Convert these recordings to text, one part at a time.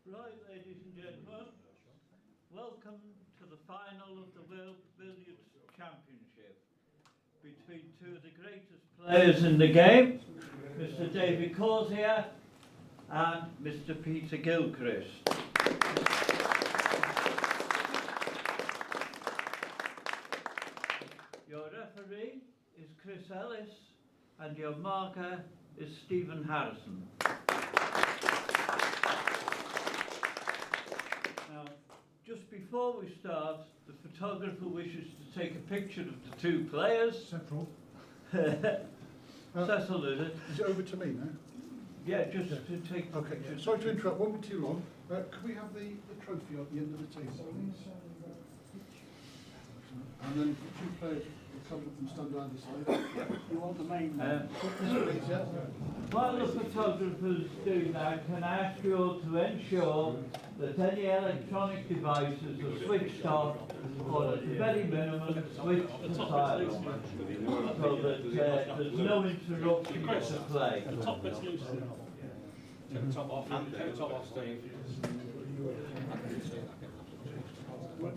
Right, ladies and gentlemen, welcome to the final of the World Billiards Championship between two of the greatest players in the game, Mr. David Causier and Mr. Peter Gilchrist. Your referee is Chris Ellis and your marker is Stephen Harrison. Now, just before we start, the photographer wishes to take a picture of the two players. Central. Cecil, is it? Is it over to me now? Yeah, just to take the Okay, picture. sorry to interrupt, won't be too long. Can we have the trophy at the end of the table, please? And then two players will come up and stand down the side. You want the main one? Please, yeah? While the photographer's doing that, can I ask you all to ensure that any electronic devices are switched off or at the very minimum switched to silent so that there's no interruption to the play. The top bit's loose. Take the top off, take the top off, Steve.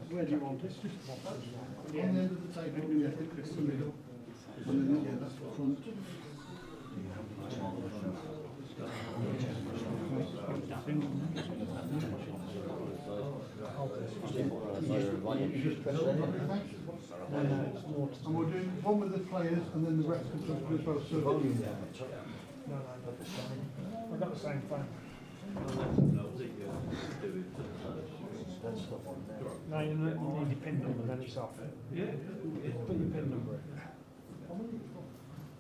Where do you want it? On the end of the table, yeah, it's in the middle. And then, yeah, that's the front. And we're doing one with the players and then the rest of the both. So No, I've got the same phone. No, you need your PIN number, then it's off. Yeah. Put your PIN number in.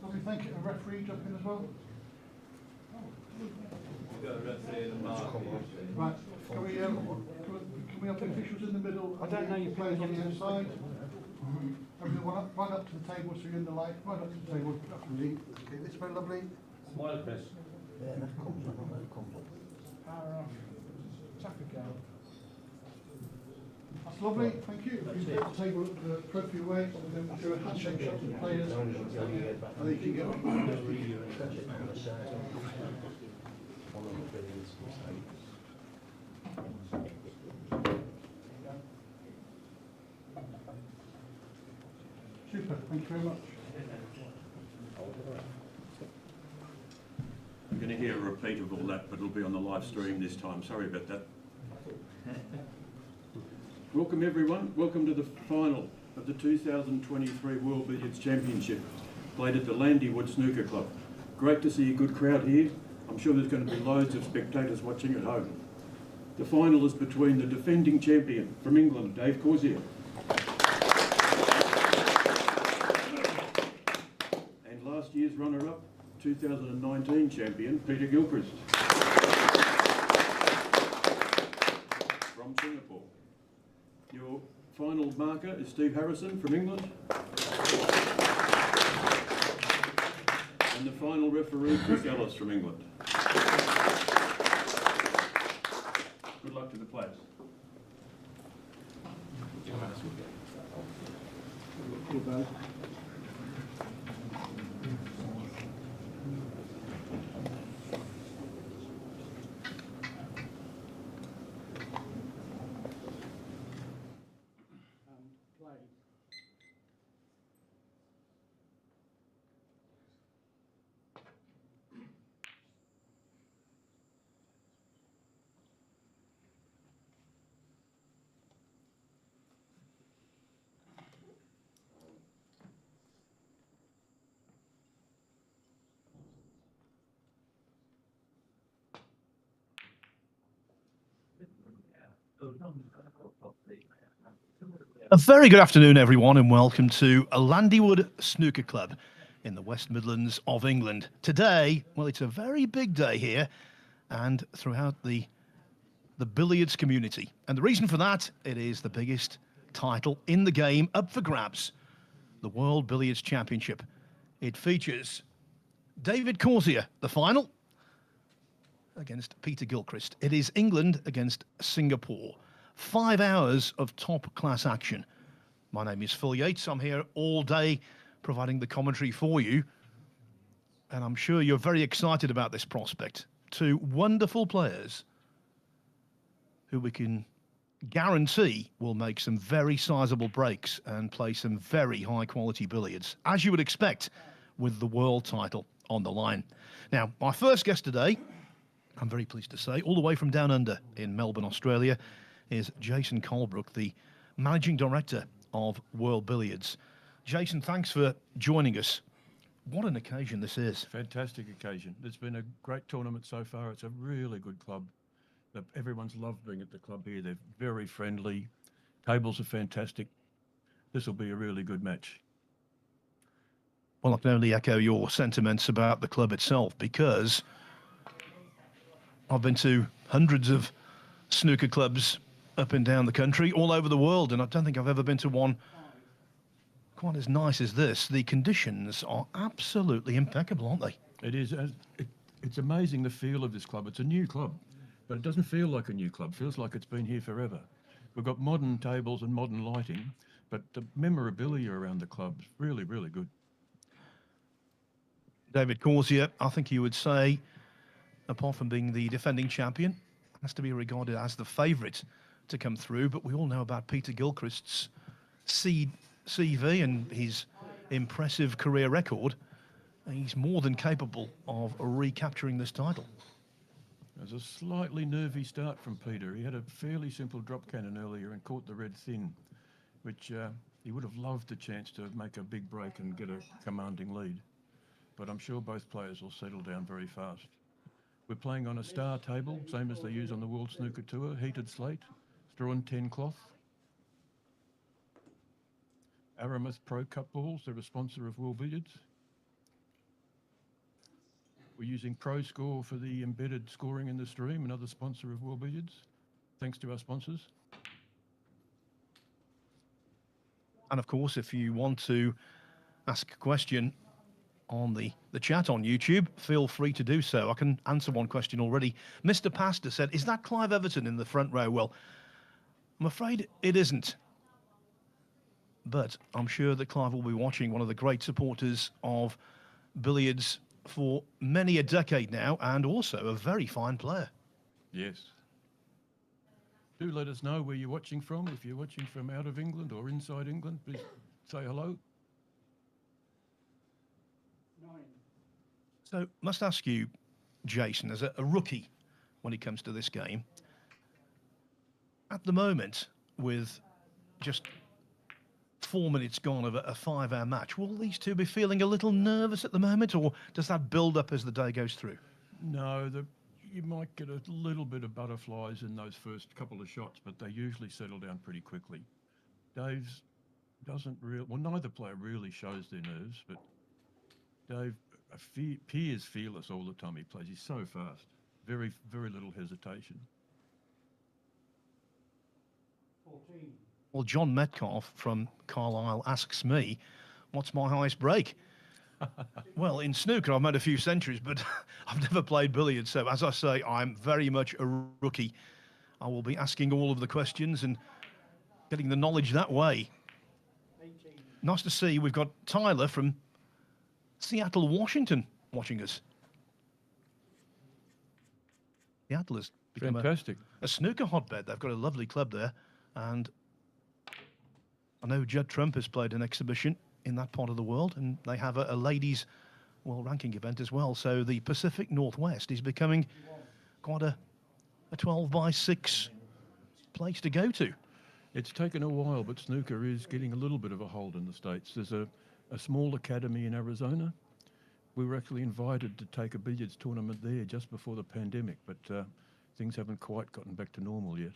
okay, thank you. A referee jump in as well. You've got a referee and a marker. Right, can we have the officials in the middle? I don't know your players on PIN. the outside. Everyone right up to the table so you're in the light. Right up to the table. That's really okay. This is very lovely. Smile, Chris. Power off. Traffic out. That's lovely. Thank you. You can put the table the trophy away and then we'll do a handshake shot to the players. And then you can get Super. Thank you very much. I'm going to hear a repeat of all that, but it'll be on the live stream this time. Sorry about that. Welcome everyone. Welcome to the final of the 2023 World Billiards Championship, played at the Landywood Snooker Club. Great to see a good crowd here. I'm sure there's going to be loads of spectators watching at home. The final is between the defending champion from England, Dave Causier, and last year's runner-up, 2019 champion, Peter Gilchrist from Singapore. Your final marker is Steve Harrison from England. And the final referee, Chris Ellis from England. Good luck to the players. A very good afternoon, everyone, and welcome to Landywood Snooker Club in the West Midlands of England. Today, well, it's a very big day here and throughout the billiards community. And the reason for that, it is the biggest title in the game up for grabs, the World Billiards Championship. It features David Causier, the final, against Peter Gilchrist. It is England against Singapore. 5 hours of top-class action. My name is Phil Yates. I'm here all day providing the commentary for you. And I'm sure you're very excited about this prospect. Two wonderful players who we can guarantee will make some very sizable breaks and play some very high quality billiards, as you would expect with the world title on the line. Now, my first guest today, I'm very pleased to say, all the way from down under in Melbourne, Australia, is Jason Colebrook, the Managing Director of World Billiards. Jason, thanks for joining us. What an occasion this is. Fantastic occasion. It's been a great tournament so far. It's a really good club. Everyone's loved being at the club here. They're very friendly. Tables are fantastic. This will be a really good match. Well, I can only echo your sentiments about the club itself, because I've been to hundreds of snooker clubs up and down the country, all over the world, and I don't think I've ever been to one quite as nice as this. The conditions are absolutely impeccable, aren't they? It is. It's amazing the feel of this club. It's a new club, but it doesn't feel like a new club. It feels like it's been here forever. We've got modern tables and modern lighting, but the memorabilia around the club is really, really good. David Causier, I think you would say, apart from being the defending champion, has to be regarded as the favourite to come through. But we all know about Peter Gilchrist's CV and his impressive career record. He's more than capable of recapturing this title. There's a slightly nervy start from Peter. He had a fairly simple drop cannon earlier and caught the red thin, which he would have loved the chance to make a big break and get a commanding lead. But I'm sure both players will settle down very fast. We're playing on a star table, same as they use on the World Snooker Tour, heated slate, straw and 10 cloth. Aramis Pro Cup balls, they're a sponsor of World Billiards. We're using Pro Score for the embedded scoring in the stream, another sponsor of World Billiards. Thanks to our sponsors. And of course, if you want to ask a question on the chat on YouTube, feel free to do so. I can answer one question already. Mr. Pastor said, is that Clive Everton in the front row? Well, I'm afraid it isn't. But I'm sure that Clive will be watching, one of the great supporters of billiards for many a decade now, and also a very fine player. Yes. Do let us know where you're watching from. If you're watching from out of England or inside England, please say hello. So, must ask you, Jason, as a rookie when it comes to this game, at the moment, with just 4 minutes gone of a 5-hour match, will these two be feeling a little nervous at the moment, or does that build up as the day goes through? No, you might get a little bit of butterflies in those first couple of shots, but they usually settle down pretty quickly. Dave's doesn't really, well, neither player really shows their nerves, but Dave appears fearless all the time he plays. He's so fast. Very, very little hesitation. 14. Well, John Metcalf from Carlisle asks me, what's my highest break? Well, in snooker, I've made a few centuries, but I've never played billiards. So, as I say, I'm very much a rookie. I will be asking all of the questions and getting the knowledge that way. 18. Nice to see we've got Tyler from Seattle, Washington, watching us. Seattle has become Fantastic. a snooker hotbed. They've got a lovely club there. And I know Judd Trump has played an exhibition in that part of the world, and they have a ladies' world ranking event as well. So the Pacific Northwest is becoming quite a 12-by-6 place to go to. It's taken a while, but snooker is getting a little bit of a hold in the States. There's a small academy in Arizona. We were actually invited to take a billiards tournament there just before the pandemic, but things haven't quite gotten back to normal yet.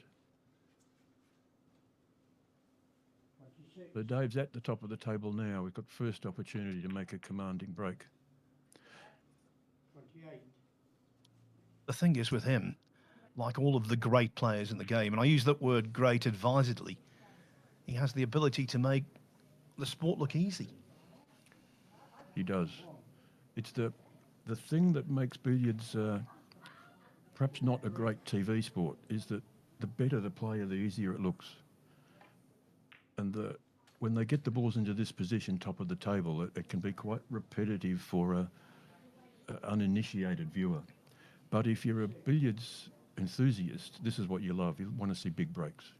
So Dave's at the top of the table now. We've got first opportunity to make a commanding break. 28. The thing is with him, like all of the great players in the game, and I use that word great advisedly, he has the ability to make the sport look easy. He does. It's the thing that makes billiards perhaps not a great TV sport, is that the better the player, the easier it looks. And when they get the balls into this position, top of the table, it can be quite repetitive for an uninitiated viewer. But if you're a billiards enthusiast, this is what you love. You want to see big breaks.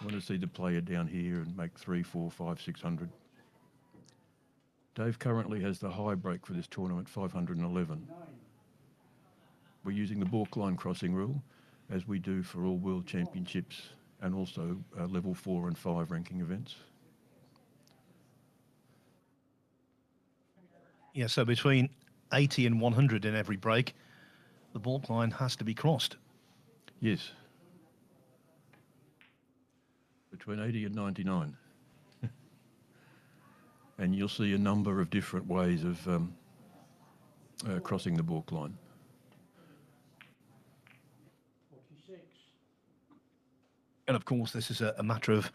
You want to see the player down here and make 3, 4, 5, 600. Dave currently has the high break for this tournament, 511. We're using the balk line crossing rule, as we do for all World Championships and also level 4 and 5 ranking events. Yeah, so between 80 and 100 in every break, the balk line has to be crossed. Yes. Between 80 and 99. And you'll see a number of different ways of crossing the balk line. 46. And of course, this is a matter of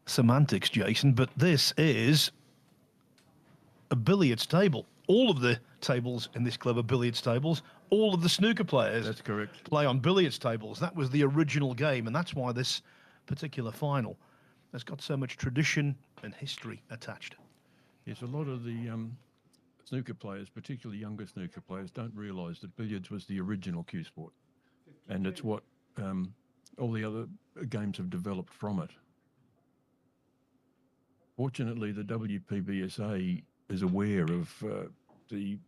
semantics, Jason, but this is a billiards table. All of the tables in this club are billiards tables. All of the snooker players, That's correct, play on billiards tables. That was the original game, and that's why this particular final has got so much tradition and history attached. Yes, a lot of the snooker players, particularly younger snooker players, don't realise that billiards was the original cue sport. And it's what all the other games have developed from it. Fortunately, the WPBSA is aware of the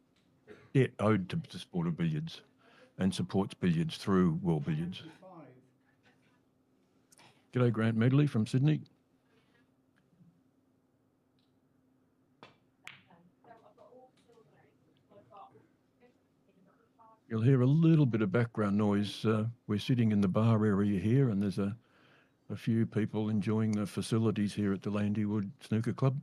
debt owed to the sport of billiards and supports billiards through World Billiards. G'day, Grant Medley from Sydney. You'll hear a little bit of background noise. We're sitting in the bar area here, and there's a few people enjoying the facilities here at the Landywood Snooker Club.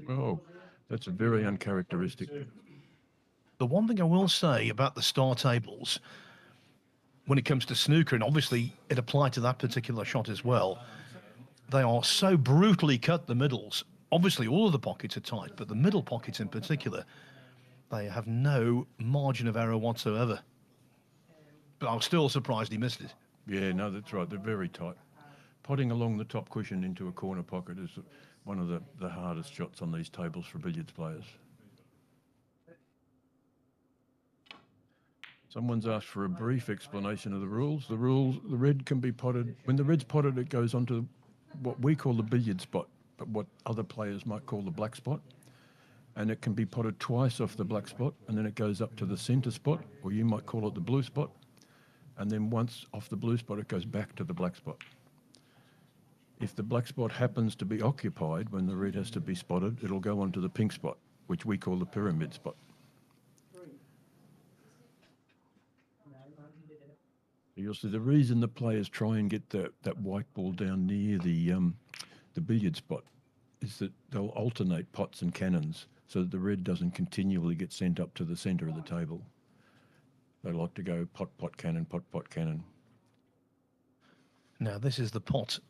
Oh, that's very uncharacteristic. The one thing I will say about the star tables, when it comes to snooker, and obviously it applied to that particular shot as well, they are so brutally cut, the middles. Obviously, all of the pockets are tight, but the middle pockets in particular, they have no margin of error whatsoever. But I was still surprised he missed it. Yeah, no, that's right. They're very tight. Potting along the top cushion into a corner pocket is one of the hardest shots on these tables for billiards players. Someone's asked for a brief explanation of the rules. The red can be potted. When the red's potted, it goes onto what we call the billiard spot, but what other players might call the black spot. And it can be potted twice off the black spot, and then it goes up to the centre spot, or you might call it the blue spot. And then once off the blue spot, it goes back to the black spot. If the black spot happens to be occupied when the red has to be spotted, it'll go onto the pink spot, which we call the pyramid spot. You'll see the reason the players try and get that white ball down near the billiard spot is that they'll alternate pots and cannons so that the red doesn't continually get sent up to the centre of the table. They like to go pot, pot, cannon, pot, pot, cannon. Now, this is the pot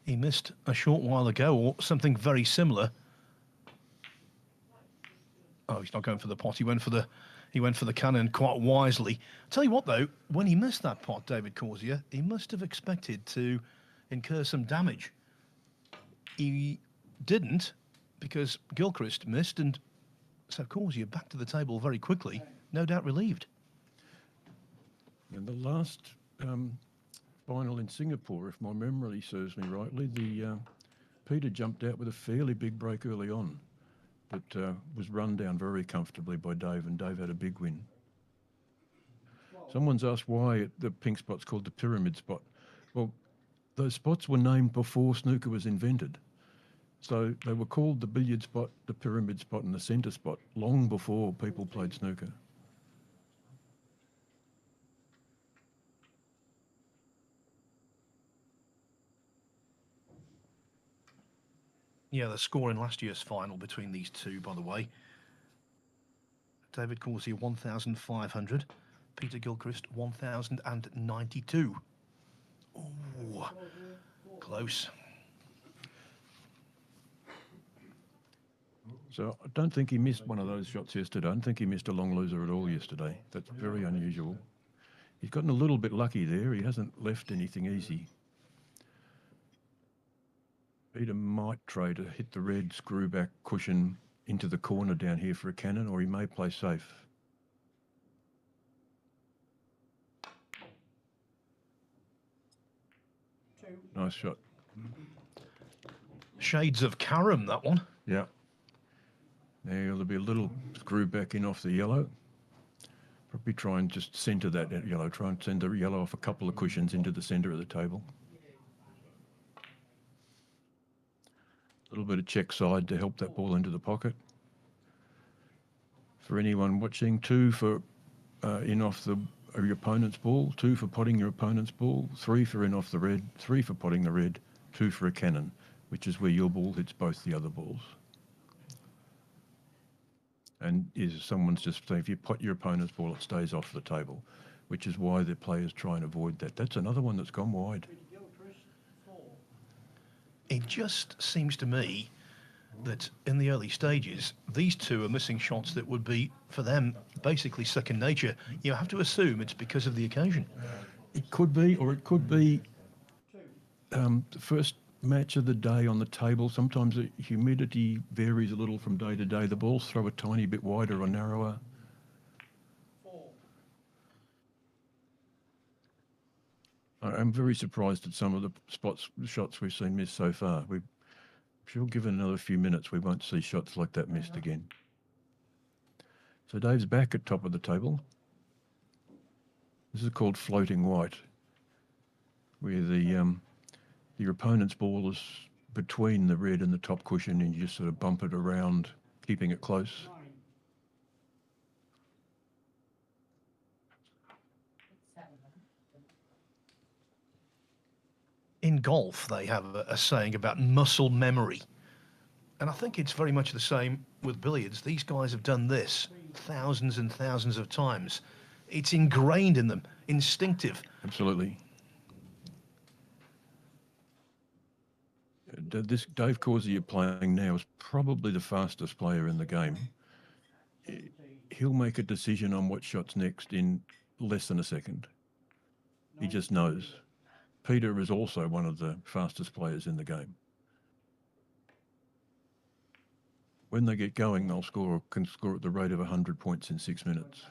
he missed a short while ago, or something very similar. Oh, he's not going for the pot. He went for the cannon quite wisely. Tell you what, though, when he missed that pot, David Causier, he must have expected to incur some damage. He didn't, because Gilchrist missed, and so Causier back to the table very quickly, no doubt relieved. And the last final in Singapore, if my memory serves me rightly, Peter jumped out with a fairly big break early on, but was run down very comfortably by Dave, and Dave had a big win. Someone's asked why the pink spot's called the pyramid spot. Well, those spots were named before snooker was invented. So they were called the billiard spot, the pyramid spot, and the centre spot long before people played snooker. Yeah, the score in last year's final between these two, by the way. David Causier, 1,500. Peter Gilchrist, 1,092. Oh, close. So I don't think he missed one of those shots yesterday. I don't think he missed a long loser at all yesterday. That's very unusual. He's gotten a little bit lucky there. He hasn't left anything easy. Peter might try to hit the red screw back cushion into the corner down here for a cannon, or he may play safe. Nice shot. Shades of carom, that one. Yeah. There'll be a little screw back in off the yellow. Probably try and just centre that yellow. Try and send the yellow off a couple of cushions into the centre of the table. A little bit of check side to help that ball into the pocket. For anyone watching, 2 for in off your opponent's ball, 2 for potting your opponent's ball, 3 for in off the red, 3 for potting the red, 2 for a cannon, which is where your ball hits both the other balls. And someone's just saying, if you pot your opponent's ball, it stays off the table, which is why the players try and avoid that. That's another one that's gone wide. It just seems to me that in the early stages, these two are missing shots that would be, for them, basically second nature. You have to assume it's because of the occasion. It could be, or it could be the first match of the day on the table. Sometimes the humidity varies a little from day to day. The balls throw a tiny bit wider or narrower. I'm very surprised at some of the shots we've seen missed so far. We're sure given another few minutes, we won't see shots like that missed again. So Dave's back at top of the table. This is called floating white, where your opponent's ball is between the red and the top cushion, and you just sort of bump it around, keeping it close. In golf, they have a saying about muscle memory. And I think it's very much the same with billiards. These guys have done this thousands and thousands of times. It's ingrained in them, instinctive. Absolutely. This Dave Causier playing now is probably the fastest player in the game. He'll make a decision on what shot's next in less than a second. He just knows. Peter is also one of the fastest players in the game. When they get going, they'll can score at the rate of 100 points in 6 minutes.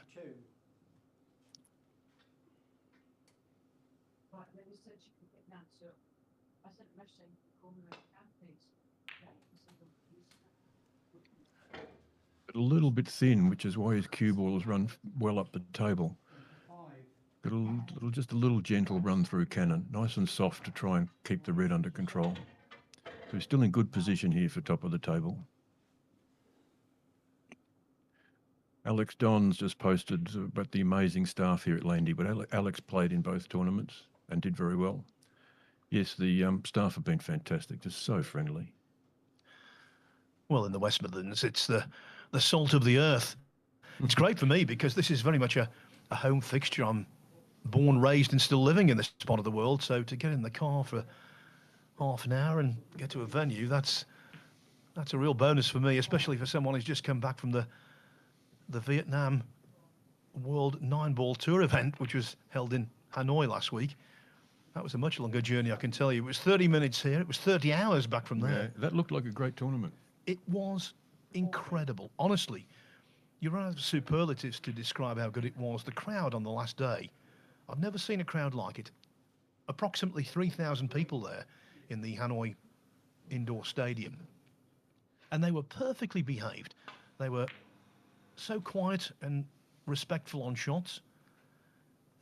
But a little bit thin, which is why his cue ball has run well up the table. Just a little gentle run through cannon, nice and soft to try and keep the red under control. So he's still in good position here for top of the table. Alex Don's just posted about the amazing staff here at Landy, but Alex played in both tournaments and did very well. Yes, the staff have been fantastic, just so friendly. Well, in the West Midlands, it's the salt of the earth. It's great for me because this is very much a home fixture. I'm born, raised and still living in this part of the world, so to get in the car for half an hour and get to a venue, that's a real bonus for me, especially for someone who's just come back from the Vietnam World 9-Ball Tour event, which was held in Hanoi last week. That was a much longer journey, I can tell you. It was 30 minutes here, it was 30 hours back from there. Yeah, that looked like a great tournament. It was incredible, honestly. You run out of superlatives to describe how good it was. The crowd on the last day, I've never seen a crowd like it. Approximately 3,000 people there in the Hanoi Indoor Stadium. And they were perfectly behaved. They were so quiet and respectful on shots.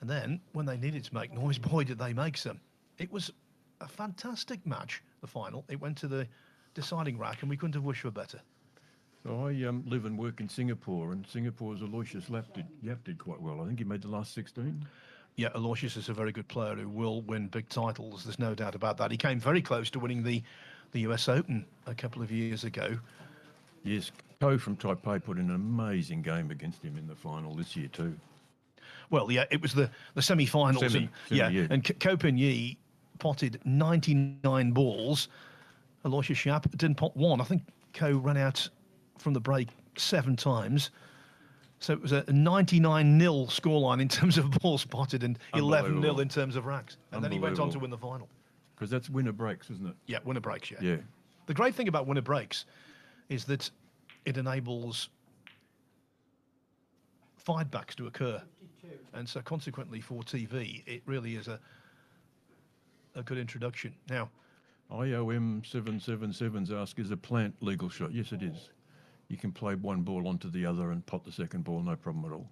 And then, when they needed to make noise, boy, did they make some. It was a fantastic match, the final. It went to the deciding rack, and we couldn't have wished for better. So I live and work in Singapore, and Singapore's Aloysius Yap did quite well. I think he made the last 16. Yeah, Aloysius is a very good player who will win big titles. There's no doubt about that. He came very close to winning the US Open a couple of years ago. Yes, Ko from Taipei put in an amazing game against him in the final this year too. Well, yeah, it was the semi-finals. Yeah. And Ko Pin-Yi potted 99 balls. Aloysius Yap didn't pot one. I think Ko ran out from the break 7 times. So it was a 99-0 scoreline in terms of balls spotted and 11-0 in terms of racks. And then he went on to win the final. Because that's winner breaks, isn't it? Yeah, winner breaks, yeah. Yeah. The great thing about winner breaks is that it enables feedbacks to occur. And so consequently for TV, it really is a good introduction. Now, IOM 777's ask, is a plant legal shot? Yes, it is. You can play one ball onto the other and pot the second ball, no problem at all.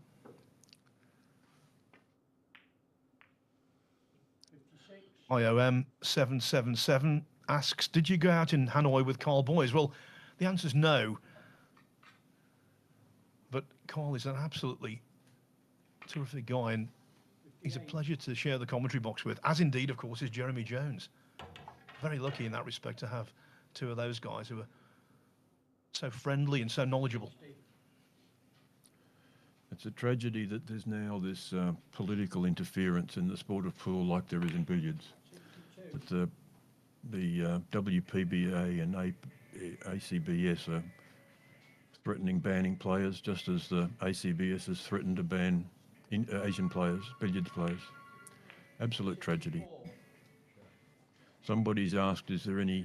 IOM 777 asks, did you go out in Hanoi with Carl Boys? Well, the answer is no. But Carl is an absolutely terrific guy, and he's a pleasure to share the commentary box with, as indeed, of course, is Jeremy Jones. Very lucky in that respect to have two of those guys who are so friendly and so knowledgeable. It's a tragedy that there's now this political interference in the sport of pool like there is in billiards. But the WPBA and ACBS are threatening banning players, just as the ACBS has threatened to ban Asian players, billiards players. Absolute tragedy. Somebody's asked, is there any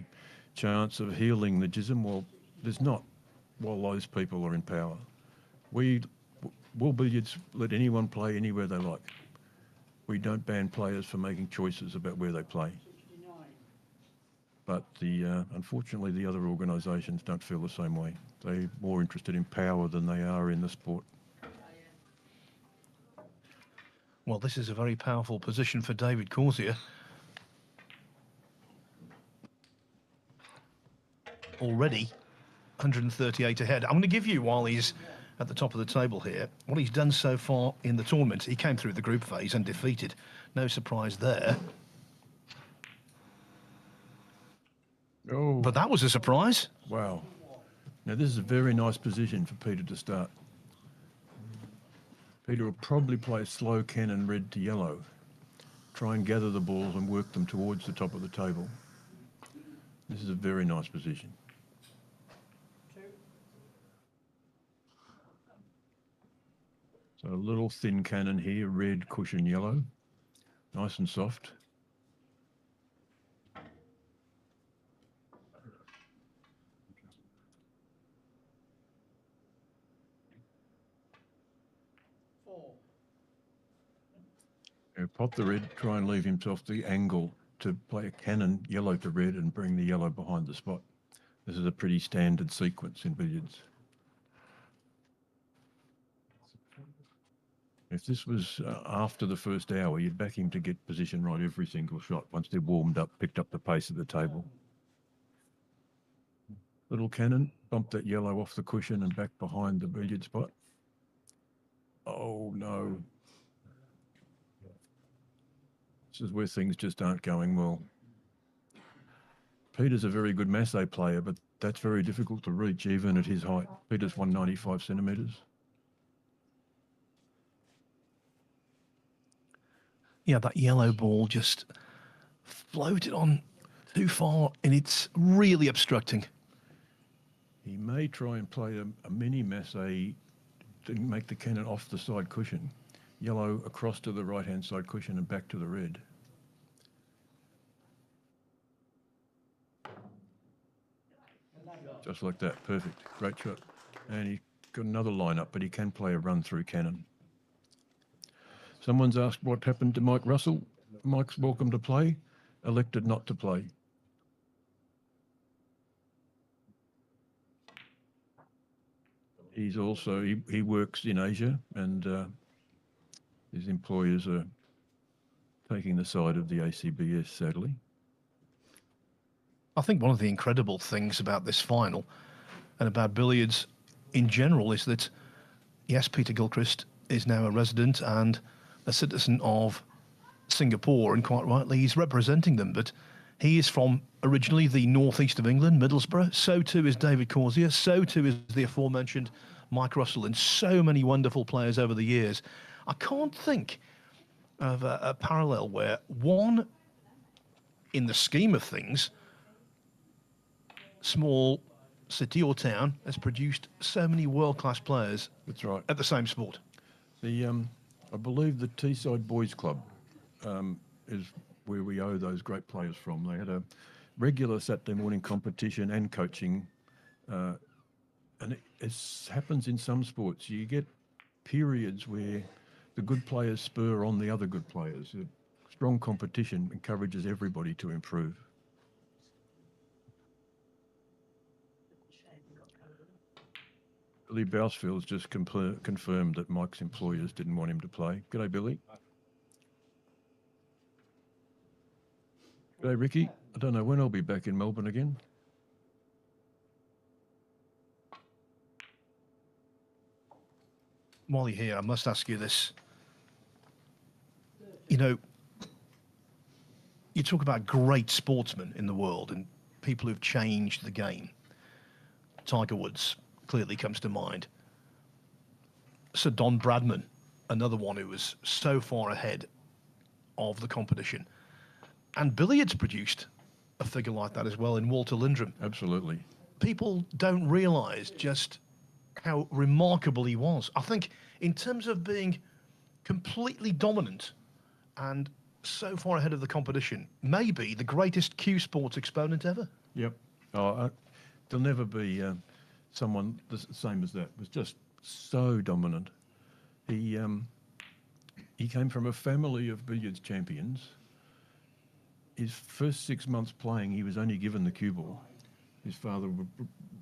chance of healing the jism? Well, there's not while those people are in power. World Billiards let anyone play anywhere they like. We don't ban players for making choices about where they play. But unfortunately, the other organisations don't feel the same way. They're more interested in power than they are in the sport. Well, this is a very powerful position for David Causier. Already 138 ahead. I'm going to give you, while he's at the top of the table here, what he's done so far in the tournament. He came through the group phase undefeated. No surprise there. Oh, But that was a surprise. wow. Now, this is a very nice position for Peter to start. Peter will probably play a slow cannon red to yellow. Try and gather the balls and work them towards the top of the table. This is a very nice position. So a little thin cannon here, red, cushion, yellow. Nice and soft. Now pop the red, try and leave himself the angle to play a cannon yellow to red and bring the yellow behind the spot. This is a pretty standard sequence in billiards. If this was after the first hour, you'd back him to get position right every single shot. Once they're warmed up, picked up the pace of the table. Little cannon, bump that yellow off the cushion and back behind the billiard spot. Oh, no. This is where things just aren't going well. Peter's a very good masse player, but that's very difficult to reach even at his height. Peter's 195 centimetres. Yeah, that yellow ball just floated on too far, and it's really obstructing. He may try and play a mini masse to make the cannon off the side cushion. Yellow across to the right-hand side cushion and back to the red. Just like that, perfect, great shot. And he got another lineup, but he can play a run-through cannon. Someone's asked what happened to Mike Russell. Mike's welcome to play, elected not to play. He's also, he works in Asia, and his employers are taking the side of the ACBS, sadly. I think one of the incredible things about this final and about billiards in general is that, yes, Peter Gilchrist is now a resident and a citizen of Singapore, and quite rightly he's representing them, but he is from originally the northeast of England, Middlesbrough. So too is David Causier, so too is the aforementioned Mike Russell, and so many wonderful players over the years. I can't think of a parallel where one, in the scheme of things, small city or town has produced so many world-class players. That's right. At the same sport. I believe the Teesside Boys Club is where we owe those great players from. They had a regular Saturday morning competition and coaching and it happens in some sports. You get periods where the good players spur on the other good players. Strong competition encourages everybody to improve. Billy Bousfield's just confirmed that Mike's employers didn't want him to play. G'day, Billy. G'day, Ricky. I don't know when I'll be back in Melbourne again. While you're here, I must ask you this. You know, you talk about great sportsmen in the world and people who've changed the game. Tiger Woods clearly comes to mind. Sir Don Bradman, another one who was so far ahead of the competition. And billiards produced a figure like that as well in Walter Lindrum. Absolutely. People don't realise just how remarkable he was. I think in terms of being completely dominant and so far ahead of the competition, maybe the greatest cue sports exponent ever. Yep. There'll never be someone the same as that. It was just so dominant. He came from a family of billiards champions. His first 6 months playing, he was only given the cue ball. His father,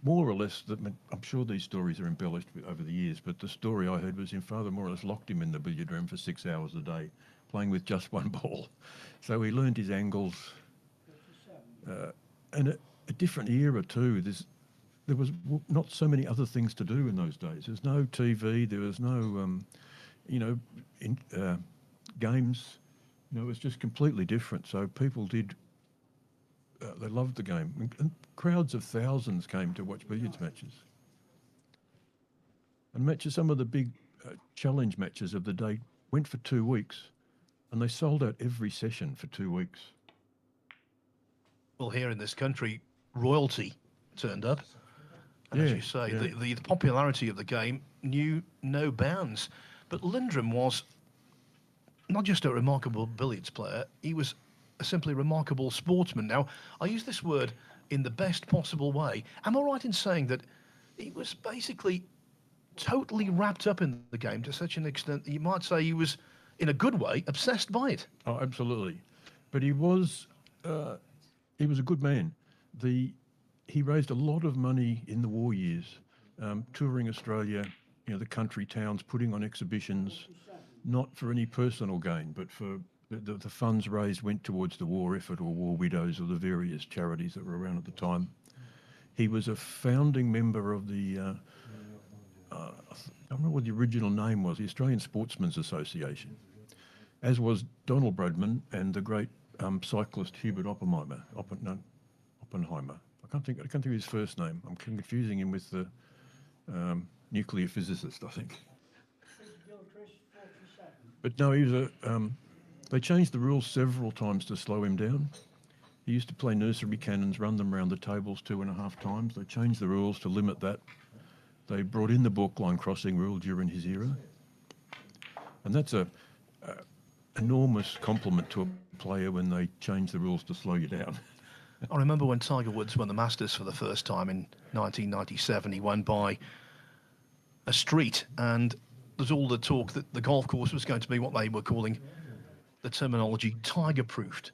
more or less, I'm sure these stories are embellished over the years, but the story I heard was his father more or less locked him in the billiard room for 6 hours a day, playing with just one ball. So he learned his angles. And a different era too. There was not so many other things to do in those days. There's no TV. There was no, games. You know, it was just completely different. So people did. They loved the game. And crowds of thousands came to watch billiards matches. And some of the big challenge matches of the day went for 2 weeks, and they sold out every session for 2 weeks. Well, here in this country, royalty turned up. And as Yeah, you say, yeah. the popularity of the game knew no bounds. But Lindrum was not just a remarkable billiards player, he was a simply remarkable sportsman. Now, I use this word in the best possible way. Am I right in saying that he was basically totally wrapped up in the game to such an extent that you might say he was, in a good way, obsessed by it? Oh, absolutely. But he was a good man. He raised a lot of money in the war years, touring Australia, the country towns, putting on exhibitions, not for any personal gain, but for the funds raised went towards the war effort or war widows or the various charities that were around at the time. He was a founding member of the, I don't remember what the original name was, the Australian Sportsmen's Association, as was Donald Bradman and the great cyclist Hubert Oppenheimer. I can't think of his first name. I'm confusing him with the nuclear physicist, I think. Gilchrist, 47. But no, he was they changed the rules several times to slow him down. He used to play nursery cannons, run them around the tables 2.5 times. They changed the rules to limit that. They brought in the balk line crossing rule during his era. And that's a enormous compliment to a player when they change the rules to slow you down. I remember when Tiger Woods won the Masters for the first time in 1997, he went by a street and there's all the talk that the golf course was going to be what they were calling the terminology tiger-proofed.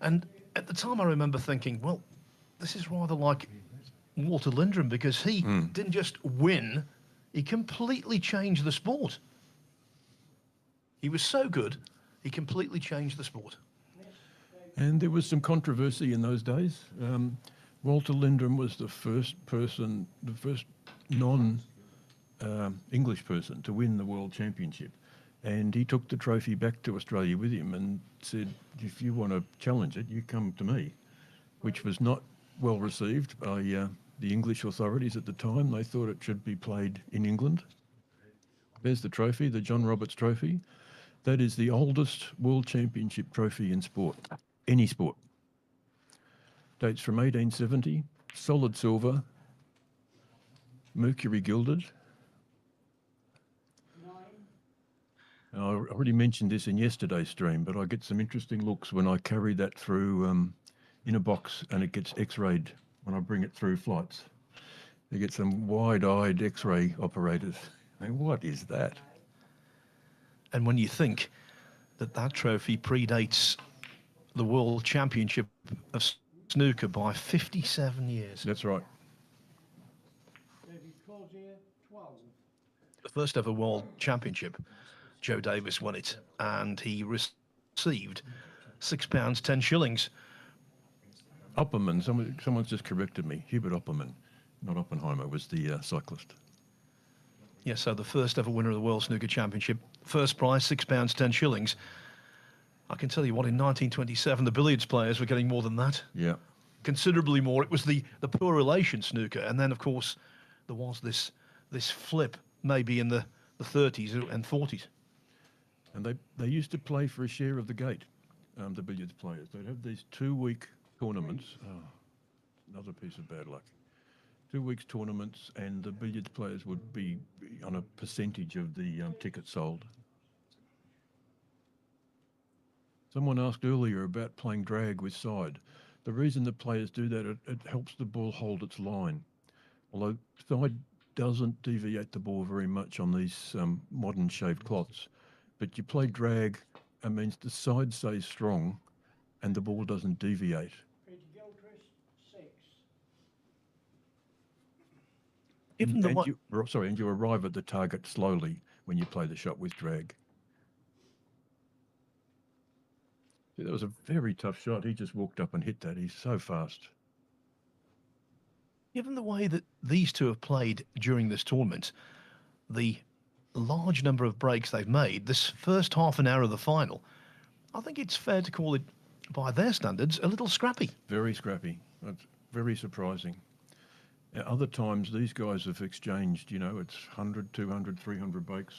And at the time I remember thinking, well, this is rather like Walter Lindrum, because he didn't just win, he completely changed the sport. He was so good, he completely changed the sport. And there was some controversy in those days. Walter Lindrum was the first non-English person to win the World Championship. And he took the trophy back to Australia with him and said, if you want to challenge it, you come to me, which was not well received by the English authorities at the time. They thought it should be played in England. There's the trophy, the John Roberts Trophy. That is the oldest World Championship trophy in sport, any sport. Dates from 1870, solid silver, mercury gilded. I already mentioned this in yesterday's stream, but I get some interesting looks when I carry that through in a box and it gets x-rayed when I bring it through flights. You get some wide-eyed X-ray operators. I mean, what is that? And when you think that that trophy predates the World Championship of Snooker by 57 years. That's right. David Causier, 12. The first ever World Championship, Joe Davis won it, and he received £6, 10 shillings. Opperman, someone's just corrected me. Hubert Opperman, not Oppenheimer, was the cyclist. Yeah, so the first ever winner of the World Snooker Championship, first prize, £6, 10 shillings. I can tell you what, in 1927, the billiards players were getting more than that. Yeah. Considerably more. It was the poor relation snooker. And then, of course, there was this flip maybe in the 30s and 40s. And they used to play for a share of the gate, the billiards players. They'd have these 2-week tournaments. Oh, another piece of bad luck. 2 weeks tournaments, and the billiards players would be on a percentage of the tickets sold. Someone asked earlier about playing drag with side. The reason the players do that, it helps the ball hold its line. Although side doesn't deviate the ball very much on these modern shaved cloths. But you play drag, it means the side stays strong and the ball doesn't deviate. Gilchrist, 6. And you arrive at the target slowly when you play the shot with drag. See, that was a very tough shot. He just walked up and hit that. He's so fast. Given the way that these two have played during this tournament, the large number of breaks they've made, this first half an hour of the final, I think it's fair to call it, by their standards, a little scrappy. Very scrappy. That's very surprising. At other times, these guys have exchanged, it's 100, 200, 300 breaks.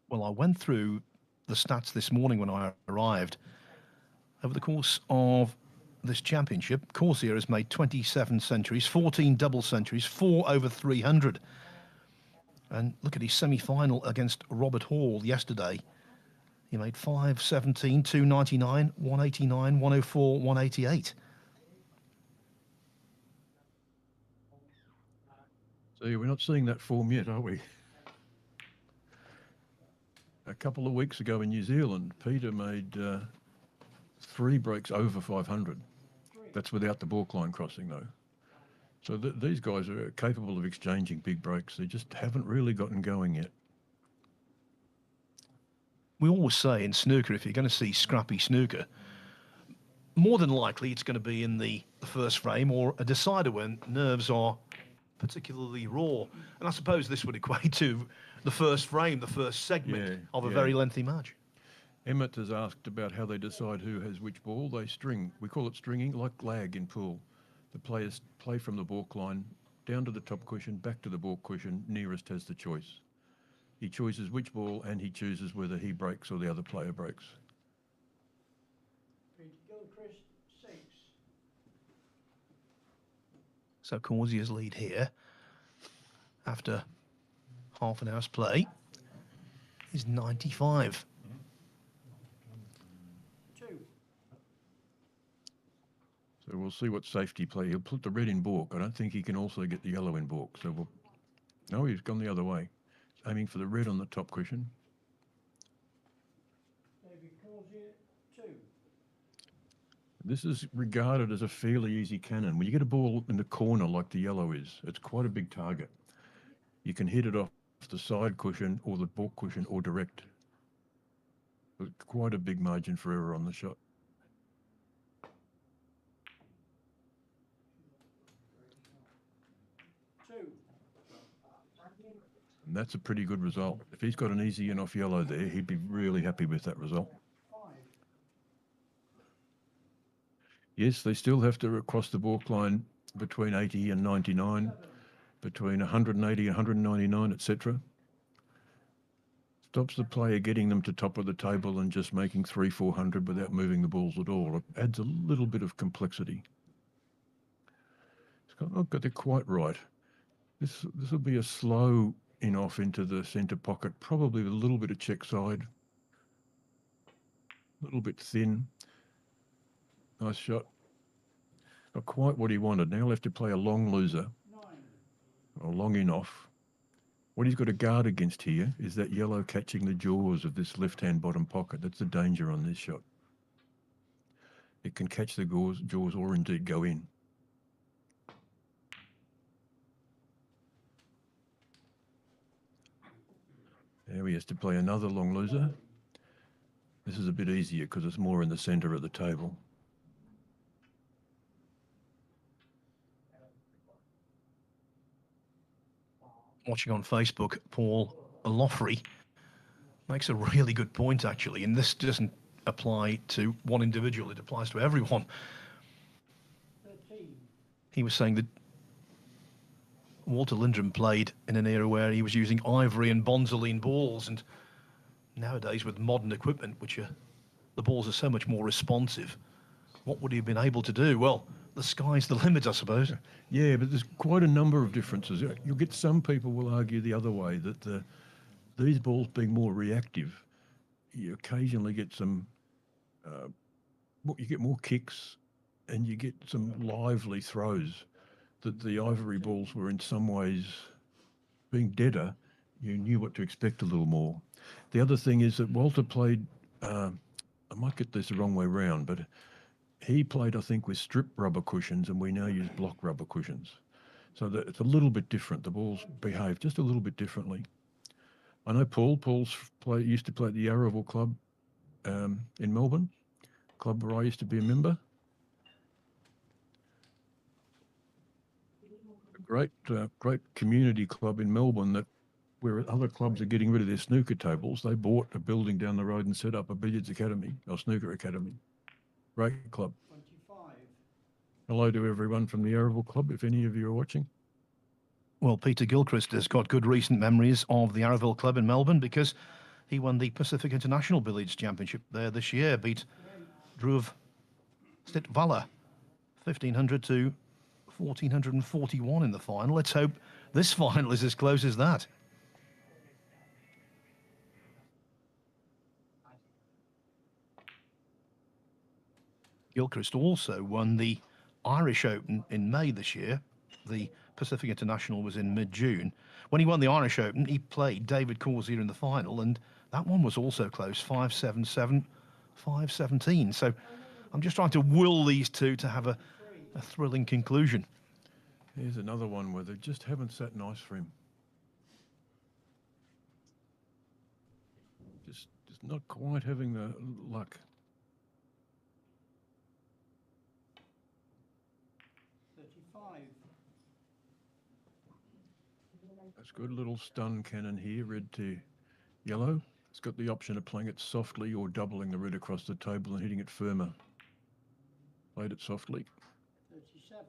Well, I went through the stats this morning when I arrived. Over the course of this championship, Causier has made 27 centuries, 14 double centuries, 4 over 300. And look at his semi-final against Robert Hall yesterday. He made 517, 299, 189, 104, 188. So we're not seeing that form yet, are we? A couple of weeks ago in New Zealand, Peter made 3 breaks over 500. That's without the balk line crossing, though. So these guys are capable of exchanging big breaks. They just haven't really gotten going yet. We always say in snooker, if you're going to see scrappy snooker, more than likely it's going to be in the first frame or a decider when nerves are particularly raw. And I suppose this would equate to the first frame, the first segment of a very lengthy match. Emmett has asked about how they decide who has which ball. They string. We call it stringing, like lag in pool. The players play from the balk line down to the top cushion, back to the balk cushion. Nearest has the choice. He chooses which ball and he chooses whether he breaks or the other player breaks. Gilchrist, 6. So Causier's lead here, after half an hour's play, is 95. 2. So we'll see what safety play. He'll put the red in balk. I don't think he can also get the yellow in balk. So no, he's gone the other way. He's aiming for the red on the top cushion. David Causier, 2. This is regarded as a fairly easy cannon. When you get a ball in the corner like the yellow is, it's quite a big target. You can hit it off the side cushion or the balk cushion or direct. But quite a big margin for error on the shot. And that's a pretty good result. If he's got an easy in off yellow there, he'd be really happy with that result. 5. Yes, they still have to cross the balk line between 80 and 99, between 180 and 199, etc. Stops the player getting them to top of the table and just making 300-400 without moving the balls at all. It adds a little bit of complexity. It's not got it quite right. This will be a slow in off into the centre pocket, probably with a little bit of check side, a little bit thin. Nice shot. Not quite what he wanted. Now he'll have to play a long loser, or long in off. What he's got to guard against here is that yellow catching the jaws of this left-hand bottom pocket. That's the danger on this shot. It can catch the jaws or indeed go in. Now he has to play another long loser. This is a bit easier because it's more in the centre of the table. Watching on Facebook, Paul Loffrey makes a really good point, actually, and this doesn't apply to one individual, it applies to everyone. He was saying that Walter Lindrum played in an era where he was using ivory and bonzoline balls, and nowadays with modern equipment, the balls are so much more responsive. What would he have been able to do? Well, the sky's the limit, I suppose. Yeah, but there's quite a number of differences. You'll get some people will argue the other way, that these balls being more reactive, you occasionally get some, you get more kicks and you get some lively throws, that the ivory balls were in some ways being deader. You knew what to expect a little more. The other thing is that Walter played, I might get this the wrong way round, but he played, I think, with strip rubber cushions, and we now use block rubber cushions. So that it's a little bit different. The balls behave just a little bit differently. I know Paul's used to play at the Yarraville Club in Melbourne, club where I used to be a member. A great community club in Melbourne that where other clubs are getting rid of their snooker tables, they bought a building down the road and set up a billiards academy, or snooker academy. Great club. 25. Hello to everyone from the Yarraville Club, if any of you are watching. Well, Peter Gilchrist has got good recent memories of the Yarraville Club in Melbourne because he won the Pacific International Billiards Championship there this year, beat Dhruv Stitvala 1,500 to 1,441 in the final. Let's hope this final is as close as that. Gilchrist also won the Irish Open in May this year. The Pacific International was in mid-June. When he won the Irish Open, he played David Causier in the final, and that one was also close, 5-7-7, 5-17. So I'm just trying to will these two to have a thrilling conclusion. Here's another one where they just haven't sat nice for him. Just not quite having the luck. 35. That's good. Little stun cannon here, red to yellow. It's got the option of playing it softly or doubling the red across the table and hitting it firmer. Played it softly. 37.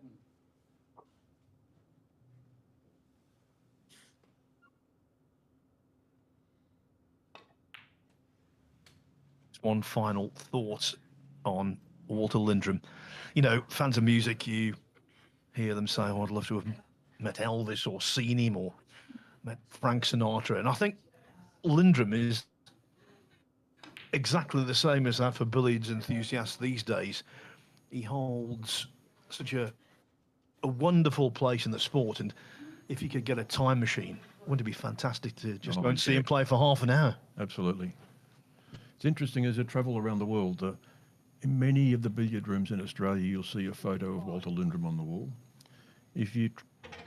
One final thought on Walter Lindrum. You know, fans of music, you hear them say, oh, I'd love to have met Elvis or seen him or met Frank Sinatra. And I think Lindrum is exactly the same as that for billiards enthusiasts these days. He holds such a wonderful place in the sport. And if you could get a time machine, wouldn't it be fantastic to just go and see him play for half an hour? Absolutely. It's interesting as you travel around the world, in many of the billiard rooms in Australia, you'll see a photo of Walter Lindrum on the wall. If you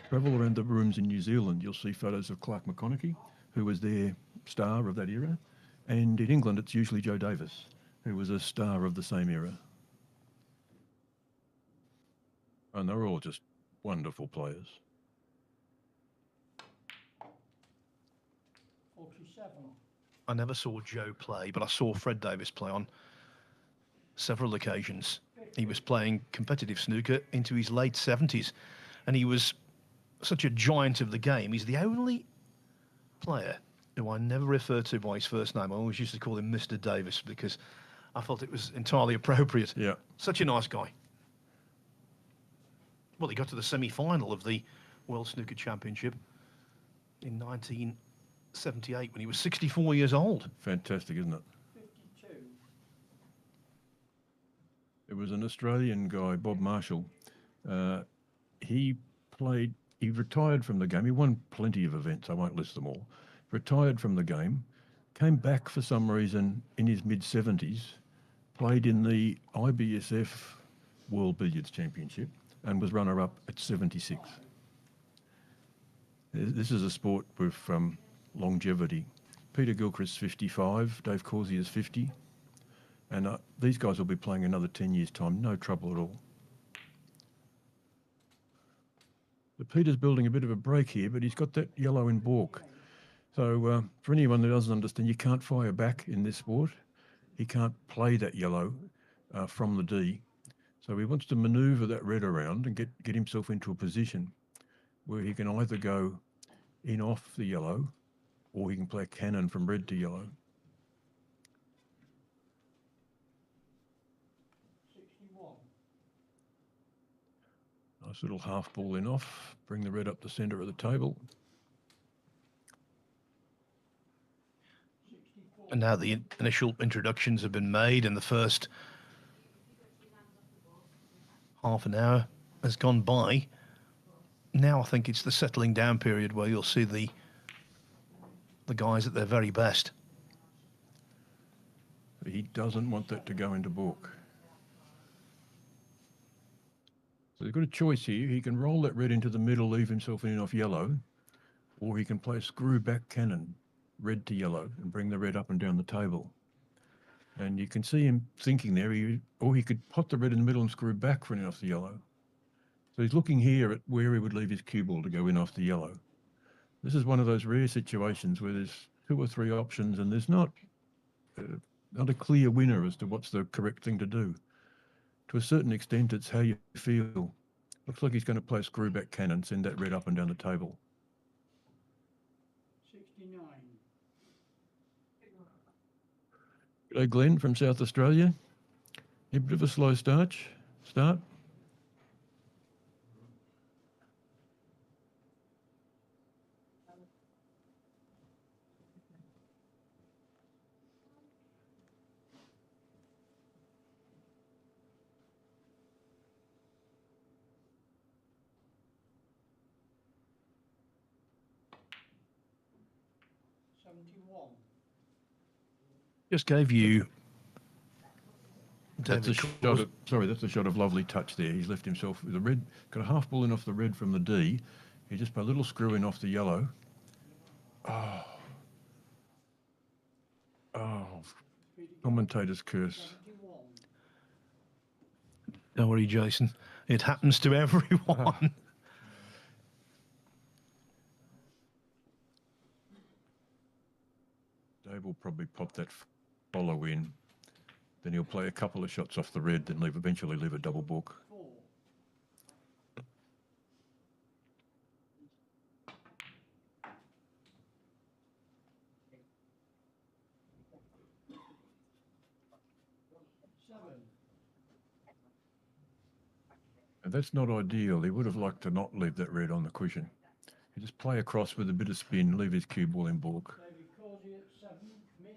travel around the rooms in New Zealand, you'll see photos of Clark McConaughey, who was their star of that era. And in England, it's usually Joe Davis, who was a star of the same era. And they're all just wonderful players. 47. I never saw Joe play, but I saw Fred Davis play on several occasions. He was playing competitive snooker into his late 70s, and he was such a giant of the game. He's the only player who I never refer to by his first name. I always used to call him Mr. Davis because I felt it was entirely appropriate. Yeah. Such a nice guy. Well, he got to the semi-final of the World Snooker Championship in 1978 when he was 64 years old. Fantastic, isn't it? 52. It was an Australian guy, Bob Marshall. He retired from the game. He won plenty of events. I won't list them all. Retired from the game, came back for some reason in his mid-70s, played in the IBSF World Billiards Championship and was runner-up at 76. This is a sport with longevity. Peter Gilchrist 55, Dave Causier is 50, and these guys will be playing another 10 years' time, no trouble at all. But Peter's building a bit of a break here, but he's got that yellow in baulk. So for anyone that doesn't understand, you can't fire back in this sport. He can't play that yellow from the D. So he wants to manoeuvre that red around and get himself into a position where he can either go in off the yellow or he can play a cannon from red to yellow. 61. Nice little half ball in off, bring the red up the centre of the table. 64. And now the initial introductions have been made, and the first half an hour has gone by. Now I think it's the settling down period where you'll see the guys at their very best. He doesn't want that to go into baulk. So he's got a choice here. He can roll that red into the middle, leave himself in off yellow, or he can play a screw back cannon, red to yellow, and bring the red up and down the table. And you can see him thinking there, or he could pot the red in the middle and screw back for in off the yellow. So he's looking here at where he would leave his cue ball to go in off the yellow. This is one of those rare situations where there's 2 or 3 options and there's not a clear winner as to what's the correct thing to do. To a certain extent, it's how you feel. Looks like he's going to play a screw back cannon, send that red up and down the table. 69. G'day, Glenn from South Australia. A bit of a slow start. 71. Just gave you That's a shot of, that's a shot of lovely touch there. He's left himself with a red, got a half ball in off the red from the D. He just put a little screw in off the yellow. Oh, commentator's curse. 71. Don't worry, Jason. It happens to everyone. Dave will probably pop that follow in. Then he'll play a couple of shots off the red, then eventually leave a double baulk. 4. And that's not ideal. He would have liked to not leave that red on the cushion. He just play across with a bit of spin, leave his cue ball in baulk.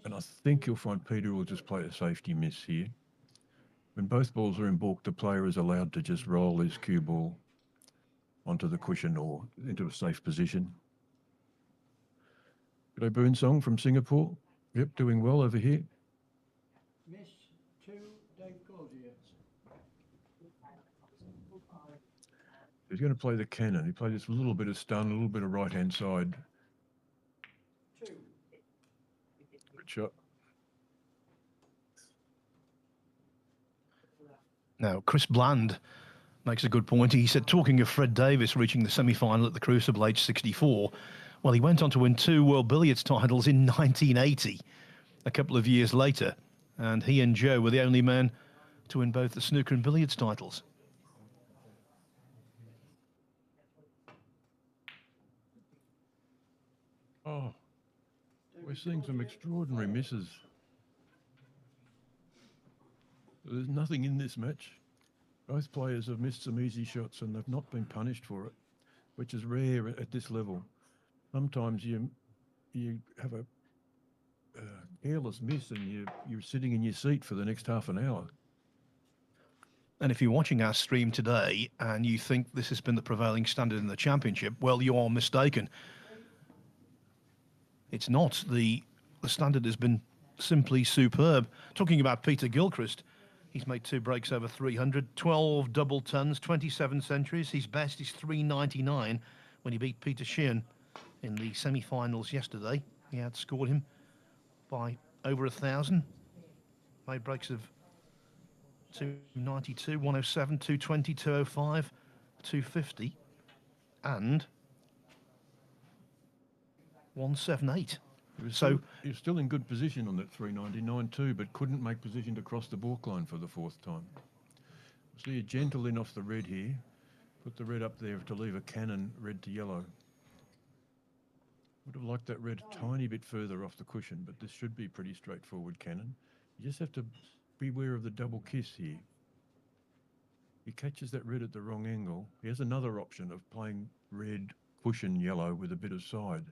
And I think you'll find Peter will just play a safety miss here. When both balls are in baulk, the player is allowed to just roll his cue ball onto the cushion or into a safe position. G'day, Boonsong from Singapore. Yep, doing well over here. Miss 2, Dave Causier. He's going to play the cannon. He played this little bit of stun, a little bit of right-hand side. 2. Good shot. Now, Chris Bland makes a good point. He said, talking of Fred Davis reaching the semi-final at the Crucible age 64, well, he went on to win 2 World Billiards titles in 1980, a couple of years later, and he and Joe were the only men to win both the snooker and billiards titles. Oh, we're seeing some extraordinary misses. There's nothing in this match. Both players have missed some easy shots and they've not been punished for it, which is rare at this level. Sometimes you have a careless miss and you're sitting in your seat for the next half an hour. And if you're watching our stream today and you think this has been the prevailing standard in the championship, well, you are mistaken. It's not. The standard has been simply superb. Talking about Peter Gilchrist, he's made 2 breaks over 300, 12 double tons, 27 centuries. His best is 399 when he beat Peter Sheehan in the semi-finals yesterday. He outscored him by over 1,000. Made breaks of 292, 107, 220, 205, 250 and 178. So He was still in good position on that 399 too, but couldn't make position to cross the balk line for the 4th time. So you're gentle in off the red here. Put the red up there to leave a cannon red to yellow. Would have liked that red a tiny bit further off the cushion, but this should be pretty straightforward cannon. You just have to beware of the double kiss here. He catches that red at the wrong angle. He has another option of playing red, cushion, yellow with a bit of side.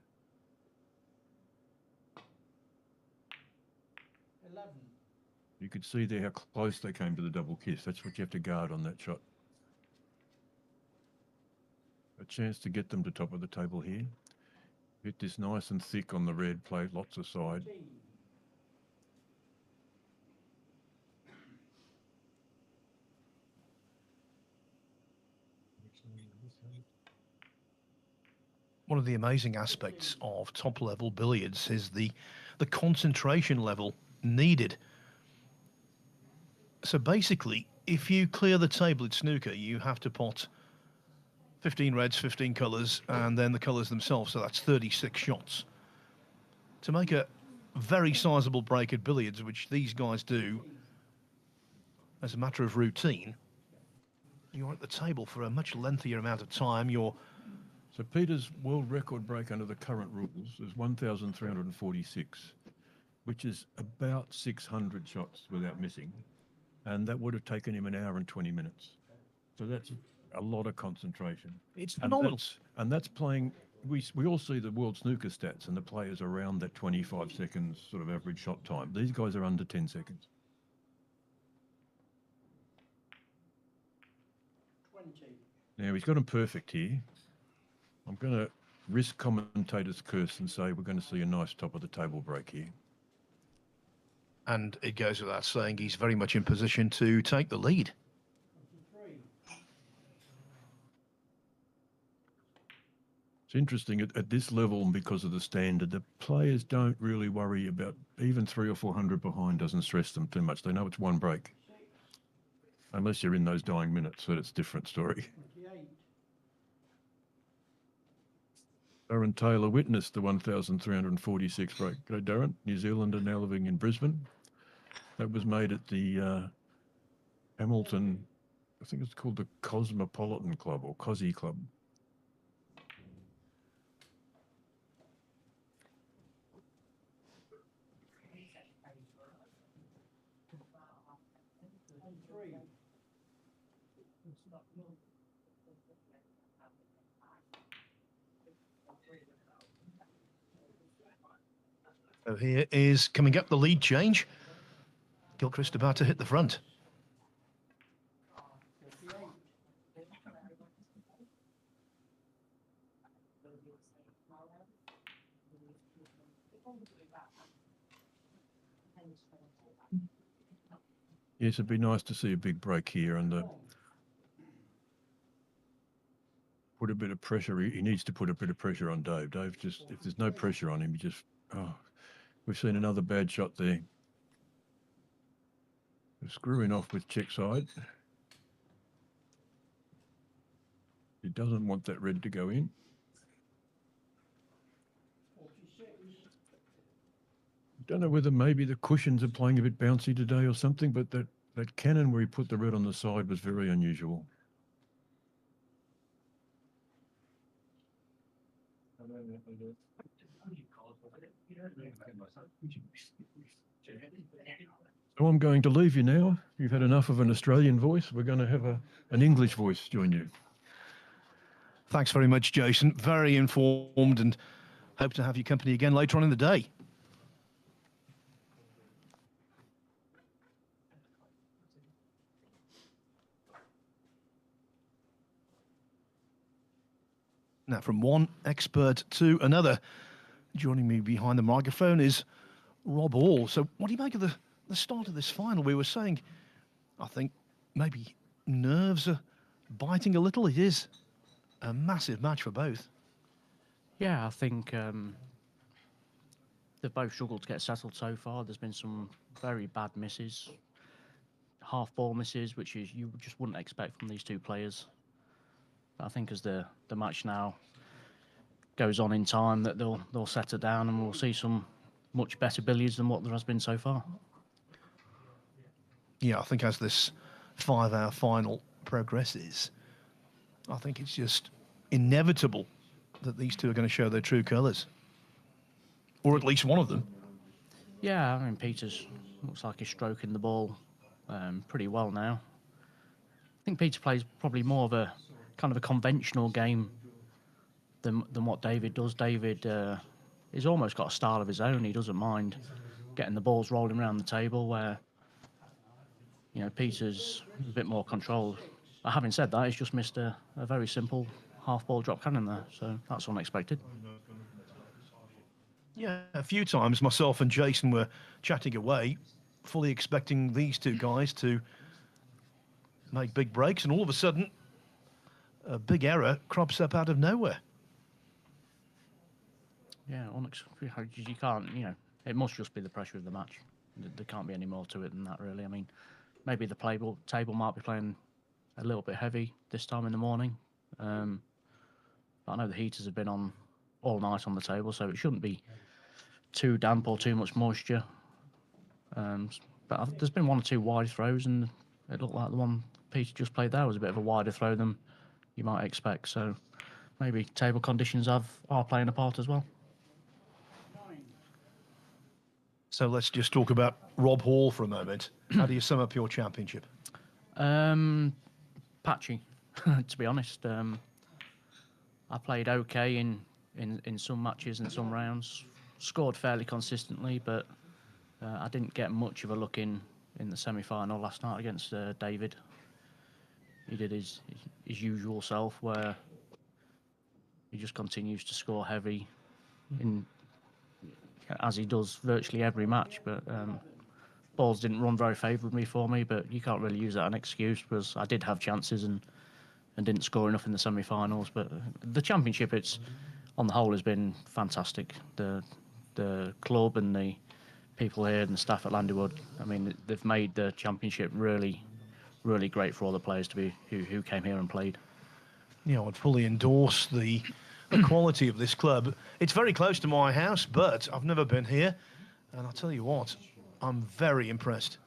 11. You could see there how close they came to the double kiss. That's what you have to guard on that shot. A chance to get them to top of the table here. Hit this nice and thick on the red, play lots of side. one of the amazing aspects of top-level billiards is the concentration level needed. So basically, if you clear the table at snooker, you have to pot 15 reds, 15 colours, and then the colours themselves, so that's 36 shots. To make a very sizable break at billiards, which these guys do as a matter of routine, you're at the table for a much lengthier amount of time. So Peter's world record break under the current rules is 1,346, which is about 600 shots without missing. And that would have taken him an hour and 20 minutes. So that's a lot of concentration. It's phenomenal. And that's playing, we all see the world snooker stats and the players around that 25 seconds sort of average shot time. These guys are under 10 seconds. 20. Now he's got him perfect here. I'm going to risk commentator's curse and say we're going to see a nice top of the table break here. And it goes without saying he's very much in position to take the lead. It's interesting at this level, because of the standard, the players don't really worry about even 300 or 400 behind doesn't stress them too much. They know it's one break. Unless you're in those dying minutes, so it's a different story. 28. Darren Taylor witnessed the 1,346 break. Go Darren, New Zealander now living in Brisbane. That was made at the Hamilton, I think it's called the Cosmopolitan Club or Causier Club. So here is coming up the lead change. Gilchrist about to hit the front. Yes, it'd be nice to see a big break here and put a bit of pressure. He needs to put a bit of pressure on Dave. Dave just, if there's no pressure on him, he just, we've seen another bad shot there. They're screwing off with check side. He doesn't want that red to go in. 46. Don't know whether maybe the cushions are playing a bit bouncy today or something, but that cannon where he put the red on the side was very unusual. So I'm going to leave you now. You've had enough of an Australian voice. We're going to have an English voice join you. Thanks very much, Jason. Very informed and Hope to have your company again later on in the day. Now, from one expert to another, joining me behind the microphone is Rob Hall. So what do you make of the start of this final? We were saying, I think, maybe nerves are biting a little. It is a massive match for both. Yeah, I think they've both struggled to get settled so far. There's been some very bad misses, half ball misses, which is you just wouldn't expect from these two players. But I think as the match now goes on in time, that they'll settle down and we'll see some much better billiards than what there has been so far. Yeah, I think as this 5-hour final progresses, I think it's just inevitable that these two are going to show their true colours. Or at least one of them. Yeah, I mean, Peters looks like he's stroking the ball pretty well now. I think Peter plays probably more of a kind of a conventional game than what David does. David he's almost got a style of his own. He doesn't mind getting the balls rolling around the table, where Peter's a bit more controlled. But having said that, he's just missed a very simple half ball drop cannon there, so that's unexpected. Yeah, a few times myself and Jason were chatting away, fully expecting these two guys to make big breaks, and all of a sudden, a big error crops up out of nowhere. Yeah, you can't, it must just be the pressure of the match. There can't be any more to it than that, really. I mean, maybe the table might be playing a little bit heavy this time in the morning. But I know the heaters have been on all night on the table, so it shouldn't be too damp or too much moisture. But there's been one or two wide throws, and it looked like the one Peter just played there was a bit of a wider throw than you might expect. So maybe table conditions are playing a part as well. So let's just talk about Rob Hall for a moment. How do you sum up your championship? Patchy, to be honest. I played okay in some matches and some rounds, scored fairly consistently, but I didn't get much of a look in the semi-final last night against David. He did his usual self, where he just continues to score heavy, as he does virtually every match. But balls didn't run very favourably for me, but you can't really use that as an excuse, because I did have chances and didn't score enough in the semi-finals. But the championship, it's on the whole has been fantastic. The club and the people here and the staff at Landywood, I mean, they've made the championship really, really great for all the players to be who came here and played. Yeah, I'd fully endorse the quality of this club. It's very close to my house, but I've never been here, and I'll tell you what, I'm very impressed.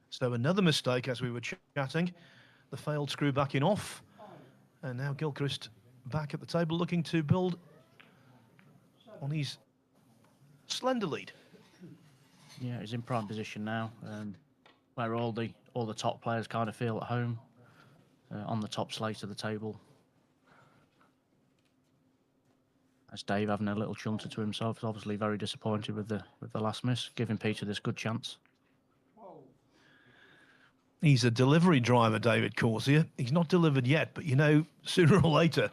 So another mistake as we were chatting, the failed screw backing off, and now Gilchrist back at the table looking to build on his slender lead. Yeah, he's in prime position now, where all the top players kind of feel at home, on the top slate of the table. As Dave having a little chunter to himself, is obviously very disappointed with the last miss, giving Peter this good chance. He's a delivery driver, David Causier. He's not delivered yet, but sooner or later,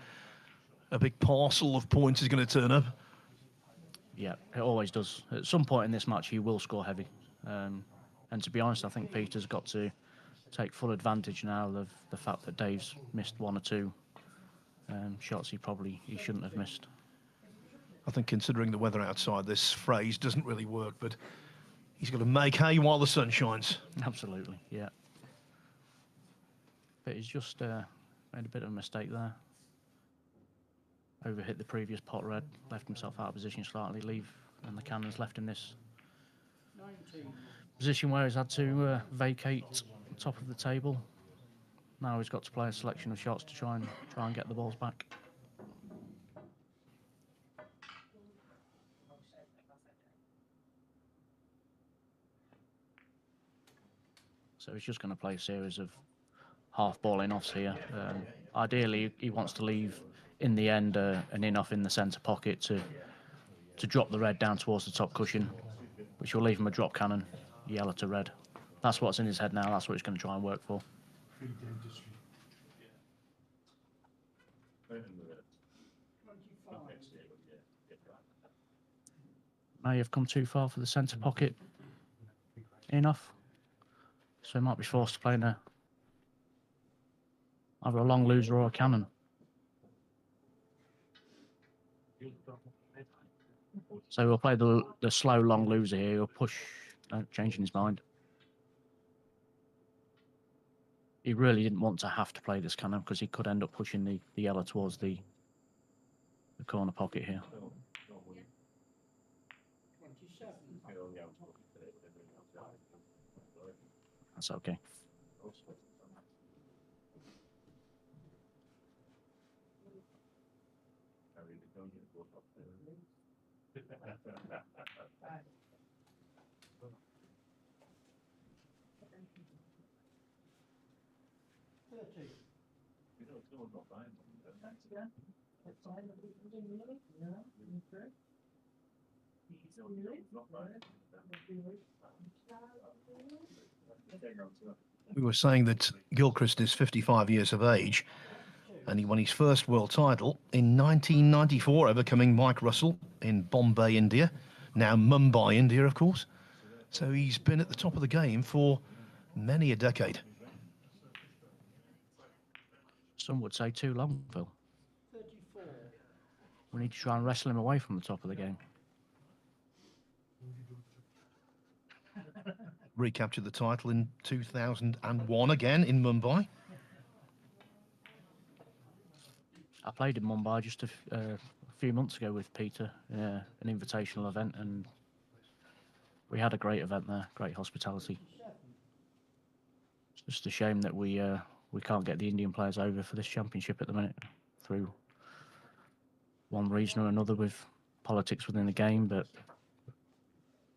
a big parcel of points is going to turn up. Yeah, it always does. At some point in this match, he will score heavy. And to be honest, I think Peter's got to take full advantage now of the fact that Dave's missed one or two shots he shouldn't have missed. I think considering the weather outside, this phrase doesn't really work, but he's got to make hay while the sun shines. Absolutely, yeah. But he's just made a bit of a mistake there. Overhit the previous pot red, left himself out of position slightly, and the cannon's left in this position where he's had to vacate the top of the table. Now he's got to play a selection of shots to try and get the balls back. So he's just going to play a series of half balling offs here. ideally he wants to leave in the end an in off in the centre pocket to drop the red down towards the top cushion, which will leave him a drop cannon, yellow to red. That's what's in his head now. That's what he's going to try and work for. May have come too far for the centre pocket. Enough. So he might be forced to play in either a long loser or a cannon. So we'll play the slow long loser here. He'll push, changing his mind. He really didn't want to have to play this cannon because he could end up pushing the yellow towards the corner pocket here. That's okay. We were saying that Gilchrist is 55 years of age, and he won his first world title in 1994, overcoming Mike Russell in Bombay, India, now Mumbai, India, of course. So he's been at the top of the game for many a decade. Some would say too long, Phil. We need to try and wrestle him away from the top of the game. Recaptured the title in 2001 again in Mumbai. I played in Mumbai just a few months ago with Peter, an invitational event, and we had a great event there, great hospitality. It's just a shame that we can't get the Indian players over for this championship at the minute through one reason or another with politics within the game, but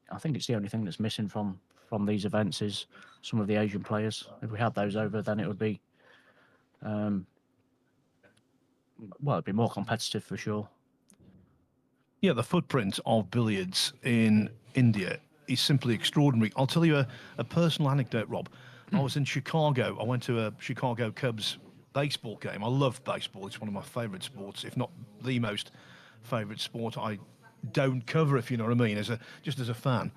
I think it's the only thing that's missing from these events is some of the Asian players. If we had those over, then it would be, well, it'd be more competitive for sure. Yeah, the footprint of billiards in India is simply extraordinary. I'll tell you a personal anecdote, Rob. I was in Chicago. I went to a Chicago Cubs baseball game. I love baseball. It's one of my favourite sports, if not the most favourite sport I don't cover, if you know what I mean, just as a fan.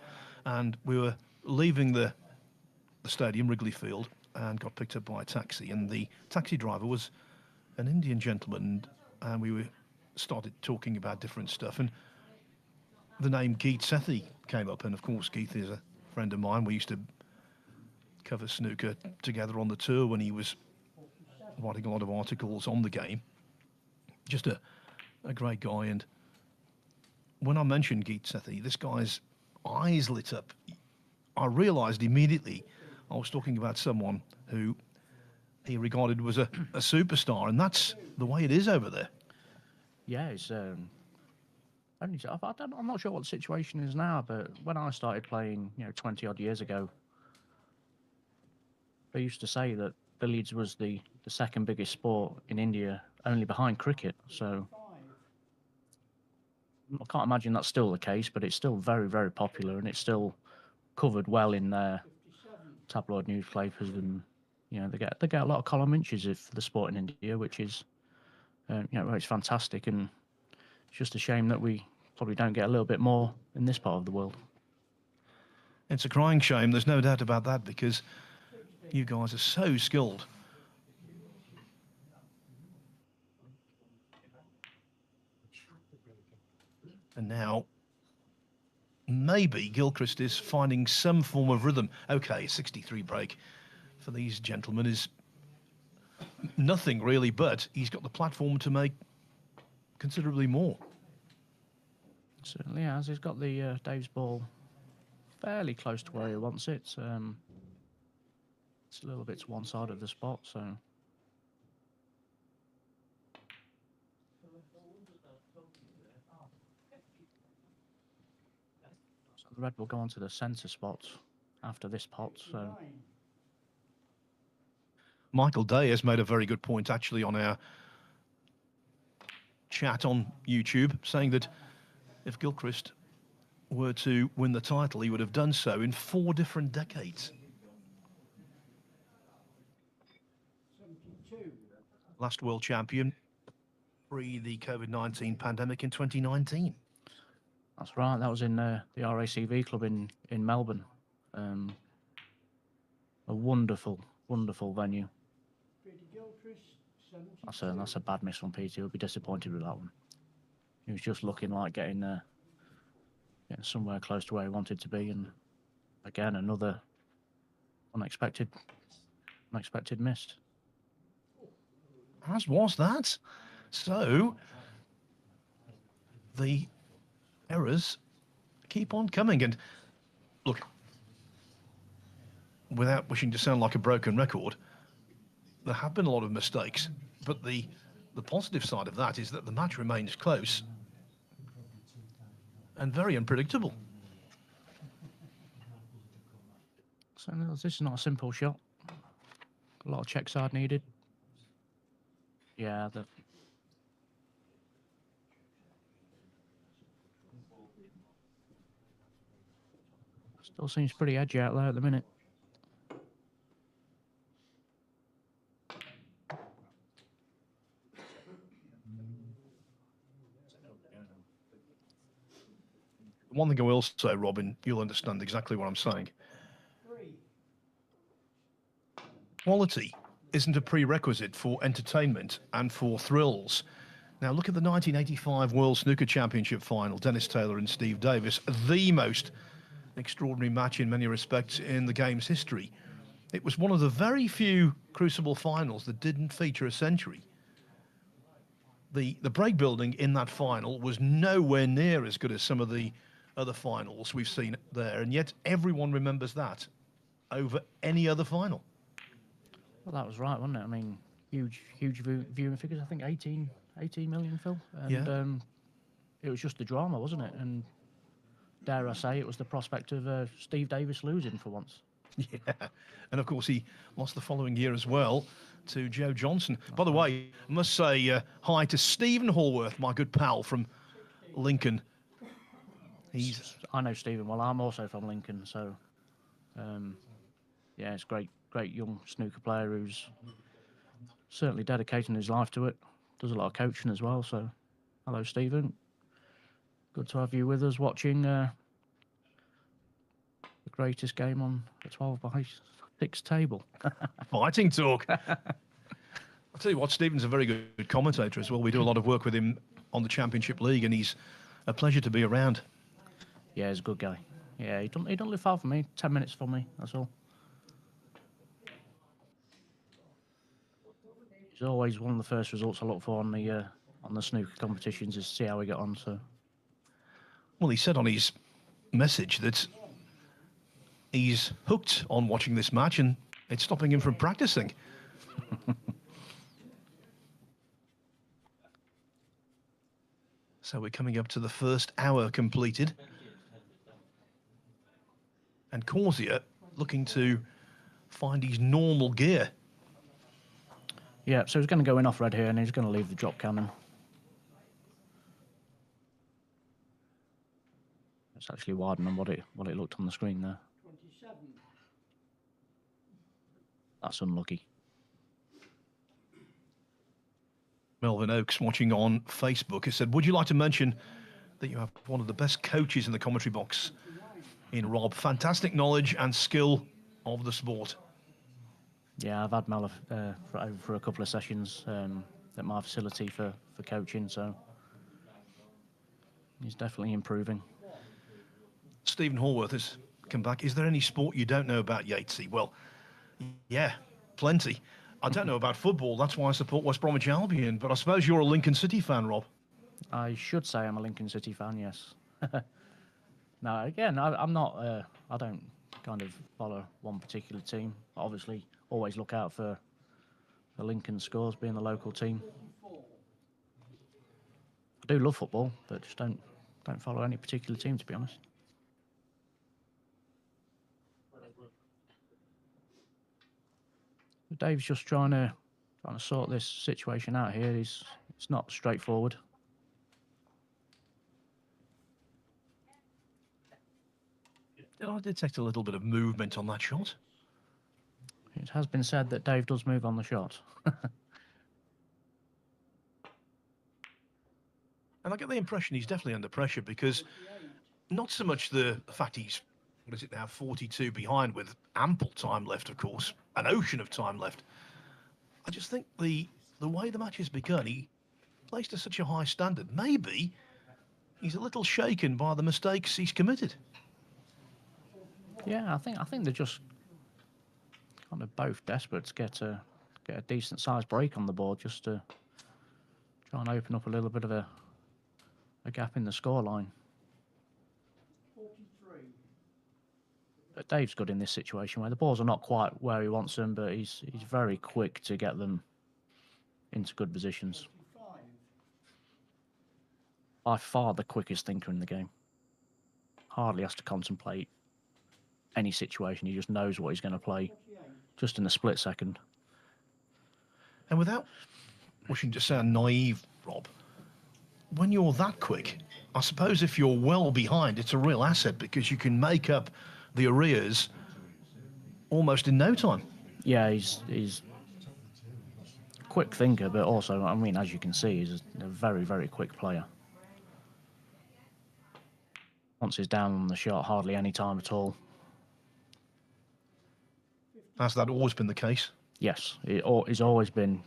And we were leaving the stadium, Wrigley Field, and got picked up by a taxi. And the taxi driver was an Indian gentleman, and we started talking about different stuff. And the name Geet Sethi came up. And of course, Geet is a friend of mine. We used to cover snooker together on the tour when he was writing a lot of articles on the game. Just a great guy. And when I mentioned Geet Sethi, this guy's eyes lit up. I realised immediately I was talking about someone who he regarded was a superstar, and that's the way it is over there. Yeah, it's I'm not sure what the situation is now, but when I started playing, 20 odd years ago, they used to say that billiards was the second biggest sport in India, only behind cricket. So I can't imagine that's still the case, but it's still very, very popular, and it's still covered well in their tabloid newspapers, and they get a lot of column inches for the sport in India, which is it's fantastic, and it's just a shame that we probably don't get a little bit more in this part of the world. It's a crying shame, there's no doubt about that, because you guys are so skilled. And now maybe Gilchrist is finding some form of rhythm. Okay, 63 break for these gentlemen is nothing really, but he's got the platform to make considerably more. Certainly has. He's got the Dave's ball fairly close to where he wants it. It's a little bit to one side of the spot, so the red will go onto the centre spot after this pot. So Michael Day has made a very good point actually on our chat on YouTube, saying that if Gilchrist were to win the title, he would have done so in 4 different decades. Last world champion pre the COVID-19 pandemic in 2019. That's right. That was in the RACV club in Melbourne. A wonderful, wonderful venue. That's a bad miss from Peter. He'll be disappointed with that one. He was just looking like getting somewhere close to where he wanted to be, and again another unexpected miss. As was that. So the errors keep on coming, and look, without wishing to sound like a broken record, there have been a lot of mistakes, but the positive side of that is that the match remains close and very unpredictable. So this is not a simple shot. A lot of check side needed. Yeah, still seems pretty edgy out there at the minute. One thing I will say, Robin, you'll understand exactly what I'm saying. Quality isn't a prerequisite for entertainment and for thrills. Now look at the 1985 World Snooker Championship final, Dennis Taylor and Steve Davis, the most extraordinary match in many respects in the game's history. It was one of the very few Crucible finals that didn't feature a century. The break building in that final was nowhere near as good as some of the other finals we've seen there, and yet everyone remembers that over any other final. Well, that was right, wasn't it? I mean, huge viewing figures. I think 18 million, Phil. And Yeah. It was just the drama, wasn't it? And dare I say, it was the prospect of Steve Davis losing for once. Yeah, and of course he lost the following year as well to Joe Johnson. By the way, I must say hi to Stephen Hallworth, my good pal from Lincoln. I know Stephen well. I'm also from Lincoln, so yeah, it's great young snooker player who's certainly dedicating his life to it. Does a lot of coaching as well. So, hello, Stephen. Good to have you with us watching the greatest game on the 12x6 table. Fighting talk. I'll tell you what, Stephen's a very good commentator as well. We do a lot of work with him on the Championship League, and he's a pleasure to be around. Yeah, he's a good guy. Yeah, he don't live far from me. 10 minutes from me. That's all. It's always one of the first results I look for on the snooker competitions is to see how we get on. So, well, he said on his message that he's hooked on watching this match, and it's stopping him from practicing. So we're coming up to the first hour completed, and Causier looking to find his normal gear. yeah, so he's going to go in off red here, and he's going to leave the drop cannon. It's actually wider than what it looked on the screen there. 27. That's unlucky. Melvin Oakes, watching on Facebook, has said, would you like to mention that you have one of the best coaches in the commentary box in Rob? Fantastic knowledge and skill of the sport. Yeah, I've had Mel over for a couple of sessions at my facility for coaching, so he's definitely improving. Stephen Hallworth has come back. Is there any sport you don't know about, Yatesy? Well, yeah, plenty. I don't know about football. That's why I support West Bromwich Albion. But I suppose you're a Lincoln City fan, Rob. I should say I'm a Lincoln City fan, yes. No, again, I'm not. I don't kind of follow one particular team. Obviously, always look out for the Lincoln scores, being the local team. I do love football, but just don't follow any particular team, to be honest. Dave's just trying to sort this situation out here. It's not straightforward. I detect a little bit of movement on that shot. It has been said that Dave does move on the shot. And I get the impression he's definitely under pressure, because not so much the fact he's, what is it now, 42 behind with ample time left, of course, an ocean of time left. I just think the way the match has begun, he plays to such a high standard. Maybe he's a little shaken by the mistakes he's committed. Yeah, I think they're just kind of both desperate to get a decent sized break on the board, just to try and open up a little bit of a gap in the scoreline. 43. But Dave's good in this situation where the balls are not quite where he wants them, but he's very quick to get them into good positions. 45. By far the quickest thinker in the game. Hardly has to contemplate any situation. He just knows what he's going to play just in a split second. And without wishing to sound naive, Rob, when you're that quick, I suppose if you're well behind, it's a real asset, because you can make up the arrears almost in no time. Yeah, he's a quick thinker, but also, I mean, as you can see, he's a very, very quick player. Once he's down on the shot, hardly any time at all. Has that always been the case? Yes, he's always been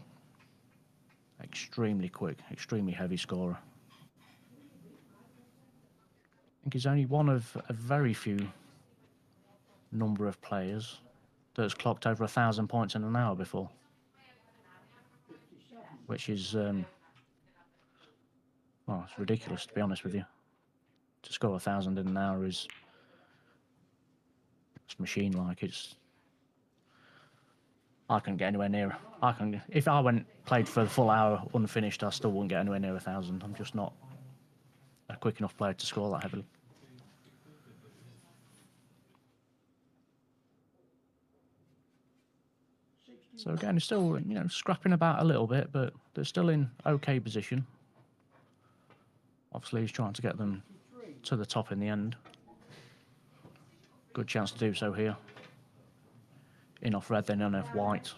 extremely quick, extremely heavy scorer. I think he's only one of a very few number of players that's clocked over 1,000 points in an hour before, which is, well, it's ridiculous, to be honest with you. To score 1,000 in an hour is machine-like. I couldn't get anywhere near. If I played for the full hour unfinished, I still wouldn't get anywhere near 1,000. I'm just not a quick enough player to score that heavily. So again, he's still, scrapping about a little bit, but they're still in okay position. Obviously, he's trying to get them to the top in the end. Good chance to do so here. In off red, then on off white.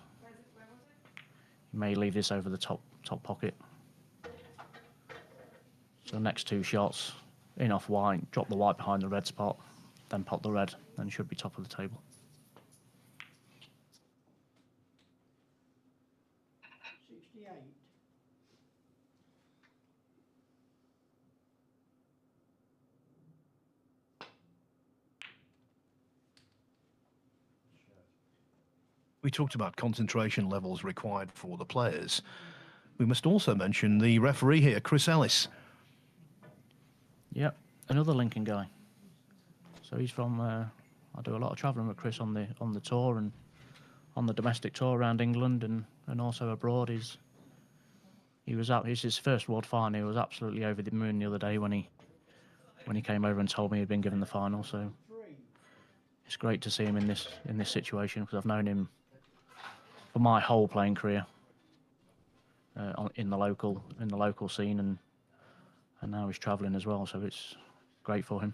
He may leave this over the top pocket. So next two shots, in off white, drop the white behind the red spot, then pot the red, then should be top of the table. 68. We talked about concentration levels required for the players. We must also mention the referee here, Chris Ellis. Yep, another Lincoln guy. So he's from. I do a lot of travelling with Chris on the tour and on the domestic tour around England and also abroad. It's his first world final. He was absolutely over the moon the other day when he came over and told me he'd been given the final. So it's great to see him in this situation, because I've known him for my whole playing career in the local scene, and now he's travelling as well. So it's great for him.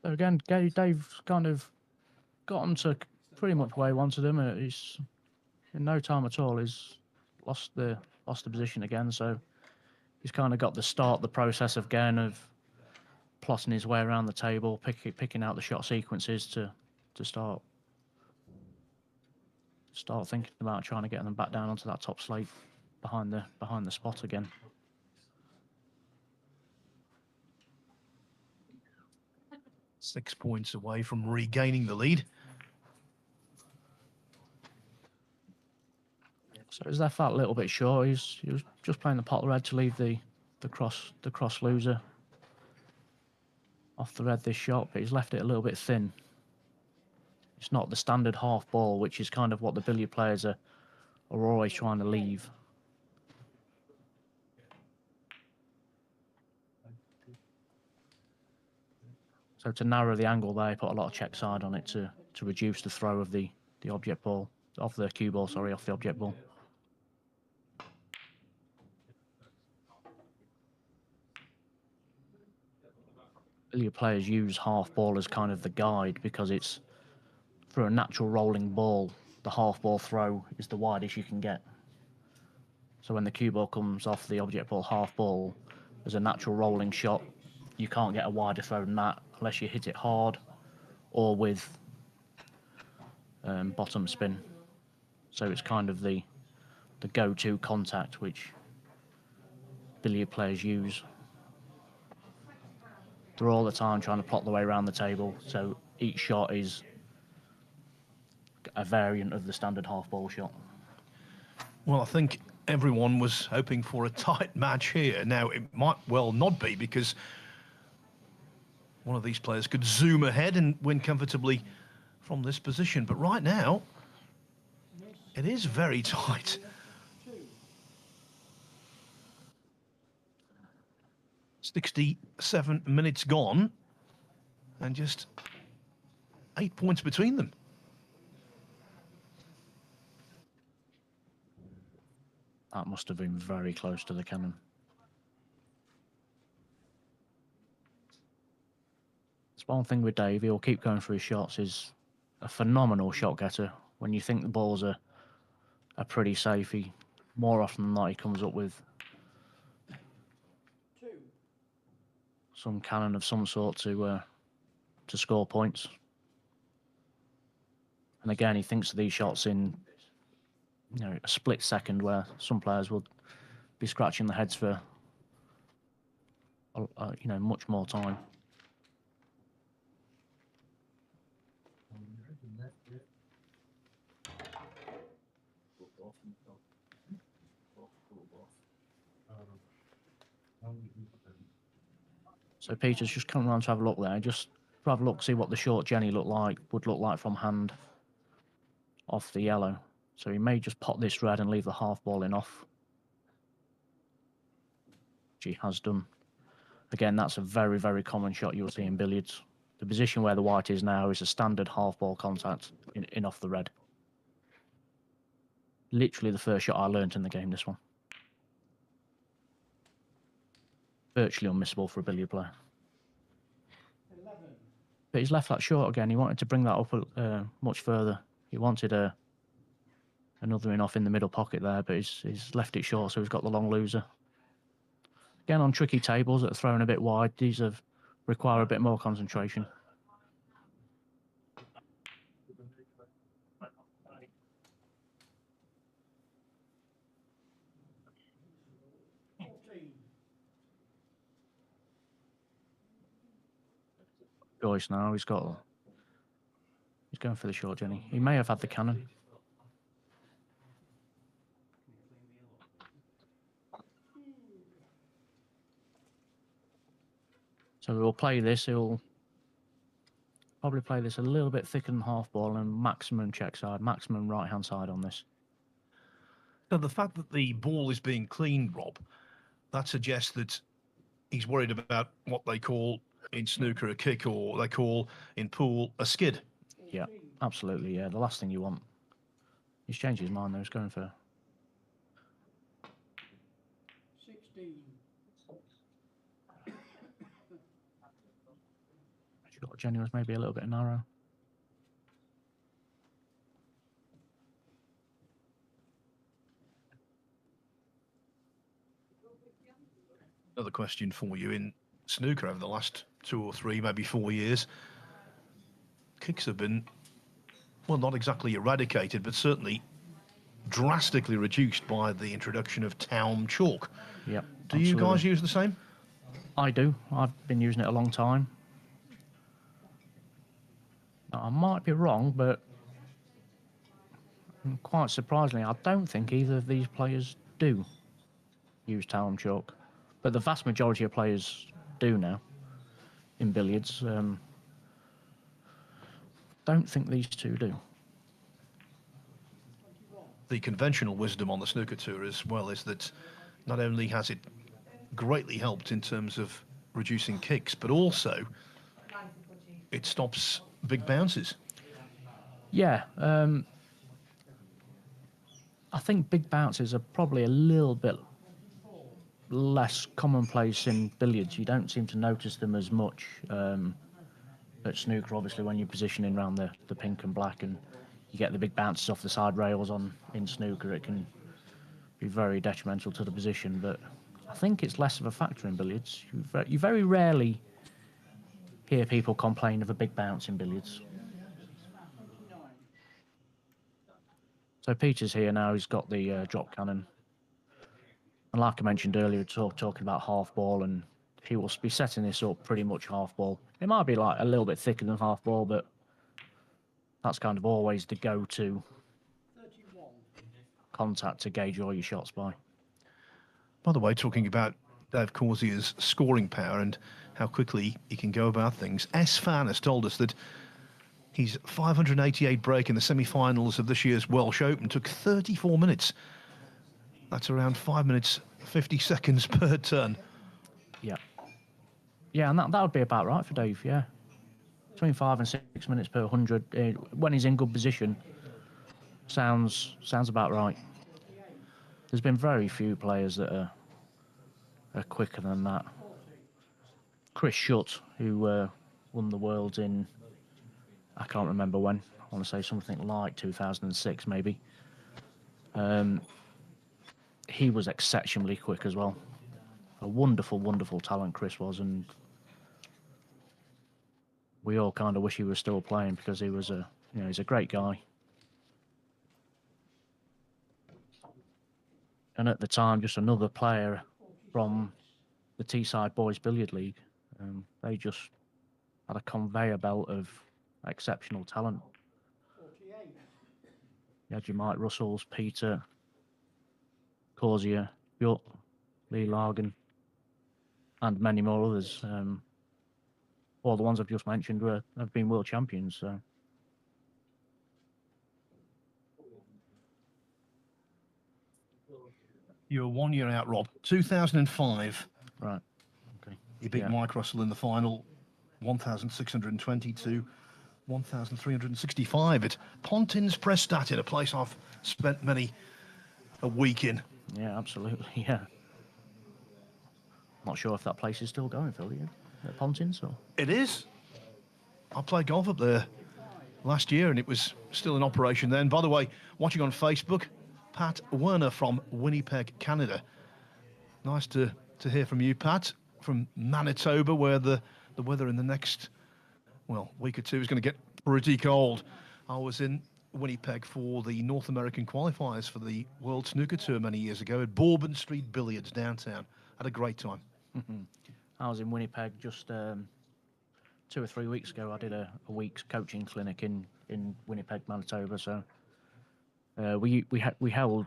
So again, Dave kind of got him to pretty much where he wanted him. He's in no time at all. He's lost the position again. So he's kind of got the process of plotting his way around the table, picking out the shot sequences to start thinking about trying to get them back down onto that top slate behind the spot again. .6 points away from regaining the lead. So he's left that a little bit short. He was just playing the pot red to leave the cross loser off the red this shot, but he's left it a little bit thin. It's not the standard half ball, which is kind of what the billiard players are always trying to leave. So to narrow the angle there, put a lot of check side on it to reduce the throw of the object ball, off the cue ball, sorry, off the object ball. Billiard players use half ball as kind of the guide because it's, for a natural rolling ball, the half ball throw is the widest you can get. So when the cue ball comes off the object ball half ball, as a natural rolling shot, you can't get a wider throw than that unless you hit it hard or with bottom spin. So it's kind of the go-to contact which billiard players use. They're all the time trying to plot their way around the table, so each shot is a variant of the standard half ball shot. Well, I think everyone was hoping for a tight match here. Now, it might well not be, because one of these players could zoom ahead and win comfortably from this position. But right now, it is very tight. 67 minutes gone, and just 8 points between them. That must have been very close to the cannon. It's one thing with Dave, he'll keep going for his shots. He's a phenomenal shot getter. When you think the balls are pretty safe, he, more often than not, he comes up with some cannon of some sort to score points. And again, he thinks of these shots in, you know, a split second, where some players will be scratching their heads for you know, much more time. So Peter's just coming around to have a look there, just to have a look, see what the short Jenny would look like from hand off the yellow. So he may just pot this red and leave the half ball in off, which he has done. Again, that's a very, very common shot you'll see in billiards. The position where the white is now is a standard half ball contact in off the red. Literally the first shot I learnt in the game, this one. Virtually unmissable for a billiard player. 11. But he's left that short again. He wanted to bring that up much further. He wanted another in off in the middle pocket there, but he's left it short, so he's got the long loser. Again, on tricky tables that are thrown a bit wide, these require a bit more concentration. Joyce now, he's going for the short Jenny. He may have had the cannon. So we'll play this. He'll probably play this a little bit thicker than half ball and maximum check side, maximum right hand side on this. Now, the fact that the ball is being cleaned, Rob, that suggests that he's worried about what they call in snooker a kick, or they call in pool a skid. Yeah, absolutely. Yeah, the last thing you want. He's changed his mind though. He's going for 16. short Jenny was maybe a little bit narrow. Another question for you: in snooker over the last 2 or 3, maybe 4 years, kicks have been, well, not exactly eradicated, but certainly drastically reduced by the introduction of town chalk. Yep. Do you guys use the same? I do. I've been using it a long time. I might be wrong, but quite surprisingly, I don't think either of these players do use town chalk. But the vast majority of players do now in billiards. Don't think these two do. The conventional wisdom on the snooker tour as well is that not only has it greatly helped in terms of reducing kicks, but also it stops big bounces. Yeah, I think big bounces are probably a little bit less commonplace in billiards. You don't seem to notice them as much at snooker, obviously, when you're positioning around the pink and black and you get the big bounces off the side rails in snooker, it can be very detrimental to the position. But I think it's less of a factor in billiards. You very rarely hear people complain of a big bounce in billiards. So Peter's here now. He's got the drop cannon. And like I mentioned earlier, talking about half ball, and he will be setting this up pretty much half ball. It might be like a little bit thicker than half ball, but that's kind of always the go-to contact to gauge all your shots by. By the way, talking about Dave Causier's scoring power and how quickly he can go about things, S. Fan has told us that his 588 break in the semi-finals of this year's Welsh Open took 34 minutes. That's around 5 minutes, 50 seconds per turn. Yeah. Yeah, and that would be about right for Dave, yeah. Between 5 and 6 minutes per 100. When he's in good position, sounds about right. There's been very few players that are quicker than that. Chris Schutt, who won the Worlds in, I can't remember when. I want to say something like 2006, maybe. He was exceptionally quick as well. A wonderful, wonderful talent Chris was, and we all kind of wish he was still playing because he was he's a great guy. And at the time, just another player from the Teesside Boys Billiard League. They just had a conveyor belt of exceptional talent. You had your Mike Russells, Peter, Causier, Bjort, Lee Largan, and many more others. All the ones I've just mentioned have been world champions. So. You're 1 year out, Rob. 2005. Right. Okay. You beat Mike Russell in the final, 1,620 to 1,365 at Pontins Prestatyn, a place I've spent many a week in. Yeah, absolutely. Yeah. Not sure if that place is still going, Phil. You at Pontins or? It is. I played golf up there last year, and it was still in operation then. By the way, watching on Facebook, Pat Werner from Winnipeg, Canada. Nice to hear from you, Pat, from Manitoba, where the weather in the next, week or two is going to get pretty cold. I was in Winnipeg for the North American qualifiers for the World Snooker Tour many years ago at Bourbon Street Billiards downtown. Had a great time. I was in Winnipeg just 2 or 3 weeks ago. I did a week's coaching clinic in Winnipeg, Manitoba. So we held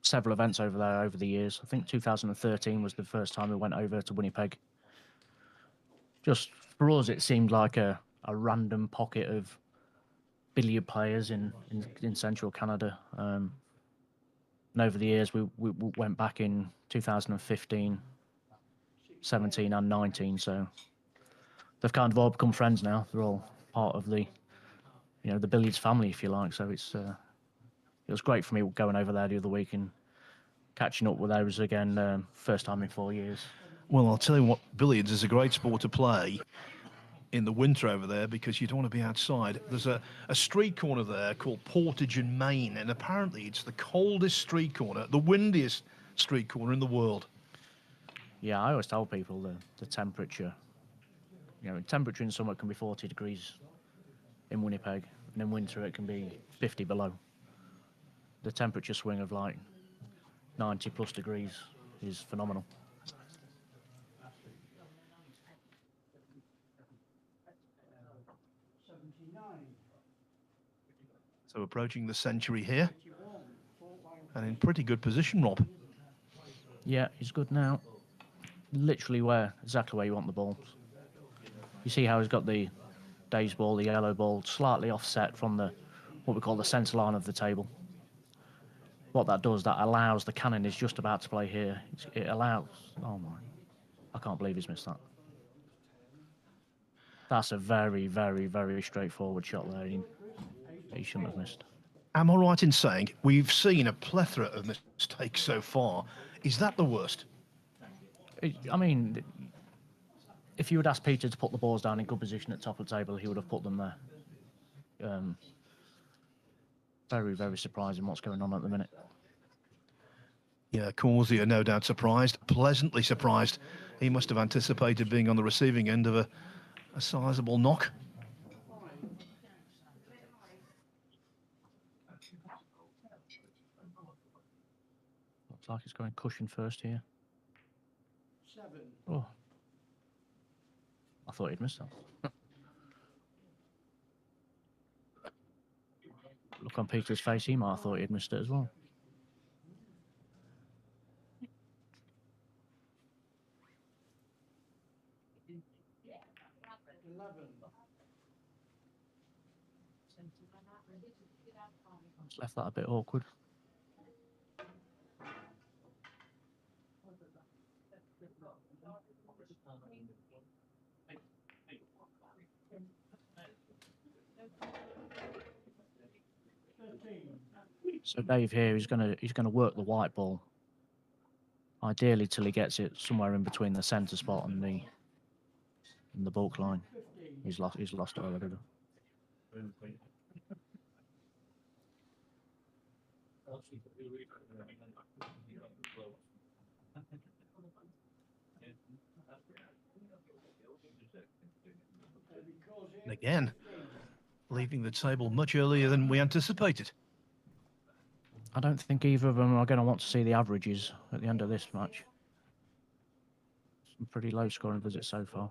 several events over there over the years. I think 2013 was the first time we went over to Winnipeg. Just for us, it seemed like a random pocket of billiard players in central Canada. And over the years, we went back in 2015, 17 and 19. So they've kind of all become friends now. They're all part of the billiards family, if you like. So it was great for me going over there the other week and catching up with those again, first time in 4 years. Well, I'll tell you what, billiards is a great sport to play in the winter over there because you don't want to be outside. There's a street corner there called Portage in Maine, and apparently it's the coldest street corner, the windiest street corner in the world. Yeah, I always tell people the temperature, temperature in summer can be 40 degrees in Winnipeg, and in winter it can be 50 below. The temperature swing of like 90 plus degrees is phenomenal. So approaching the century here, and in pretty good position, Rob. Yeah, he's good now. Literally exactly where you want the ball. You see how he's got the Dave's ball, the yellow ball, slightly offset from what we call the centre line of the table. What that does, that allows the cannon is just about to play here. It allows, oh my, I can't believe he's missed that. That's a very, very, very straightforward shot there. He shouldn't have missed. Am I right in saying we've seen a plethora of mistakes so far? Is that the worst? I mean, if you had asked Peter to put the balls down in good position at top of the table, he would have put them there. Very, very surprising what's going on at the minute. Yeah, Causier, no doubt surprised, pleasantly surprised. He must have anticipated being on the receiving end of a sizable knock. Looks like it's going cushion first here. 7. Oh, I thought he'd missed that. Look on Peter's face, he might have thought he'd missed it as well. It's left that a bit awkward. So Dave here, he's gonna work the white ball, ideally till he gets it somewhere in between the centre spot and the bulk line. He's lost it already. And again, leaving the table much earlier than we anticipated. I don't think either of them are going to want to see the averages at the end of this match. Some pretty low scoring visits so far.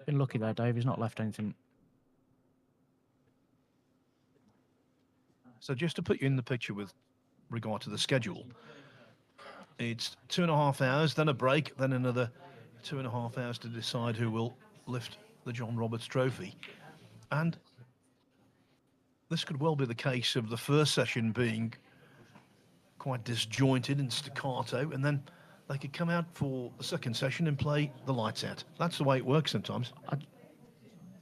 Been lucky there, Dave. He's not left anything. So just to put you in the picture with regard to the schedule, it's 2.5 hours, then a break, then another 2.5 hours to decide who will lift the John Roberts Trophy. And this could well be the case of the first session being quite disjointed and staccato, and then they could come out for the second session and play the lights out. That's the way it works sometimes.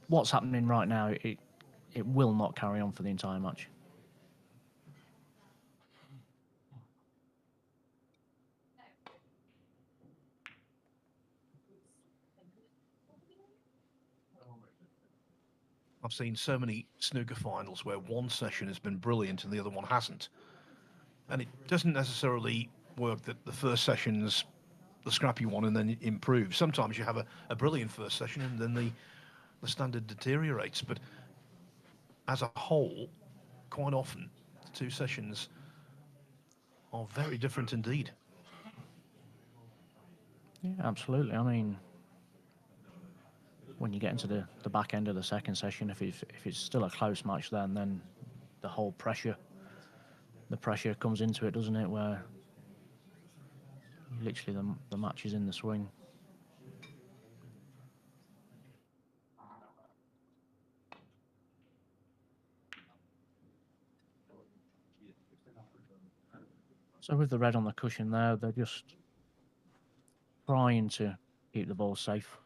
What's happening right now, it will not carry on for the entire match. I've seen so many snooker finals where one session has been brilliant and the other one hasn't. And it doesn't necessarily work that the first session's the scrappy one and then it improves. Sometimes you have a brilliant first session and then the standard deteriorates. But as a whole, quite often, the two sessions are very different indeed. Yeah, absolutely. I mean, when you get into the back end of the second session, if it's still a close match, then the whole pressure comes into it, doesn't it? Where literally the match is in the swing. So with the red on the cushion there, they're just trying to keep the ball safe.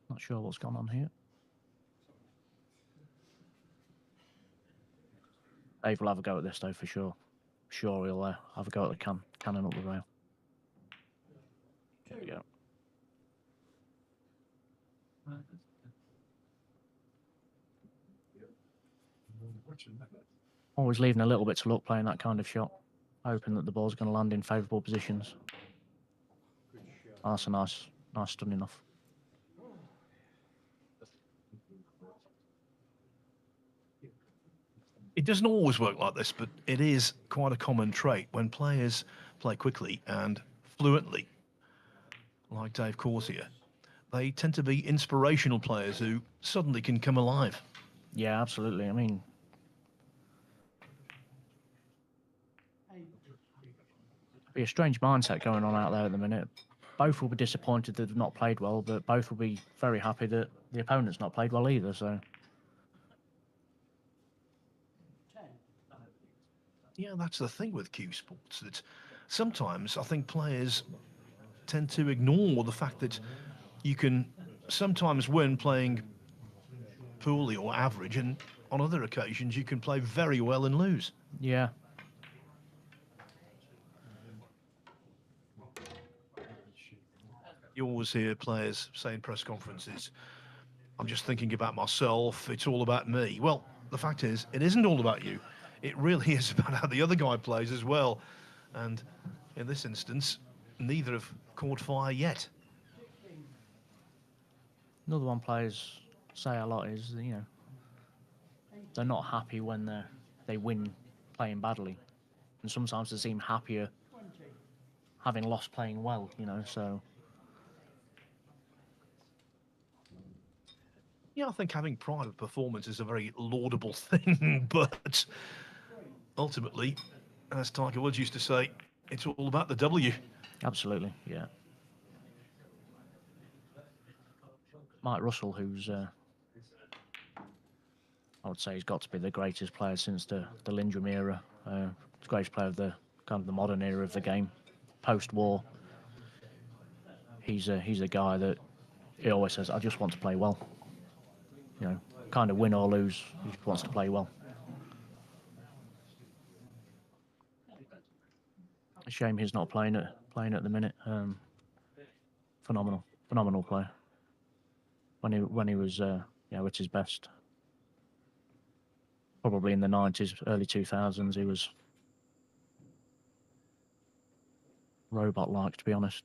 Not sure what's gone on here. Dave will have a go at this though for sure. Sure, he'll have a go at the cannon up the rail. There we go. Always leaving a little bit to luck playing that kind of shot, hoping that the ball's going to land in favourable positions. Oh, that's a nice stunning off. It doesn't always work like this, but it is quite a common trait when players play quickly and fluently, like Dave Causier. They tend to be inspirational players who suddenly can come alive. Yeah, absolutely. I mean, be a strange mindset going on out there at the minute. Both will be disappointed that they've not played well, but both will be very happy that the opponent's not played well either. So Yeah, that's the thing with cue sports, that sometimes I think players tend to ignore the fact that you can sometimes win playing poorly or average, and on other occasions you can play very well and lose. Yeah. You always hear players say in press conferences, I'm just thinking about myself, it's all about me. Well, the fact is, it isn't all about you. It really is about how the other guy plays as well. And in this instance, neither have caught fire yet. Another one players say a lot is, you know, they're not happy when they win playing badly. And sometimes they seem happier having lost playing well, you know, so... Yeah, I think having pride of performance is a very laudable thing, but ultimately, as Tiger Woods used to say, it's all about the W. Absolutely, yeah. Mike Russell, who's, I would say he's got to be the greatest player since the Lindrum era. The greatest player of the kind of the modern era of the game, post-war. He's a guy that he always says, I just want to play well. You know, kind of win or lose, he just wants to play well. A shame he's not playing at the minute. Phenomenal player. When he was you know, at his best, probably in the 90s, early 2000s, he was robot-like, to be honest.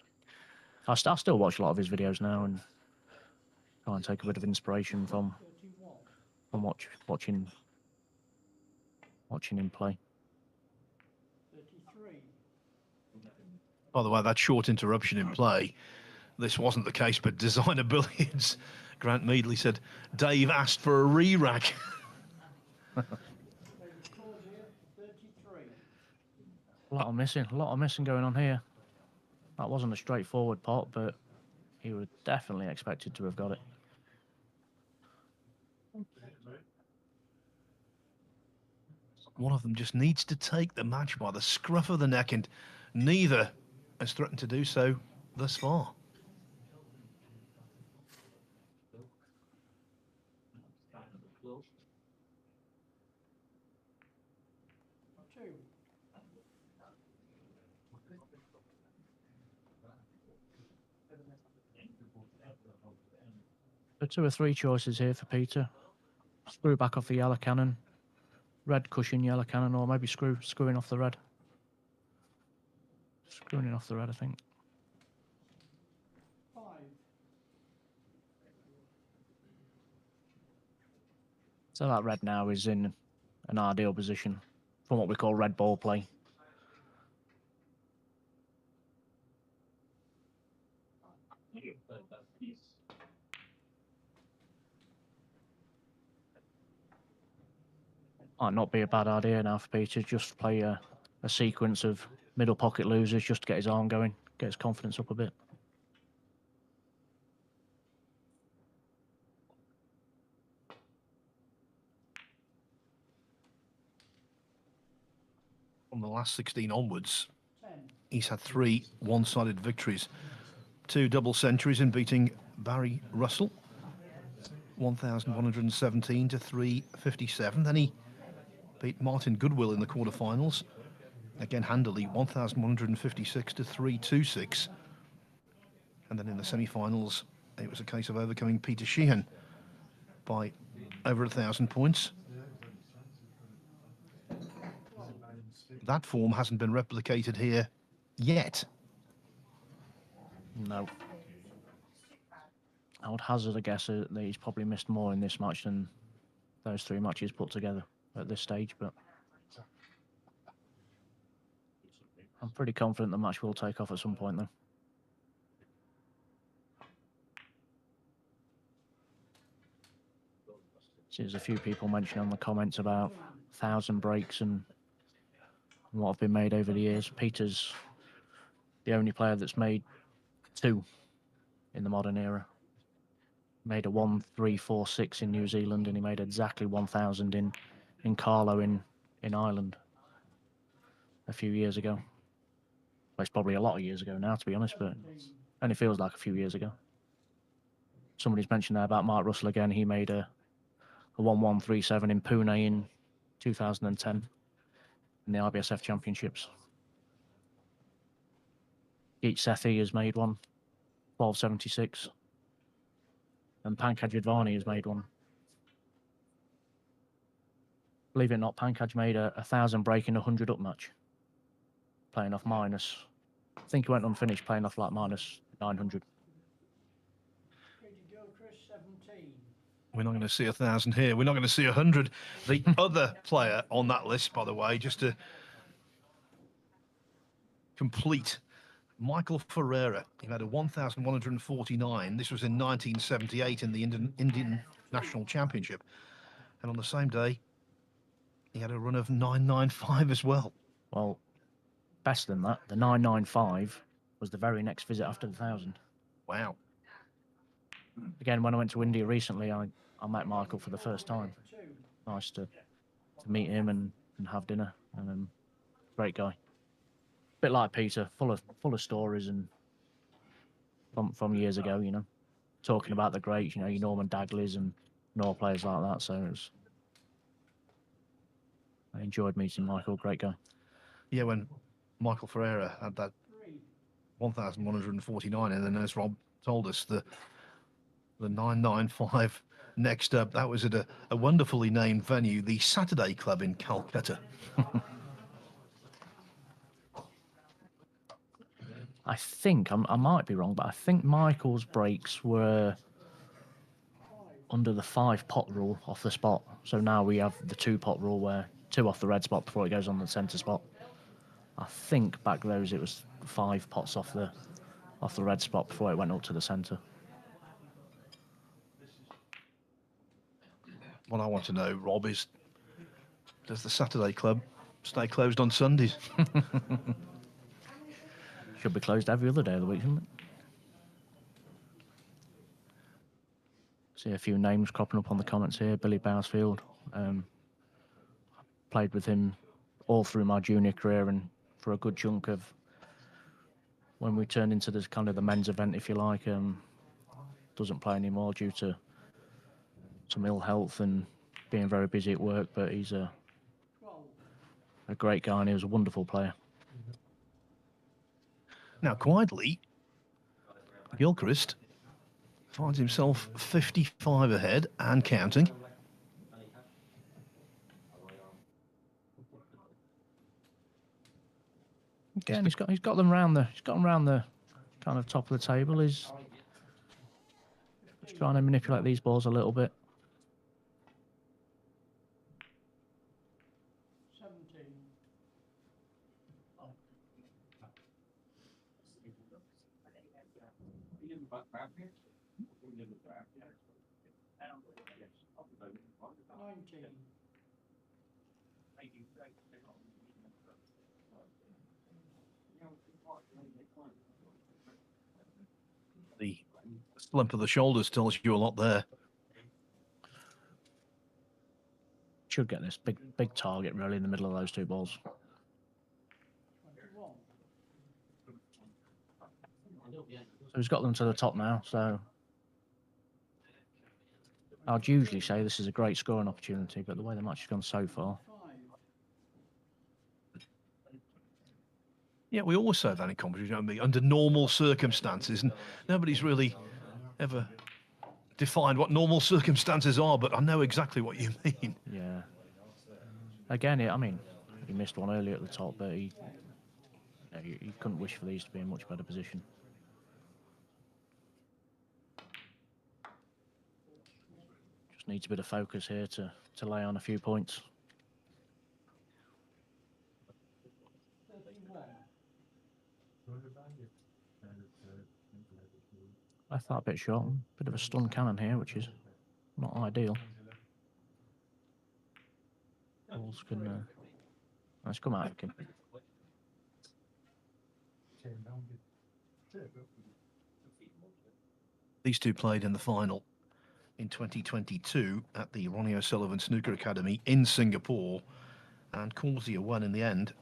I still watch a lot of his videos now and try and take a bit of inspiration from watching him play. By the way, that short interruption in play, this wasn't the case, but Designer Billiards, Grant Meadley said, Dave asked for a re-rack. A lot of missing going on here. That wasn't a straightforward pot, but he would definitely expected to have got it. One of them just needs to take the match by the scruff of the neck, and neither has threatened to do so thus far. So 2 or 3 choices here for Peter. Screw back off the yellow cannon, red cushion yellow cannon, or maybe screwing off the red. Screwing it off the red, I think. So that red now is in an ideal position from what we call red ball play. Might not be a bad idea now for Peter, just play a sequence of middle pocket losers just to get his arm going, get his confidence up a bit. From the last 16 onwards, he's had 3 one-sided victories, 2 double centuries in beating Barry Russell, 1,117 to 357. Then he beat Martin Goodwill in the quarterfinals, again handily, 1,156 to 326. And then in the semi-finals, it was a case of overcoming Peter Sheehan by over 1,000 points. That form hasn't been replicated here yet. No. I would hazard a guess that he's probably missed more in this match than those 3 matches put together at this stage, but I'm pretty confident the match will take off at some point, though. See, there's a few people mentioning on the comments about 1,000 breaks and what have been made over the years. Peter's the only player that's made 2 in the modern era. Made a 1,346 in New Zealand, and he made exactly 1,000 in Carlo in Ireland. a few years ago. Well, it's probably a lot of years ago now, to be honest, but only feels like a few years ago. Somebody's mentioned there about Mark Russell again. He made a 1-1-3-7 in Pune in 2010 in the IBSF Championships. Geet Sethi has made one, 12.76. And Pankaj Advani has made one. Believe it or not, Pankaj made a 1,000 break in a 100 up match, playing off minus. I think he went unfinished, playing off like minus 900. Gilchrist, 17. We're not going to see 1,000 here. We're not going to see 100. The other player on that list, by the way, just to complete, Michael Ferreira. He had a 1,149. This was in 1978 in the Indian National Championship. And on the same day, he had a run of 995 as well. Well, best than that, the 995 was the very next visit after the 1,000. Wow. Again, when I went to India recently, I met Michael for the first time. Nice to meet him and have dinner. And great guy. Bit like Peter, full of stories and from years ago, you know, talking about the greats, you know, your Norman Dagleys and all players like that. So I enjoyed meeting Michael, great guy. Yeah, when Michael Ferreira had that 1,149, and then as Rob told us, the 995 next up, that was at a wonderfully named venue, the Saturday Club in Calcutta. I think, I might be wrong, but I think Michael's breaks were under the 5-pot rule off the spot. So now we have the 2-pot rule where 2 off the red spot before it goes on the centre spot. I think back those it was 5 pots off the red spot before it went up to the centre. What I want to know, Rob, is does the Saturday Club stay closed on Sundays? Should be closed every other day of the week, shouldn't it? See a few names cropping up on the comments here. Billy Bowersfield. Played with him all through my junior career and for a good chunk of when we turned into this kind of the men's event, if you like. Doesn't play anymore due to some ill health and being very busy at work, but he's a great guy and he was a wonderful player. Now, quietly, Gilchrist finds himself 55 ahead and counting. Again, he's got them round the kind of top of the table. He's trying to manipulate these balls a little bit. 17. The slump of the shoulders tells you a lot there. Should get this big target really in the middle of those 2 balls. 21. So he's got them to the top now. So I'd usually say this is a great scoring opportunity, but the way the match has gone so far. Yeah, we always say that in competition, don't we? Under normal circumstances, and nobody's really ever defined what normal circumstances are, but I know exactly what you mean. Yeah. Again, I mean, he missed one earlier at the top, but he couldn't wish for these to be in much better position. Just needs a bit of focus here to lay on a few points. I thought a bit short, bit of a stun cannon here, which is not ideal. Balls can let's come out again. These two played in the final in 2022 at the Ronnie O'Sullivan Snooker Academy in Singapore, and Causier won in the end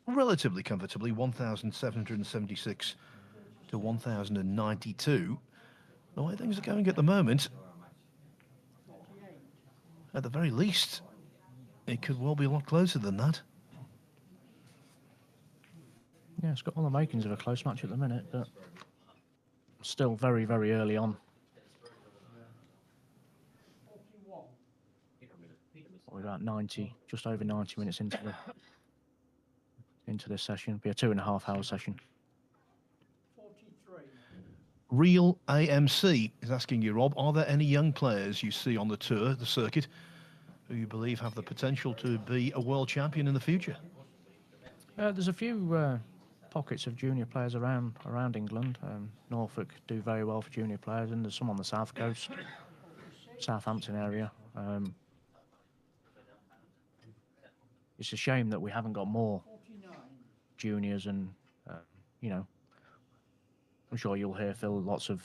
relatively comfortably, 1,776 to 1,092. The way things are going at the moment, at the very least, it could well be a lot closer than that. Yeah, it's got all the makings of a close match at the minute, but still very, very early on. We're about 90, just over 90 minutes into this session. Be a 2.5-hour session. Real AMC is asking you, Rob, are there any young players you see on the tour, the circuit, who you believe have the potential to be a world champion in the future? There's a few pockets of junior players around England. Norfolk do very well for junior players, and there's some on the south coast, Southampton area. It's a shame that we haven't got more juniors, and you know, I'm sure you'll hear, Phil, lots of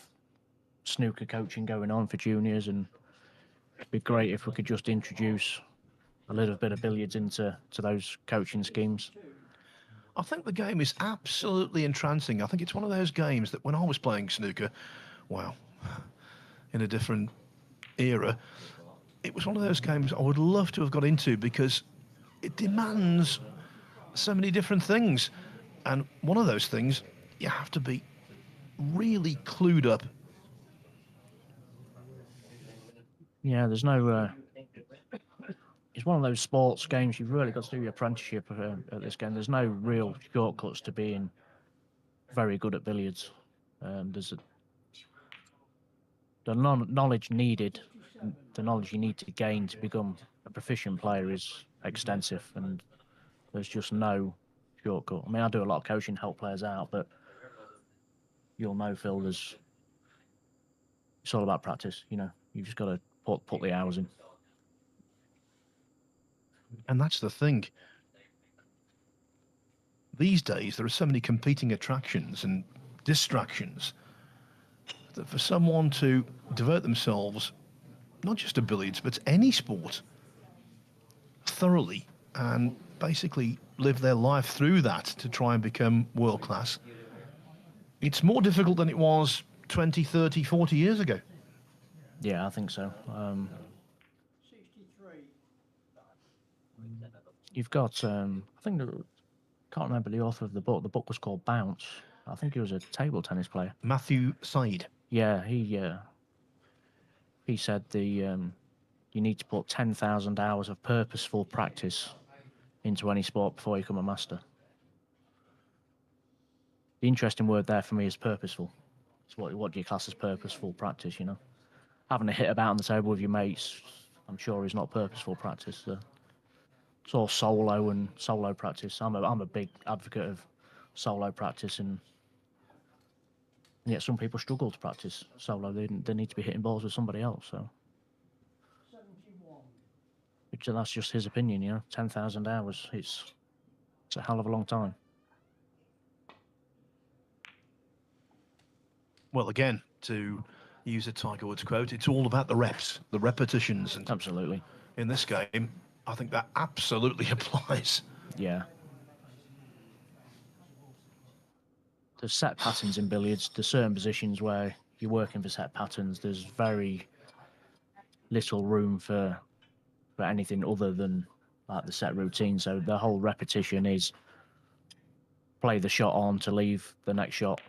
snooker coaching going on for juniors, and it'd be great if we could just introduce a little bit of billiards into those coaching schemes. I think the game is absolutely entrancing. I think it's one of those games that when I was playing snooker, wow, in a different era, it was one of those games I would love to have got into because it demands so many different things. And one of those things, you have to be really clued up. Yeah, there's no... it's one of those sports games you've really got to do your apprenticeship at this game. There's no real shortcuts to being very good at billiards. The knowledge needed, the knowledge you need to gain to become a proficient player is extensive, and there's just no shortcut. I mean, I do a lot of coaching, help players out, but you'll know, Phil, it's all about practice. You know, you've just got to put the hours in. And that's the thing. These days, there are so many competing attractions and distractions that for someone to devote themselves, not just to billiards, but to any sport, thoroughly, and basically live their life through that to try and become world class, it's more difficult than it was 20, 30, 40 years ago. Yeah, I think so. You've got, I think, can't remember the author of the book. The book was called Bounce. I think he was a table tennis player. Matthew Said. Yeah, he said you need to put 10,000 hours of purposeful practice into any sport before you become a master. The interesting word there for me is purposeful. It's what do you class as purposeful practice, you know? Having a hit about on the table with your mates, I'm sure, is not purposeful practice. It's all solo practice. I'm a big advocate of solo practice, and yet some people struggle to practice solo. They need to be hitting balls with somebody else. So, which that's just his opinion, you know. 10,000 hours. It's a hell of a long time. Well, again, to use a Tiger Woods quote, it's all about the reps, the repetitions. And absolutely. In this game, I think that absolutely applies. Yeah. There's set patterns in billiards. There's certain positions where you're working for set patterns. There's very little room for anything other than like the set routine. So the whole repetition is play the shot on to leave the next shot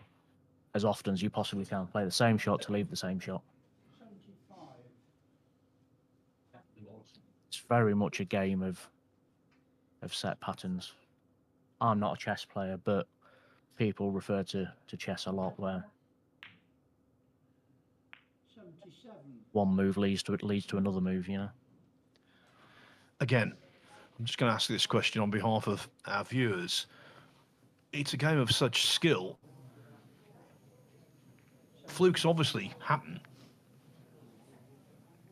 as often as you possibly can. Play the same shot to leave the same shot. It's very much a game of set patterns. I'm not a chess player, but people refer to chess a lot, where one move leads to another move, you know. Again, I'm just going to ask this question on behalf of our viewers. It's a game of such skill. Flukes obviously happen.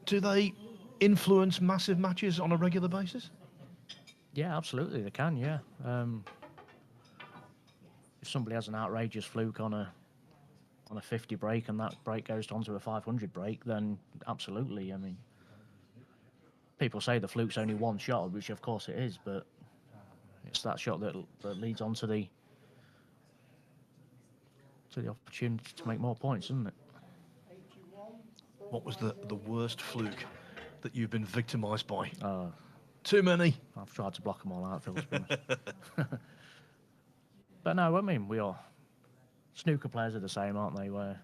Do they influence massive matches on a regular basis? Yeah, absolutely, they can, yeah. If somebody has an outrageous fluke on a 50 break and that break goes on to a 500 break, then absolutely. I mean, people say the fluke's only one shot, which of course it is, but It's that shot that leads on to the opportunity to make more points, isn't it? What was the worst fluke that you've been victimised by? Uh, Too many. I've tried to block them all out, Phil, to be honest. But no, I mean, we are. Snooker players are the same, aren't they? Where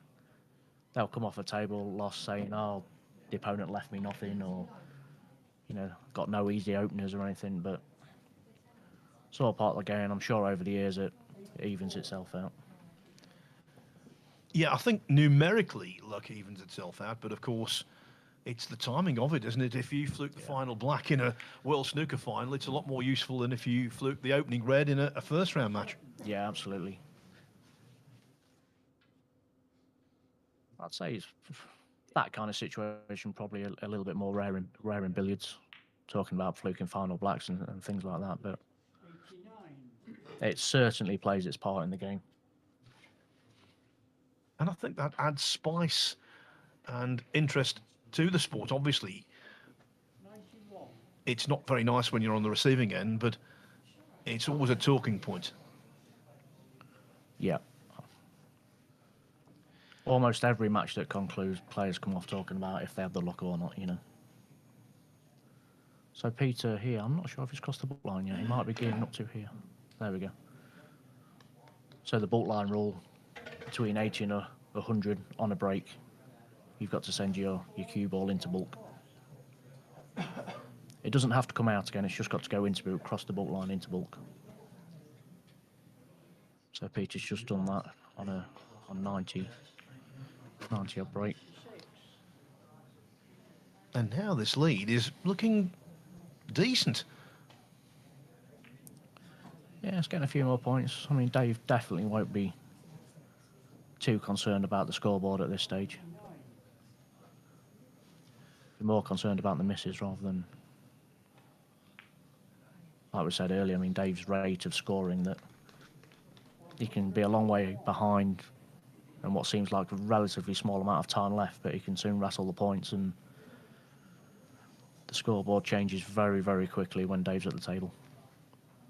they'll come off a table lost saying, oh, the opponent left me nothing, or, you know, got no easy openers or anything. But it's all part of the game. I'm sure over the years it evens itself out. Yeah, I think numerically luck evens itself out, but of course, it's the timing of it, isn't it? If you fluke the final black in a World Snooker final, it's a lot more useful than if you fluke the opening red in a first round match. Yeah, absolutely. I'd say it's that kind of situation probably a little bit more rare in billiards, talking about fluking final blacks and things like that, but it certainly plays its part in the game. And I think that adds spice and interest to the sport. Obviously, it's not very nice when you're on the receiving end, but it's always a talking point. Yeah. Almost every match that concludes, players come off talking about if they have the luck or not, you know. So Peter here, I'm not sure if he's crossed the book line yet. He might be gearing up to here. There we go. So the book line rule, between 80 and 100 on a break, you've got to send your cue ball into bulk. It doesn't have to come out again, it's just got to go into bulk, cross the bulk line into bulk. So Peter's just done that on 90 odd break. And now this lead is looking decent. Yeah, it's getting a few more points. I mean, Dave definitely won't be too concerned about the scoreboard at this stage. Be more concerned about the misses rather than, like we said earlier, I mean, Dave's rate of scoring, that he can be a long way behind and what seems like a relatively small amount of time left, but he can soon wrestle the points, and the scoreboard changes very, very quickly when Dave's at the table.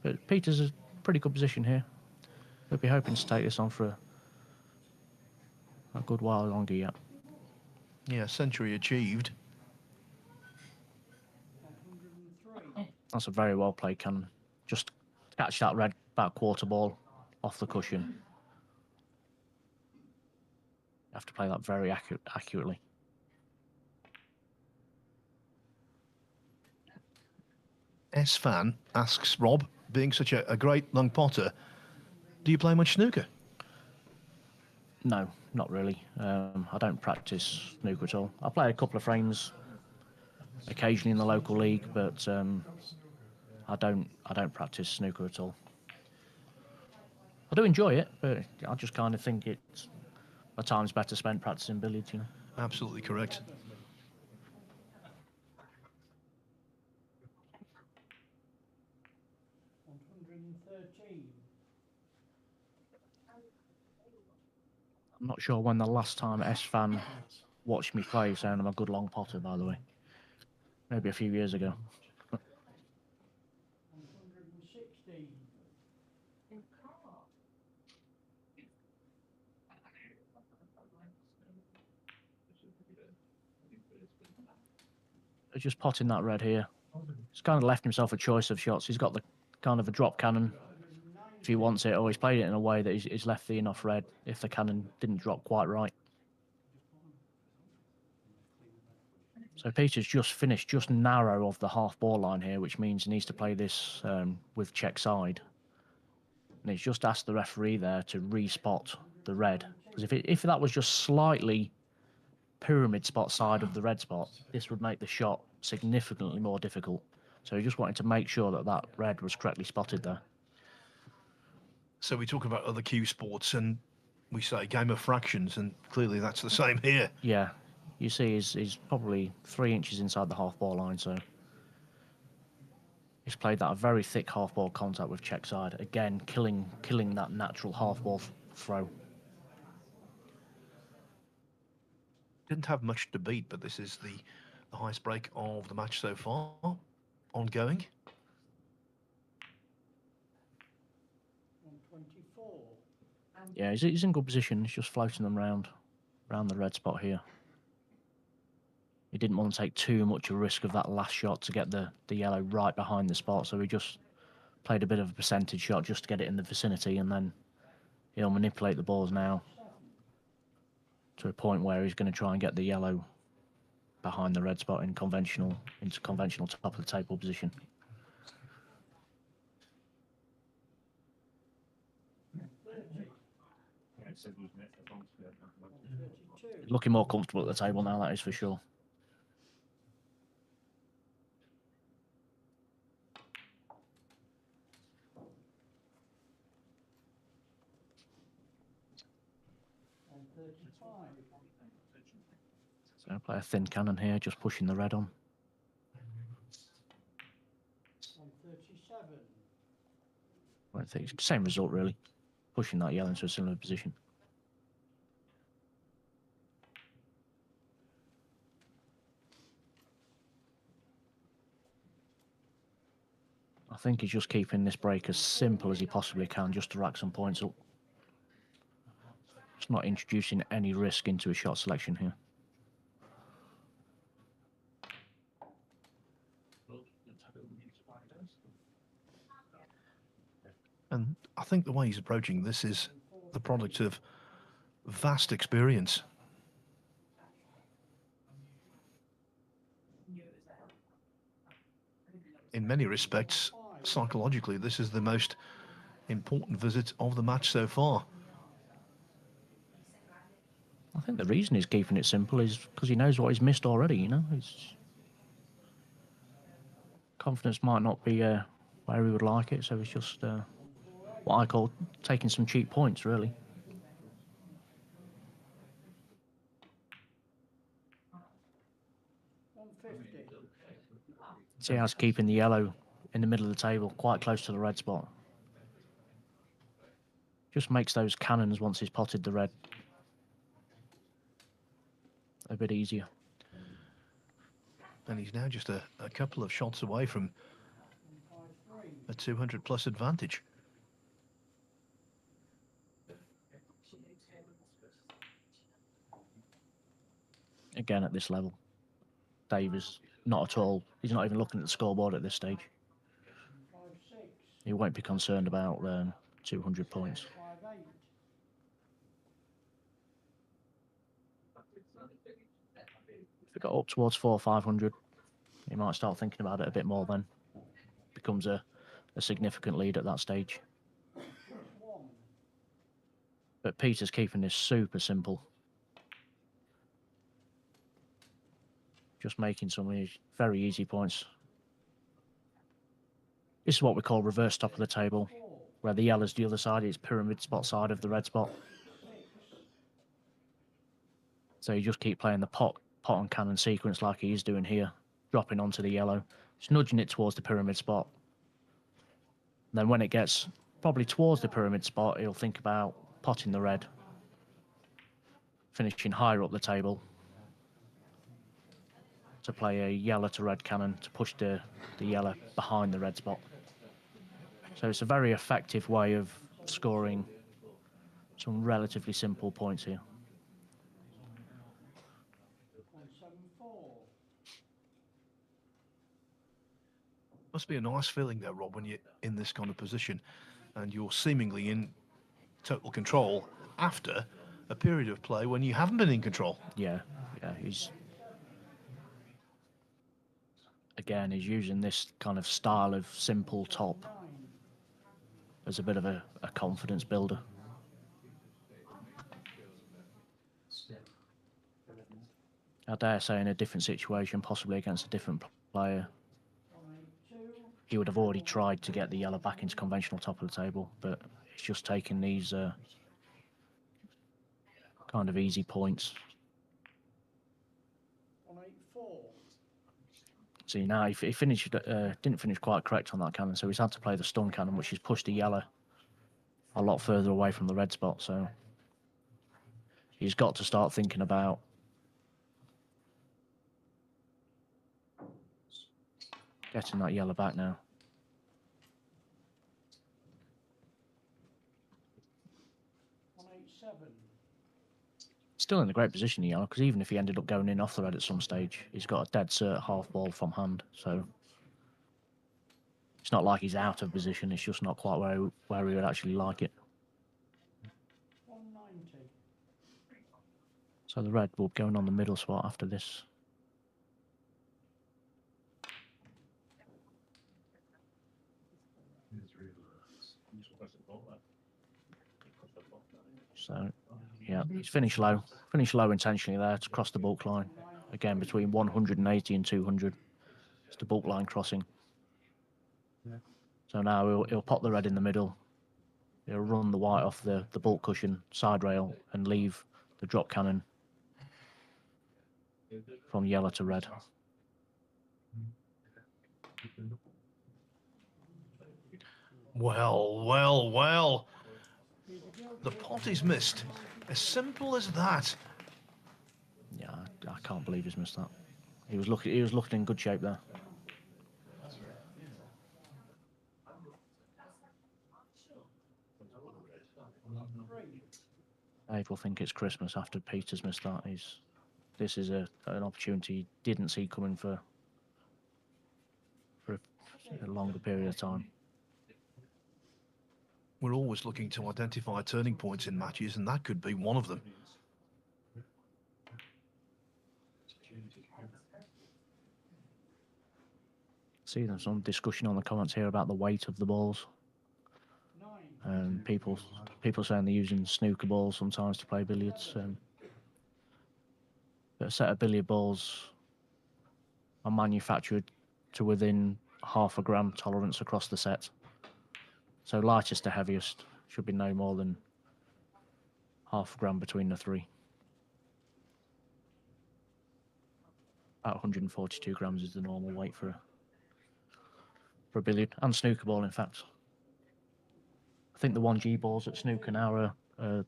But Peter's a pretty good position here. We'll be hoping to take this on for a good while longer yet. Yeah, century achieved. That's a very well played cannon. Just catch that red back quarter ball off the cushion. You have to play that very accurately. S-Fan asks Rob, being such a great long potter, do you play much snooker? No, not really. I don't practice snooker at all. I play a couple of frames occasionally in the local league, but I don't practice snooker at all. I do enjoy it, but I just kind of think it's a time's better spent practicing billiards, you know. Absolutely correct. I'm not sure when the last time S-Fan watched me play, saying I'm a good long potter, by the way. Maybe a few years ago. Just potting that red here. He's kind of left himself a choice of shots. He's got the kind of a drop cannon if he wants it, or he's played it in a way that he's left the enough red if the cannon didn't drop quite right. So Peter's just finished just narrow of the half ball line here, which means he needs to play this with check side. And he's just asked the referee there to re-spot the red. Because if that was just slightly pyramid spot side of the red spot, this would make the shot significantly more difficult. So he just wanted to make sure that that red was correctly spotted there. So we talk about other cue sports and we say game of fractions, and clearly that's the same here. Yeah, you see he's probably 3 inches inside the half ball line, so he's played that a very thick half ball contact with check side, again killing that natural half ball throw. Didn't have much to beat, but this is the highest break of the match so far. Ongoing. Yeah, he's in good position. He's just floating them round the red spot here. He didn't want to take too much a risk of that last shot to get the yellow right behind the spot, so he just played a bit of a percentage shot just to get it in the vicinity, and then he'll manipulate the balls now to a point where he's going to try and get the yellow behind the red spot into conventional top of the table position. Looking more comfortable at the table now, that is for sure. So I play a thin cannon here, just pushing the red on. 137. I think it's the same result really, pushing that yellow into a similar position. I think he's just keeping this break as simple as he possibly can, just to rack some points up. Just not introducing any risk into his shot selection here. And I think the way he's approaching this is the product of vast experience. In many respects, psychologically, this is the most important visit of the match so far. I think the reason he's keeping it simple is because he knows what he's missed already, you know? Confidence might not be where he would like it, so it's just what I call taking some cheap points, really. See how he's keeping the yellow in the middle of the table, quite close to the red spot. Just makes those cannons, once he's potted the red, a bit easier. And he's now just a couple of shots away from a 200-plus advantage. Again, at this level, Dave is not at all. He's not even looking at the scoreboard at this stage. He won't be concerned about 200 points. If it got up towards 400 or 500, he might start thinking about it a bit more then. Becomes a significant lead at that stage. But Peter's keeping this super simple. Just making some very easy points. This is what we call reverse top of the table, where the yellow's the other side, it's pyramid spot side of the red spot. So you just keep playing the pot and cannon sequence like he is doing here, dropping onto the yellow, just nudging it towards the pyramid spot. And then when it gets probably towards the pyramid spot, he'll think about potting the red, finishing higher up the table to play a yellow to red cannon to push the yellow behind the red spot. So it's a very effective way of scoring some relatively simple points here. 174. Must be a nice feeling though, Rob, when you're in this kind of position and you're seemingly in total control after a period of play when you haven't been in control. Yeah, he's using this kind of style of simple top as a bit of a confidence builder. I dare say in a different situation, possibly against a different player, he would have already tried to get the yellow back into conventional top of the table, but it's just taking these kind of easy points. 184. See, now he finished, didn't finish quite correct on that cannon, so he's had to play the stun cannon, which has pushed the yellow a lot further away from the red spot, so he's got to start thinking about getting that yellow back now. Still in a great position, you know, because even if he ended up going in off the red at some stage, he's got a dead cert half ball from hand. So it's not like he's out of position. It's just not quite where he would actually like it. 190. So the red will be going on the middle spot after this. So, yeah, he's finished low intentionally there to cross the bulk line. Again, between 180 and 200. It's the bulk line crossing. So now he'll pop the red in the middle. He'll run the white off the bulk cushion side rail and leave the drop cannon from yellow to red. Well, well, well. The pot is missed. As simple as that. Yeah, I can't believe he's missed that. He was looking in good shape there. Dave will think it's Christmas after Peter's missed that. This is an opportunity he didn't see coming for a longer period of time. We're always looking to identify turning points in matches, and that could be one of them. See, there's some discussion on the comments here about the weight of the balls. People saying they're using snooker balls sometimes to play billiards. But a set of billiard balls are manufactured to within half a gram tolerance across the set. So lightest to heaviest should be no more than half a gram between the three. About 142 grams is the normal weight for a billiard and snooker ball, in fact. I think the 1G balls at snooker now are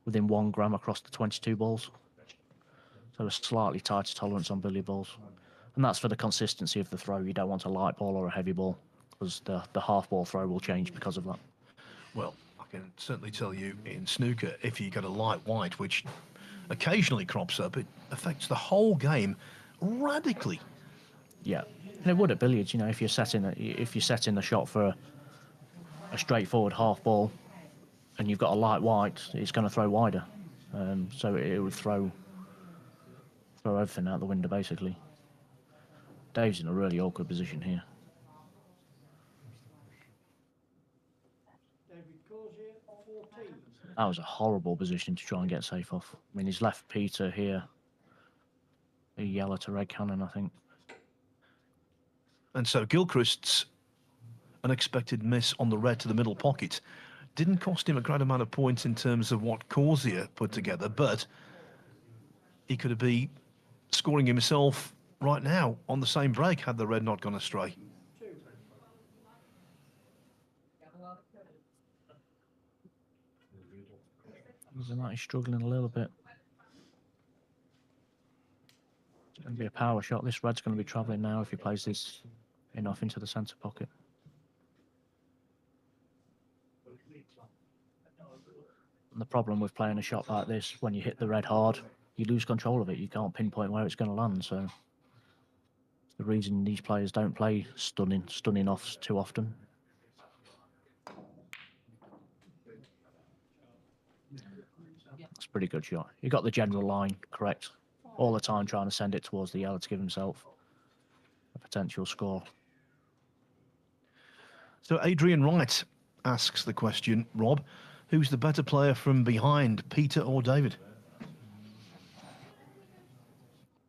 within 1 gram across the 22 balls. So a slightly tighter tolerance on billiard balls. And that's for the consistency of the throw. You don't want a light ball or a heavy ball, because the half ball throw will change because of that. Well, I can certainly tell you in snooker, if you get a light white, which occasionally crops up, it affects the whole game radically. Yeah, and it would at billiards. You know, if you're setting the shot for a straightforward half ball, and you've got a light white, it's going to throw wider. So it would throw everything out the window basically. Dave's in a really awkward position here. Causier, 14. That was a horrible position to try and get safe off. I mean, he's left Peter here. A yellow to red cannon, I think. And so Gilchrist's unexpected miss on the red to the middle pocket didn't cost him a great amount of points in terms of what Causier put together, but he could have been scoring himself right now on the same break had the red not gone astray. He's struggling a little bit. It's going to be a power shot. This red's going to be travelling now if he plays this enough into the centre pocket. And the problem with playing a shot like this, when you hit the red hard, you lose control of it. You can't pinpoint where it's going to land. So it's the reason these players don't play stunning offs too often. That's a pretty good shot. He got the general line correct all the time, trying to send it towards the yellow to give himself a potential score. So Adrian Wright asks the question, Rob, who's the better player from behind, Peter or David?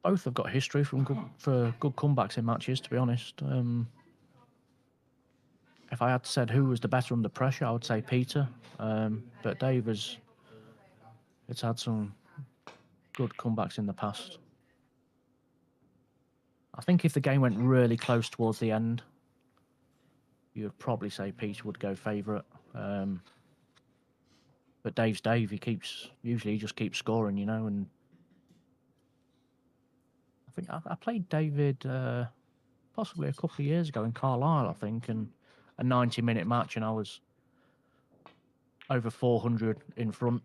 Both have got history for good comebacks in matches, to be honest. If I had said who was the better under pressure, I would say Peter. But Dave has had some good comebacks in the past. I think if the game went really close towards the end, you would probably say Peter would go favourite. But Dave's Dave. He just keeps scoring, you know. And I think I played David possibly a couple of years ago in Carlisle, I think, and a 90-minute match, and I was over 400 in front,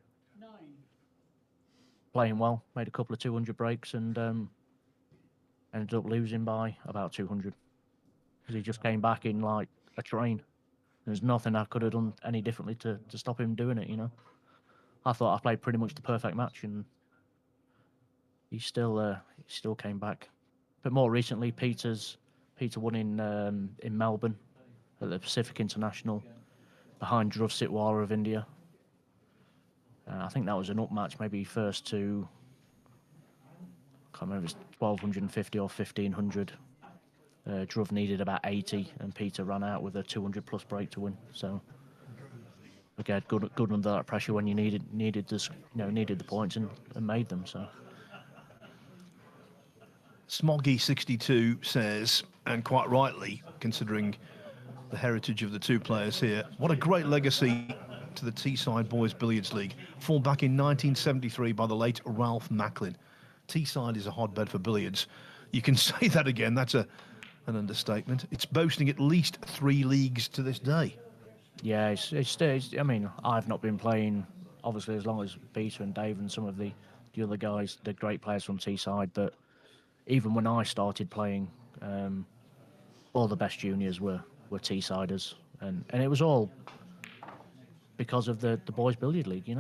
playing well. Made a couple of 200 breaks and ended up losing by about 200 because he just came back in like a train. There's nothing I could have done any differently to stop him doing it. You know, I thought I played pretty much the perfect match, and he still came back. But more recently, Peter won in Melbourne at the Pacific International behind Dhruv Sitwala of India. I think that was an up match, maybe first to, I can't remember if it was 1250 or 1500. Dhruv needed about 80, and Peter ran out with a 200 plus break to win. So again, good under that pressure when you needed this, needed the points and made them. So. Smoggy62 says, and quite rightly, considering the heritage of the two players here, what a great legacy to the Teesside Boys Billiards League, formed back in 1973 by the late Ralph Macklin. Teesside is a hotbed for billiards. You can say that again, that's an understatement. It's boasting at least 3 leagues to this day. Yeah, it's I mean, I've not been playing, obviously, as long as Peter and Dave and some of the other guys, the great players from Teesside, but even when I started playing, all the best juniors were Teessiders, and it was all because of the Boys Billiard League,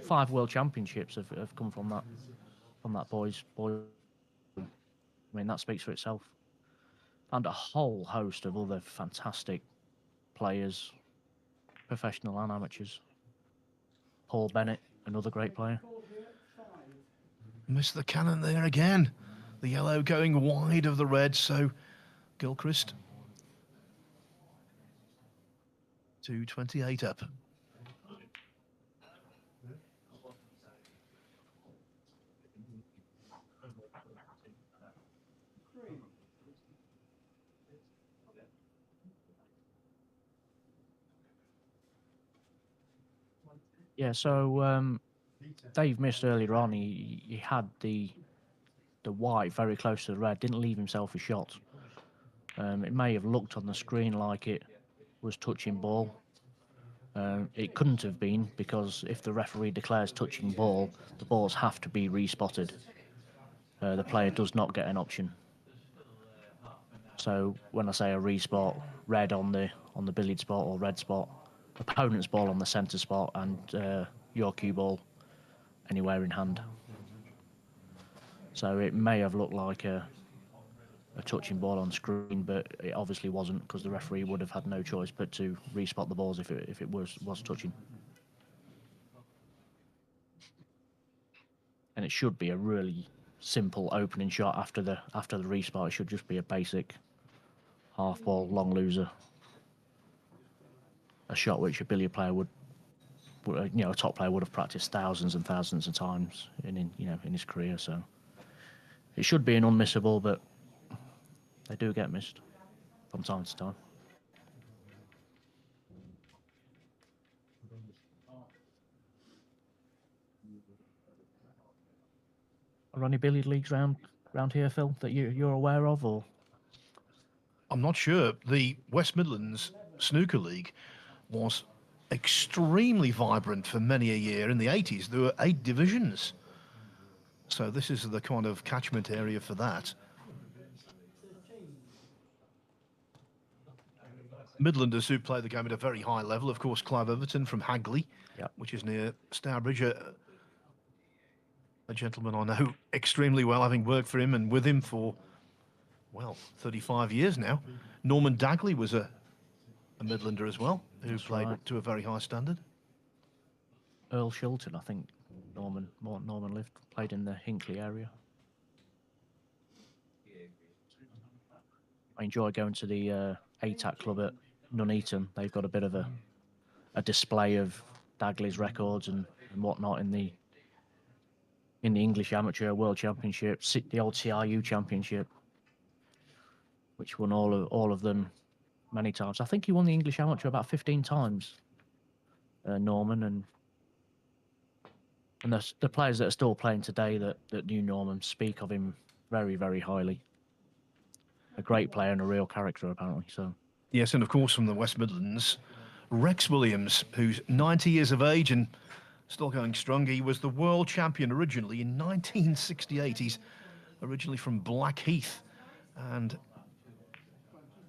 5 world championships have come from that boys. I mean, that speaks for itself. And a whole host of other fantastic players, professional and amateurs. Paul Bennett, another great player. Missed the cannon there again. The yellow going wide of the red, so Gilchrist 228 up. Yeah, so Dave missed earlier on. He had the white very close to the red, didn't leave himself a shot. It may have looked on the screen like it was touching ball. It couldn't have been, because if the referee declares touching ball, the balls have to be respotted. The player does not get an option. So when I say a respot, red on the billiard spot or red spot, opponent's ball on the centre spot, and your cue ball anywhere in hand. So it may have looked like a touching ball on screen, but it obviously wasn't, because the referee would have had no choice but to respot the balls if it was touching. And it should be a really simple opening shot after the respot. It should just be a basic half ball long loser, a shot which a billiard player would a top player would have practiced thousands and thousands of times in his career. So it should be an unmissable, but they do get missed from time to time. Are there any billiard leagues round here, Phil, that you're aware of, or? I'm not sure. The West Midlands Snooker League was extremely vibrant for many a year. In the 80s, there were 8 divisions. So this is the kind of catchment area for that. Midlanders who play the game at a very high level, of course, Clive Everton from Hagley, Yep. which is near Stourbridge, a gentleman I know extremely well, having worked for him and with him for, well, 35 years now. Norman Dagley was a Midlander as well, who That's played right. to a very high standard. Earl Shilton, I think Norman played in the Hinckley area. I enjoy going to the ATAC club at Nuneaton. They've got a bit of a display of Dagley's records and whatnot in the English Amateur World Championship, the old CRU Championship, which won all of them many times. I think he won the English Amateur about 15 times, Norman, and the players that are still playing today that knew Norman speak of him very, very highly. A great player and a real character, apparently. So Yes, and of course from the West Midlands, Rex Williams, who's 90 years of age and still going strong. He was the world champion originally in 1968. He's originally from Blackheath, and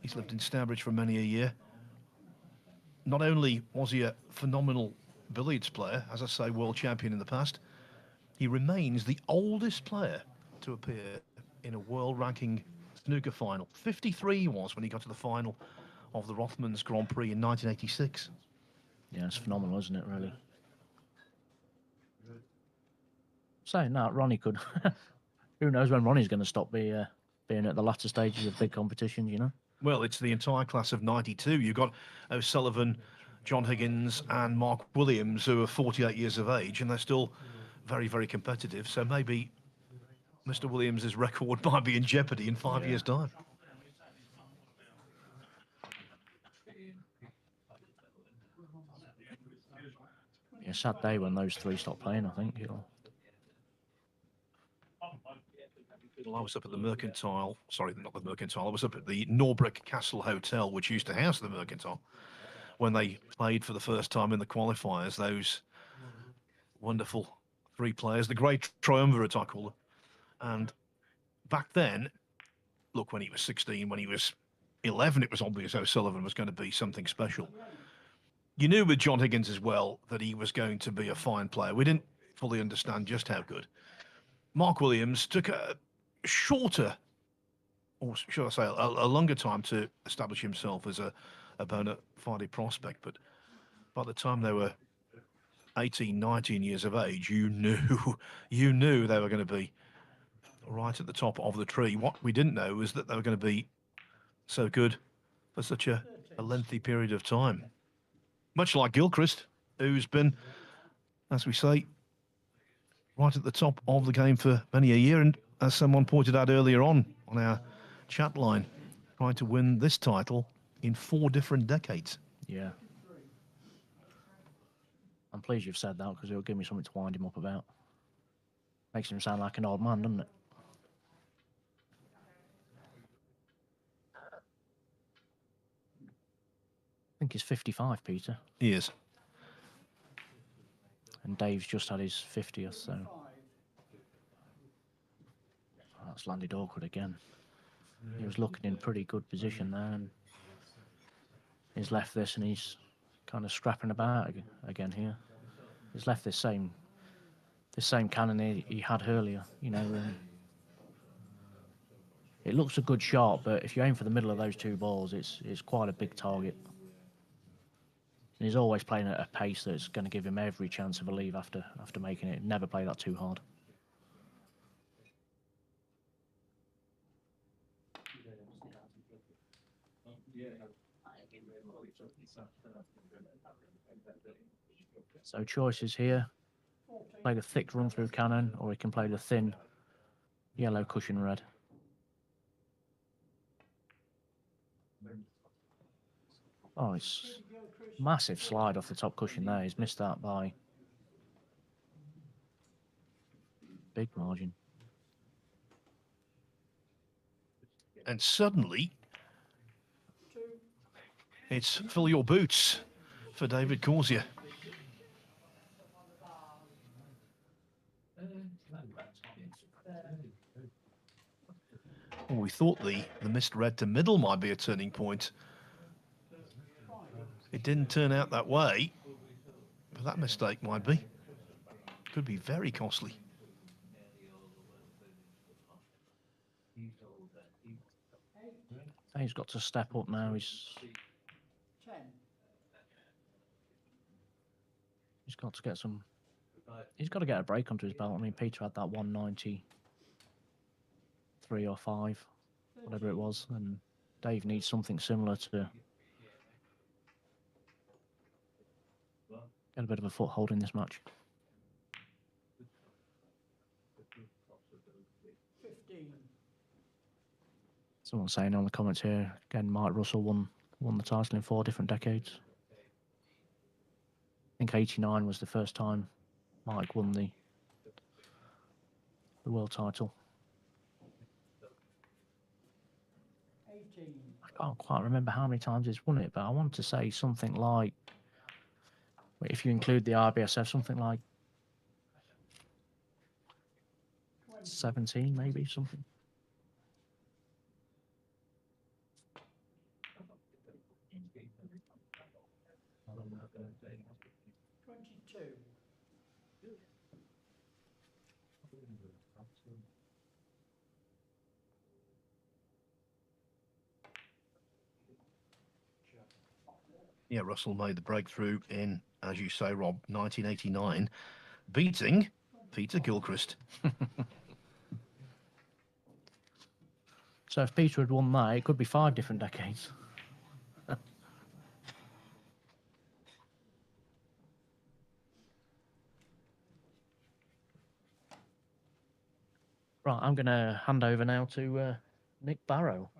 he's lived in Stourbridge for many a year. Not only was he a phenomenal billiards player, as I say, world champion in the past, he remains the oldest player to appear in a world ranking snooker final. 53 he was when he got to the final of the Rothmans Grand Prix in 1986. Yeah, it's phenomenal, isn't it, really? Saying that, Ronnie could... Who knows when Ronnie's going to stop being at the latter stages of big competitions, you know? Well, it's the entire class of 92. You've got O'Sullivan, John Higgins and Mark Williams, who are 48 years of age, and they're still very, very competitive. So maybe Mr. Williams' record might be in jeopardy in 5 years' time. Yeah, sad day when those three stopped playing, I think. Well, I was up at the Mercantile, sorry, not the Mercantile, I was up at the Norbrook Castle Hotel, which used to house the Mercantile, when they played for the first time in the qualifiers, those wonderful three players, the great triumvirate, I call them. And back then, look, when he was 16, when he was 11, it was obvious O'Sullivan was going to be something special. You knew with John Higgins as well that he was going to be a fine player. We didn't fully understand just how good. Mark Williams took a shorter, or should I say, a longer time to establish himself as a bona fide prospect. But by the time they were 18, 19 years of age, you knew they were going to be right at the top of the tree. What we didn't know was that they were going to be so good for such a lengthy period of time. Much like Gilchrist, who's been, as we say, right at the top of the game for many a year. And as someone pointed out earlier on our chat line, trying to win this title in 4 different decades. Yeah. I'm pleased you've said that, because it'll give me something to wind him up about. Makes him sound like an old man, doesn't it? I think he's 55, Peter. He is. And Dave's just had his 50th, so... That's landed awkward again. He was looking in pretty good position there, and he's left this, and he's kind of scrapping about again here. He's left this same cannon he had earlier, you know. It looks a good shot, but if you aim for the middle of those two balls, it's quite a big target. And he's always playing at a pace that's going to give him every chance of a leave after making it. Never play that too hard. So choices here. Play the thick run through cannon, or he can play the thin yellow cushion red. Oh, it's massive slide off the top cushion there. He's missed that by big margin. And suddenly, it's fill your boots for David Causier. Well, we thought the missed red to middle might be a turning point. It didn't turn out that way, but that mistake might be. Could be very costly. He's got to step up now. He's got to get some. He's got to get a break onto his belt. I mean, Peter had that 193 or 5, whatever it was, and Dave needs something similar to get a bit of a foothold in this match. 15. Someone saying on the comments here, again, Mike Russell won the title in 4 different decades. I think 89 was the first time Mike won the world title. 18. I can't quite remember how many times he's won it, but I want to say something like, if you include the RBSF, something like 17, maybe something. Yeah, Russell made the breakthrough in, as you say, Rob, 1989, beating Peter Gilchrist. So if Peter had won that, it could be 5 different decades. Right, I'm going to hand over now to Nick Barrow.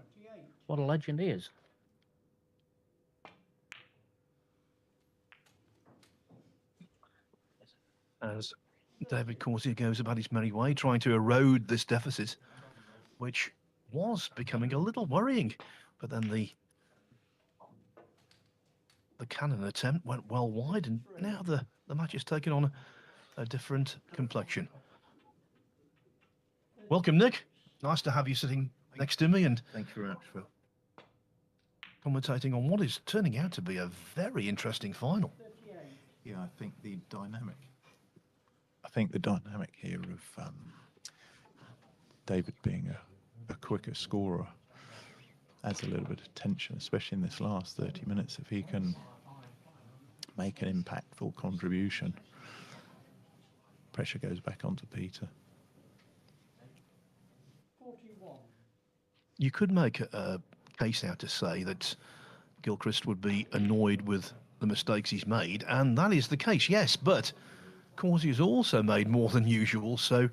What a legend he is. As David Causier goes about his merry way, trying to erode this deficit, which was becoming a little worrying. But then the cannon attempt went well wide, and now the match is taking on a different complexion. Welcome, Nick. Nice to have you sitting next to me and Thank you very much, Phil. commentating on what is turning out to be a very interesting final. Yeah, I think the dynamic here of David being a quicker scorer adds a little bit of tension, especially in this last 30 minutes. If he can make an impactful contribution, pressure goes back onto Peter. You could make a case out to say that Gilchrist would be annoyed with the mistakes he's made, and that is the case, yes, but Causier's also made more than usual, so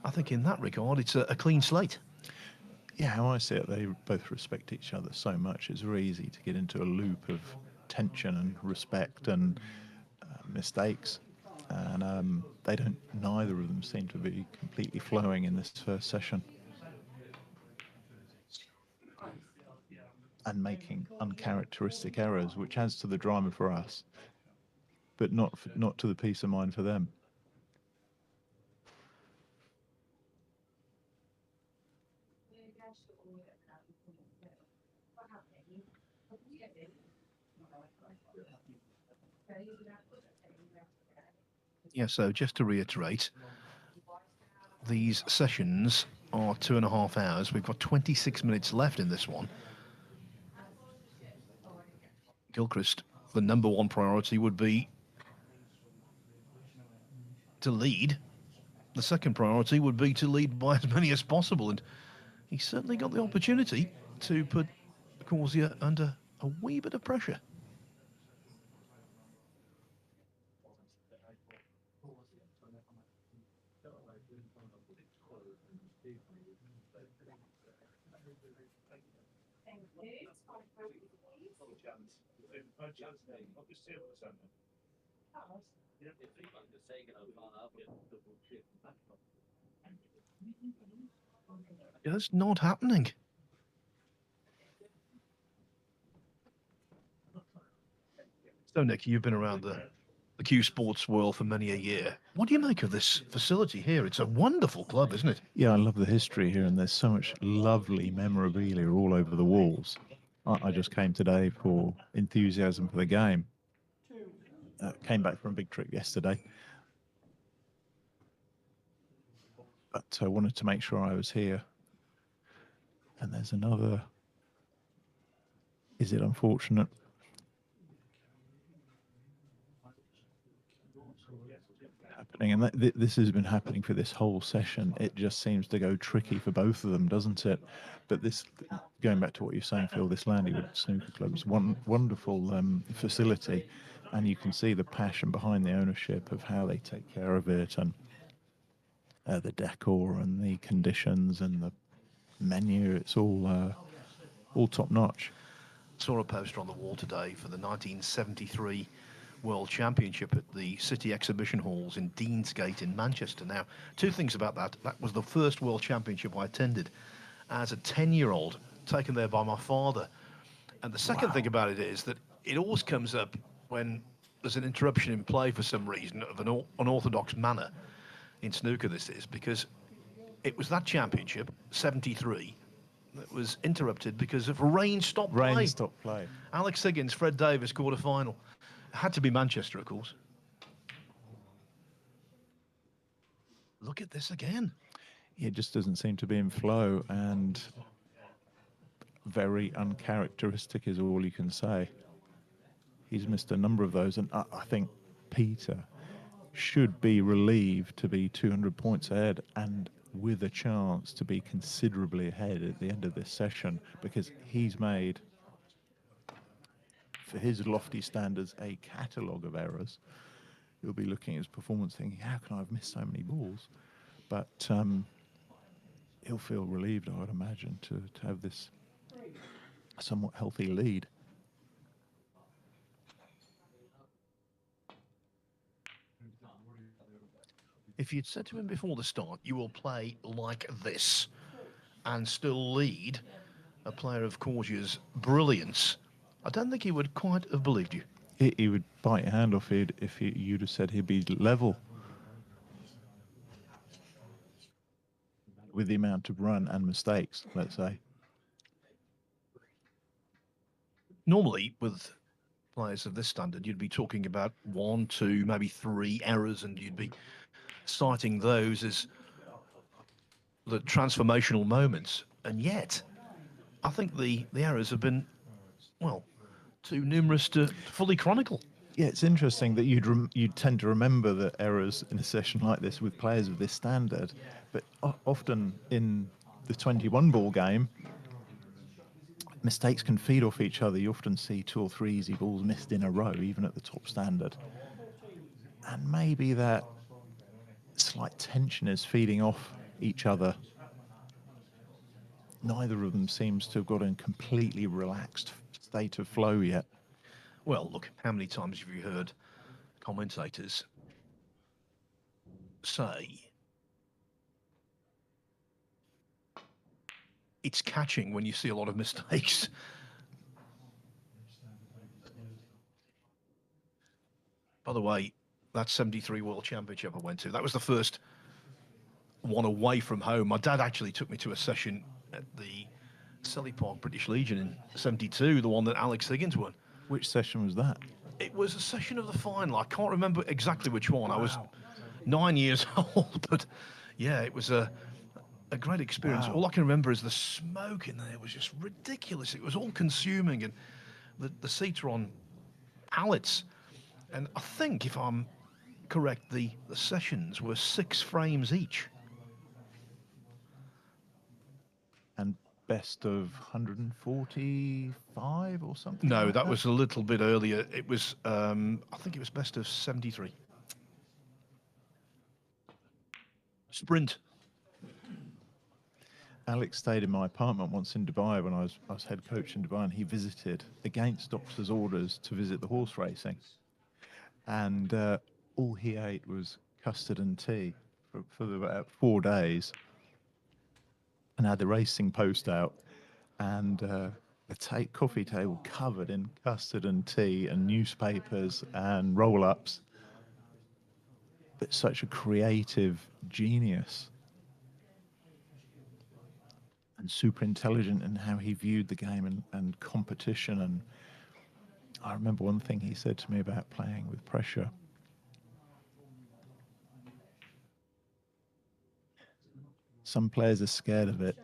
I think in that regard it's a clean slate. Yeah, how I see it, they both respect each other so much. It's very easy to get into a loop of tension and respect and mistakes, and neither of them seem to be completely flowing in this first session and making uncharacteristic errors, which adds to the drama for us, but not to the peace of mind for them. Yeah, so just to reiterate, these sessions are 2.5 hours. We've got 26 minutes left in this one. Gilchrist, the number one priority would be to lead. The second priority would be to lead by as many as possible, and he's certainly got the opportunity to put Causier under a wee bit of pressure. It's not happening. So, Nick, you've been around the Q Sports world for many a year. What do you make of this facility here? It's a wonderful club, isn't it? Yeah, I love the history here, and there's so much lovely memorabilia all over the walls. I just came today for enthusiasm for the game. Came back from a big trip yesterday, but I wanted to make sure I was here. And there's another. Is it unfortunate? Happening, and this has been happening for this whole session. It just seems to go tricky for both of them, doesn't it? But this, going back to what you're saying, Phil, this Landywood Snooker Club is one wonderful facility, and you can see the passion behind the ownership of how they take care of it, and the decor and the conditions and the menu. It's all top notch. Saw a poster on the wall today for the 1973 World Championship at the City Exhibition Halls in Deansgate in Manchester. Now, two things about that. That was the first World Championship I attended as a 10-year-old, taken there by my father. And the second thing about it is that it always comes up when there's an interruption in play for some reason of an unorthodox manner in snooker. This is because it was that championship, 73, that was interrupted because of rain stop play. Rain stop play. Alex Higgins, Fred Davis, quarter-final. Had to be Manchester, of course. Look at this again. It just doesn't seem to be in flow, and very uncharacteristic is all you can say. He's missed a number of those, and I think Peter should be relieved to be 200 points ahead and with a chance to be considerably ahead at the end of this session, because he's made, for his lofty standards, a catalogue of errors. He'll be looking at his performance thinking, how can I have missed so many balls? But he'll feel relieved, I would imagine, to have this somewhat healthy lead. If you'd said to him before the start, you will play like this and still lead a player of Causier's brilliance, I don't think he would quite have believed you. He would bite your hand off if you'd have said he'd be level with the amount of run and mistakes, let's say. Normally, with players of this standard, you'd be talking about 1, 2, maybe 3 errors, and you'd be citing those as the transformational moments. And yet, I think the errors have been, well, too numerous to fully chronicle. Yeah, it's interesting that you'd tend to remember the errors in a session like this with players of this standard, but often in the 21 ball game, mistakes can feed off each other. You often see 2 or 3 easy balls missed in a row, even at the top standard. And maybe that slight tension is feeding off each other. Neither of them seems to have got in completely relaxed state of flow yet. Well, look, how many times have you heard commentators say it's catching when you see a lot of mistakes? By the way, that 73 World Championship I went to, that was the first one away from home. My dad actually took me to a session at the Selly Park British Legion in 72, the one that Alex Higgins won. Which session was that? It was a session of the final. I can't remember exactly which one. I was 9 years old, but yeah, it was a great experience. Wow. All I can remember is the smoke in there was just ridiculous. It was all consuming, and the seats were on pallets. And I think, if I'm correct, the sessions were 6 frames each. And best of 145 or something? No, like that was a little bit earlier. It was, I think it was best of 73. Sprint. Alex stayed in my apartment once in Dubai when I was head coach in Dubai, and he visited against doctor's orders to visit the horse racing. And all he ate was custard and tea for about 4 days, and had the racing post out, and a coffee table covered in custard and tea and newspapers and roll-ups. But such a creative genius, and super intelligent in how he viewed the game and competition. And I remember one thing he said to me about playing with pressure. Some players are scared of it,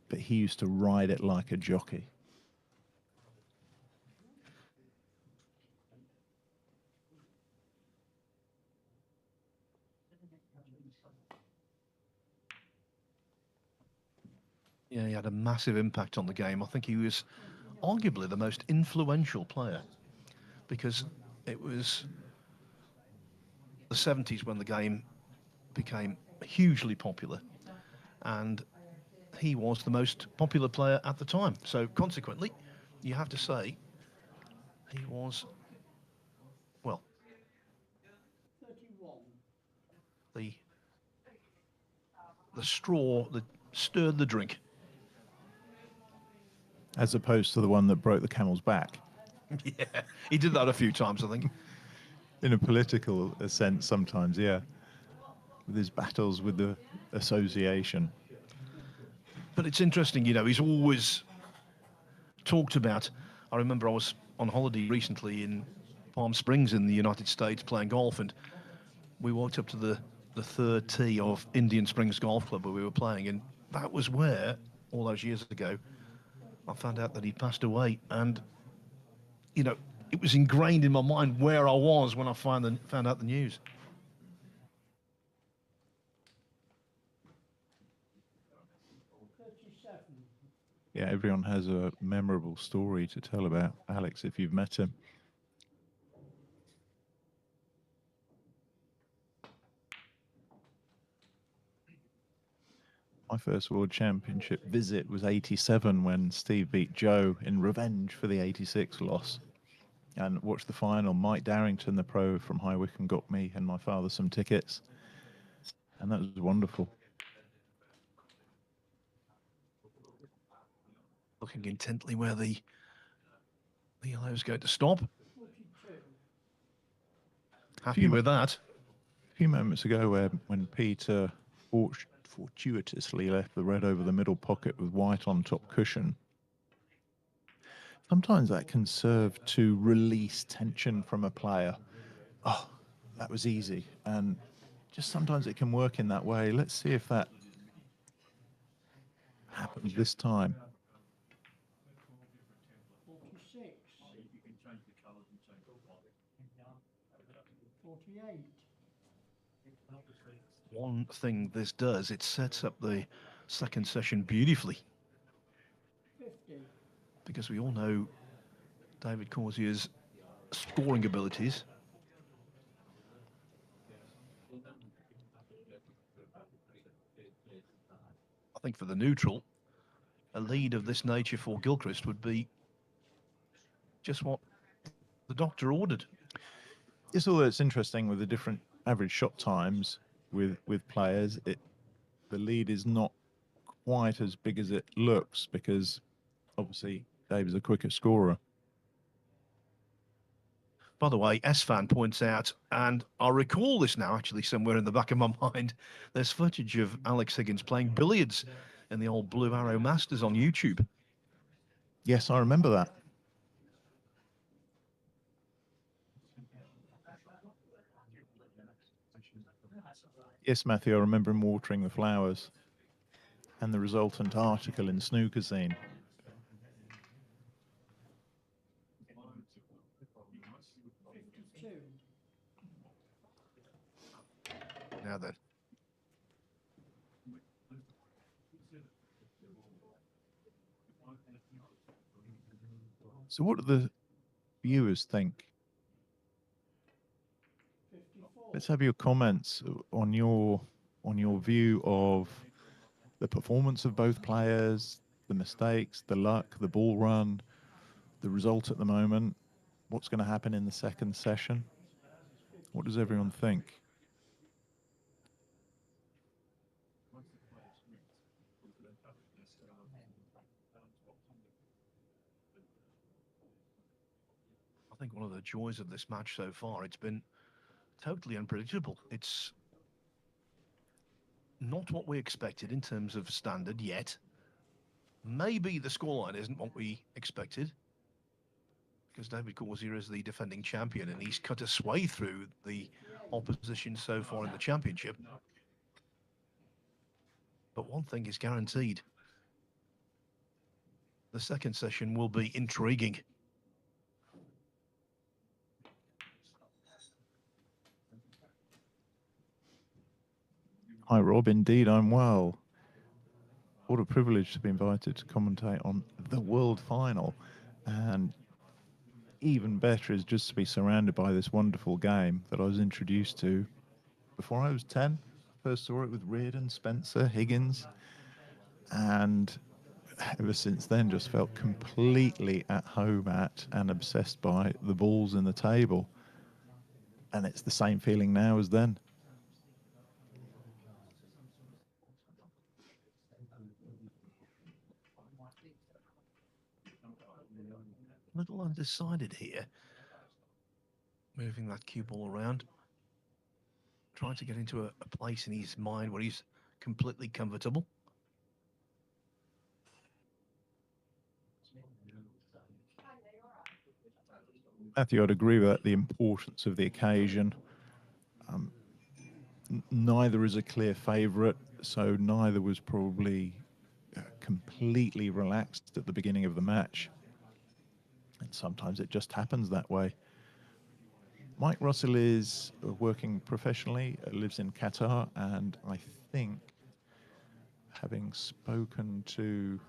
but he used to ride it like a jockey. Yeah, he had a massive impact on the game. I think he was arguably the most influential player, because it was the 70s when the game became hugely popular, and he was the most popular player at the time. So consequently, you have to say he was, well, the straw that stirred the drink. as opposed to the one that broke the camel's back. Yeah, he did that a few times, I think. In a political sense, sometimes, yeah. With his battles with the association. But it's interesting, you know, he's always talked about. I remember I was on holiday recently in Palm Springs in the United States playing golf, and we walked up to the third tee of Indian Springs Golf Club where we were playing, and that was where, all those years ago, I found out that he passed away. And, you know, it was ingrained in my mind where I was when I found out the news. Yeah, everyone has a memorable story to tell about Alex if you've met him. My first World Championship visit was 87 when Steve beat Joe in revenge for the 86 loss. And watched the final. Mike Darrington, the pro from High Wycombe, got me and my father some tickets. And that was wonderful. Looking intently where the yellow is going to stop. Happy with that. A few moments ago, when Peter fortuitously left the red over the middle pocket with white on top cushion, sometimes that can serve to release tension from a player. Oh, that was easy. And just sometimes it can work in that way. Let's see if that happens this time. 46. 48. One thing this does, it sets up the second session beautifully. 50. Because we all know David Causier's scoring abilities. I think for the neutral, a lead of this nature for Gilchrist would be just what the doctor ordered. Yes, although it's interesting with the different average shot times with players, the lead is not quite as big as it looks because obviously Dave is a quicker scorer. By the way, S-Fan points out, and I recall this now actually somewhere in the back of my mind, there's footage of Alex Higgins playing billiards in the old Blue Arrow Masters on YouTube. Yes, I remember that. Yes, Matthew, I remember him watering the flowers and the resultant article in Snooker Scene. Now then. So what do the viewers think? 54. Let's have your comments on your view of the performance of both players, the mistakes, the luck, the ball run, the result at the moment. What's going to happen in the second session? What does everyone think? I think one of the joys of this match so far, it's been totally unpredictable. It's not what we expected in terms of standard yet. Maybe the scoreline isn't what we expected, because David Causier is the defending champion and he's cut a sway through the opposition so far in the championship. But one thing is guaranteed. The second session will be intriguing. Hi, Rob. Indeed, I'm well. What a privilege to be invited to commentate on the World Final. And even better is just to be surrounded by this wonderful game that I was introduced to before I was 10. First saw it with Reardon, Spencer, Higgins. And ever since then, just felt completely at home at and obsessed by the balls in the table. And it's the same feeling now as then. a little undecided here. Moving that cue ball around. Trying to get into a place in his mind where he's completely comfortable. Matthew, I'd agree with that, the importance of the occasion. Neither is a clear favourite, so neither was probably completely relaxed at the beginning of the match. And sometimes it just happens that way. Mike Russell is working professionally, lives in Qatar, and I think, having spoken to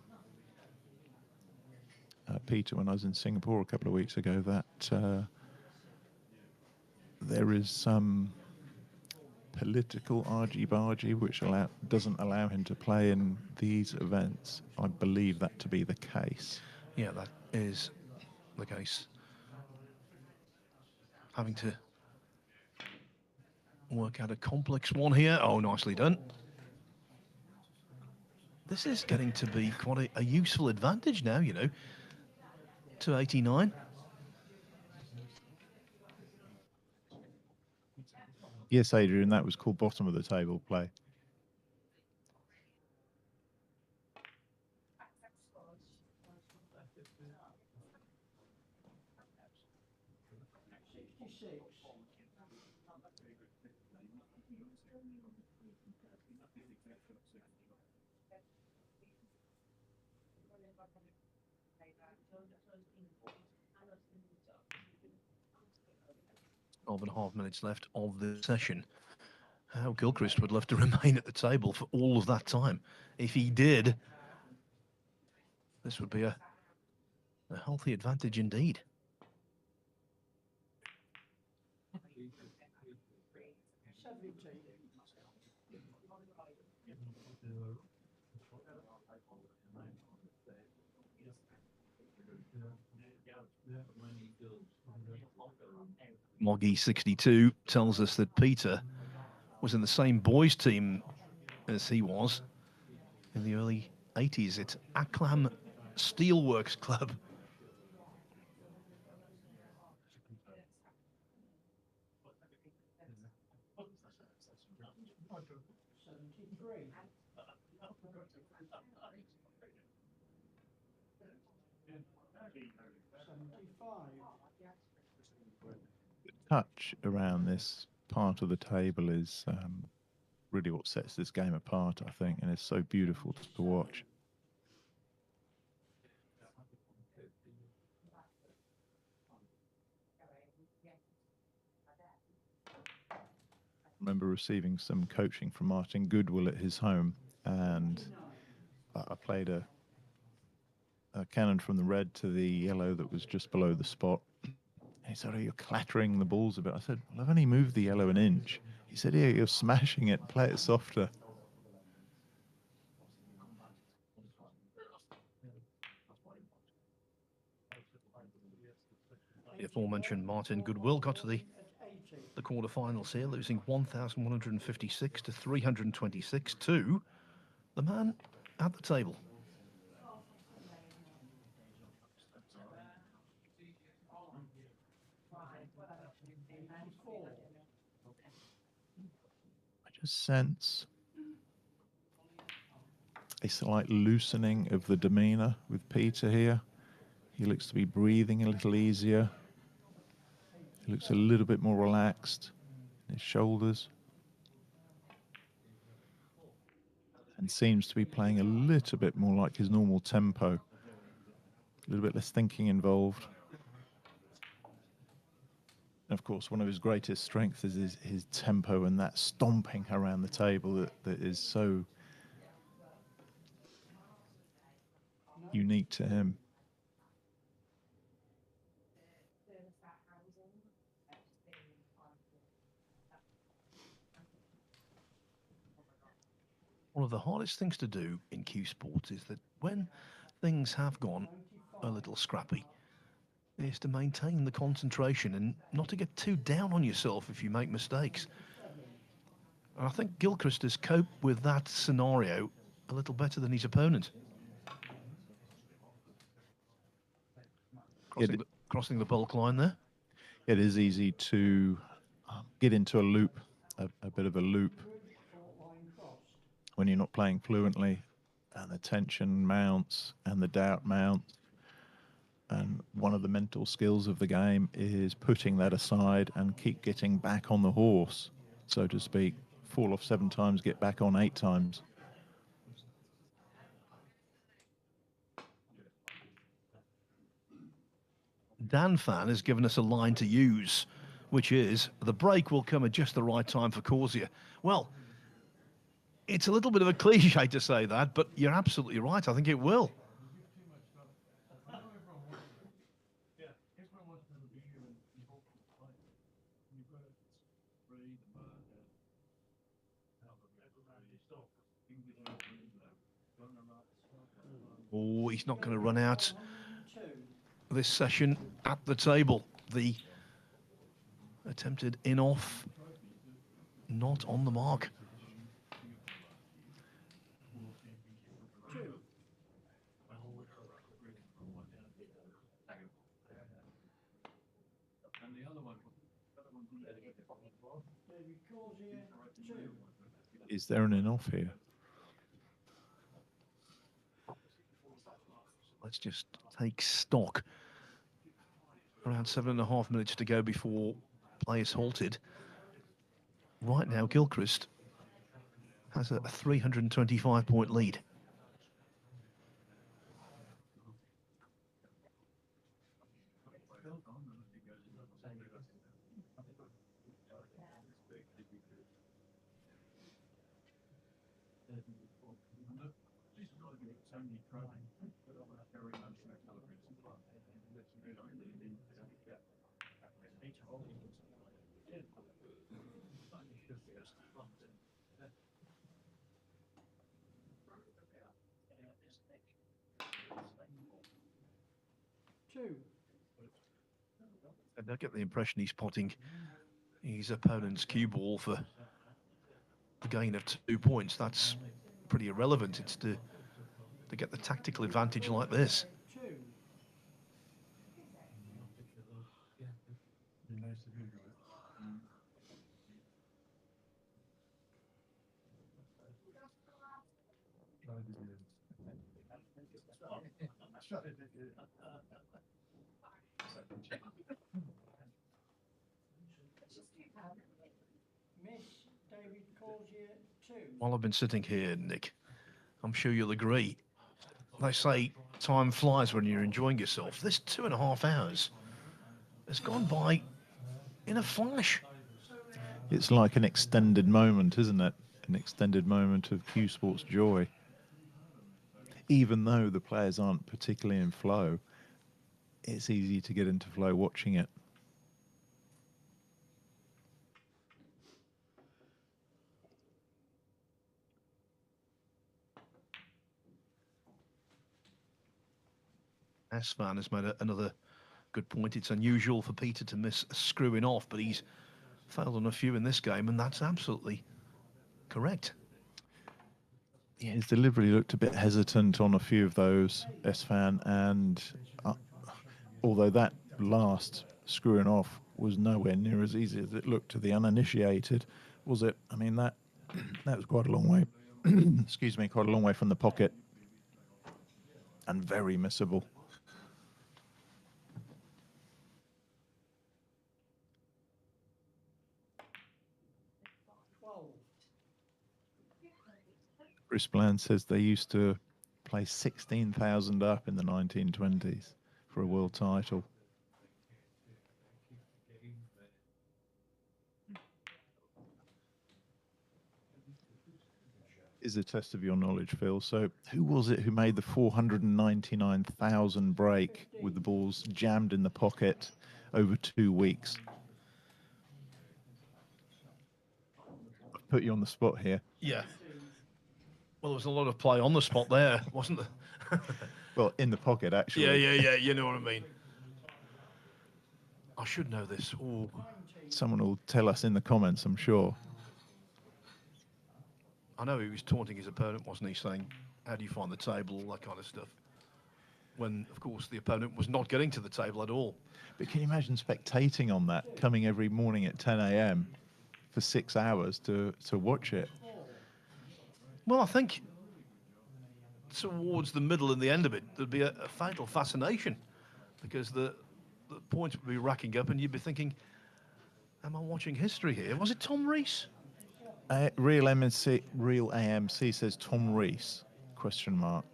Peter when I was in Singapore a couple of weeks ago, that there is some political argy-bargy which doesn't allow him to play in these events. I believe that to be the case. Yeah, that is the case. Having to work out a complex one here. Oh, nicely done. This is getting to be quite a useful advantage now, you know. 289. Yes, Adrian, that was called bottom of the table play. Twelve and a half minutes left of the session. How Gilchrist would love to remain at the table for all of that time. If he did, this would be a healthy advantage indeed. Moggy62 tells us that Peter was in the same boys team as he was in the early 80s. It's Aklam Steelworks Club. The touch around this part of the table is really what sets this game apart, I think, and it's so beautiful to watch. I remember receiving some coaching from Martin Goodwill at his home, and I played a cannon from the red to the yellow that was just below the spot. And he said, "Oh, you're clattering the balls a bit." I said, "Well, I've only moved the yellow an inch." He said, "Yeah, you're smashing it. Play it softer." The aforementioned Martin Goodwill got to the quarterfinals here, losing 1,156 to 326 to the man at the table. I just sense a slight loosening of the demeanour with Peter here. He looks to be breathing a little easier. He looks a little bit more relaxed in his shoulders. And seems to be playing a little bit more like his normal tempo. A little bit less thinking involved. And of course, one of his greatest strengths is his tempo and that stomping around the table that is so unique to him. One of the hardest things to do in cue sports is that when things have gone a little scrappy, is to maintain the concentration and not to get too down on yourself if you make mistakes. And I think Gilchrist has coped with that scenario a little better than his opponent. Crossing the bulk line there. It is easy to get into a loop, a bit of a loop, when you're not playing fluently, and the tension mounts and the doubt mounts. And one of the mental skills of the game is putting that aside and keep getting back on the horse, so to speak. Fall off 7 times, get back on 8 times. Dan Fan has given us a line to use, which is, the break will come at just the right time for Causier. Well, it's a little bit of a cliche to say that, but you're absolutely right. I think it will. Oh, he's not going to run out this session at the table. The attempted in-off, not on the mark. Is there an in-off here? Let's just take stock. Around 7.5 minutes to go before play is halted. Right now, Gilchrist has a 325-point lead. And I get the impression he's potting his opponent's cue ball for a gain of 2 points. That's pretty irrelevant. It's to get the tactical advantage like this. While I've been sitting here, Nick, I'm sure you'll agree. They say time flies when you're enjoying yourself. This 2.5 hours has gone by in a flash. It's like an extended moment, isn't it? An extended moment of Q Sports joy. Even though the players aren't particularly in flow, it's easy to get into flow watching it. Asfan has made another good point. It's unusual for Peter to miss screwing off, but he's failed on a few in this game, and that's absolutely correct. Yeah, his delivery looked a bit hesitant on a few of those, Asfan, and although that last screwing off was nowhere near as easy as it looked to the uninitiated, was it? I mean, that was quite a long way, excuse me, quite a long way from the pocket, and very missable. Chris Bland says they used to play 16,000 up in the 1920s for a world title. Is a test of your knowledge, Phil. So who was it who made the 499,000 break with the balls jammed in the pocket over 2 weeks? I've put you on the spot here. Yeah. Well, there was a lot of play on the spot there, wasn't there? Well, in the pocket, actually. Yeah, you know what I mean. I should know this. Ooh. Someone will tell us in the comments, I'm sure. I know he was taunting his opponent, wasn't he? Saying, how do you find the table, all that kind of stuff. when, of course, the opponent was not getting to the table at all. But can you imagine spectating on that, coming every morning at 10 a.m. for 6 hours to watch it? Well, I think towards the middle and the end of it, there'd be a fatal fascination, because the points would be racking up and you'd be thinking, am I watching history here? Was it Tom Rees? Real AMC says Tom Rees, question mark.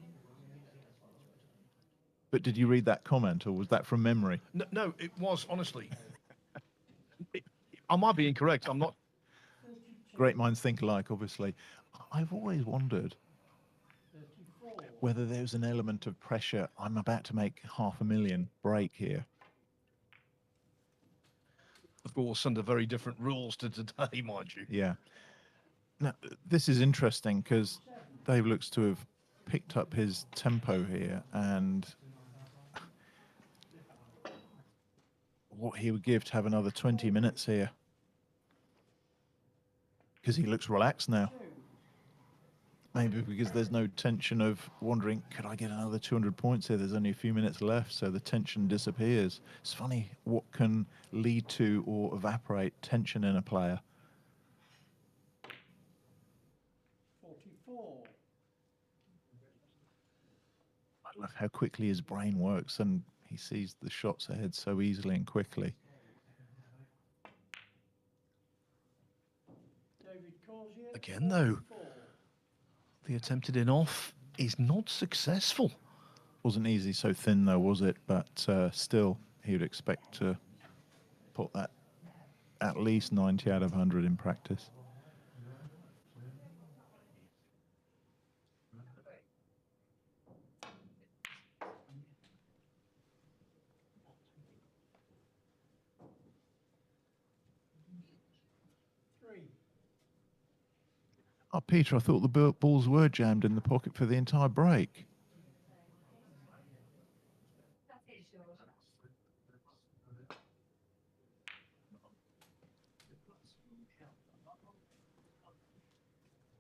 But did you read that comment, or was that from memory? No, it was, honestly. I might be incorrect. I'm not. Great minds think alike, obviously. I've always wondered whether there's an element of pressure. I'm about to make $500,000 break here. Of course, under very different rules to today, mind you. Yeah. Now, this is interesting because Dave looks to have picked up his tempo here, and what he would give to have another 20 minutes here, because he looks relaxed now. Maybe because there's no tension of wondering, could I get another 200 points here? There's only a few minutes left, so the tension disappears. It's funny what can lead to or evaporate tension in a player. 44. I love how quickly his brain works, and he sees the shots ahead so easily and quickly. Again, though, the attempted in-off is not successful. Wasn't easy, so thin though, was it? But still, he would expect to put that at least 90 out of 100 in practice. Oh, Peter, I thought the balls were jammed in the pocket for the entire break.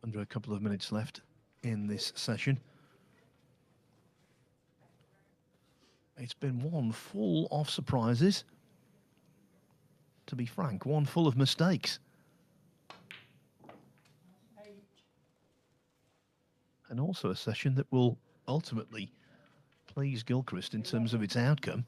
Under a couple of minutes left in this session. It's been one full of surprises. To be frank, one full of mistakes. And also a session that will ultimately please Gilchrist in terms of its outcome.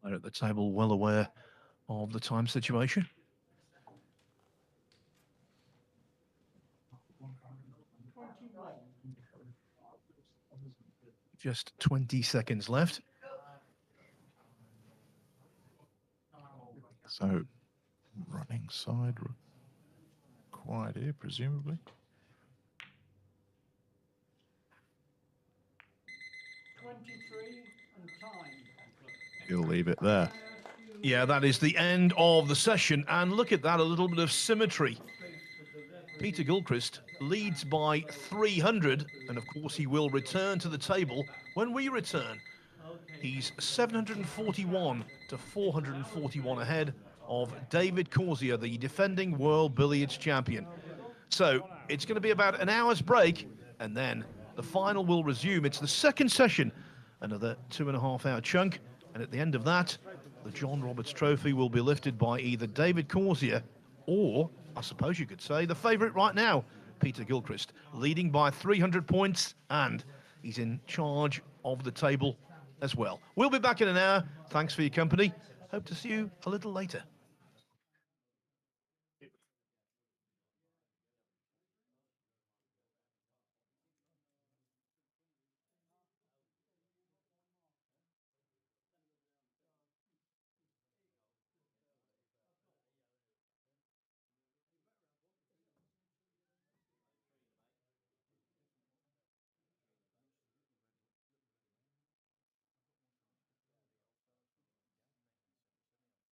They're at the table well aware of the time situation. Just 20 seconds left. So, running side required here, presumably. He'll leave it there. Yeah, that is the end of the session. And look at that, a little bit of symmetry. Peter Gilchrist leads by 300. And of course, he will return to the table when we return. He's 741 to 441 ahead of David Causier, the defending World Billiards champion. So it's going to be about an hour's break, and then the final will resume. It's the second session, another 2.5-hour chunk. And at the end of that, the John Roberts Trophy will be lifted by either David Causier or, I suppose you could say, the favourite right now, Peter Gilchrist, leading by 300 points, and he's in charge of the table as well. We'll be back in an hour. Thanks for your company, Hope to see you a little later.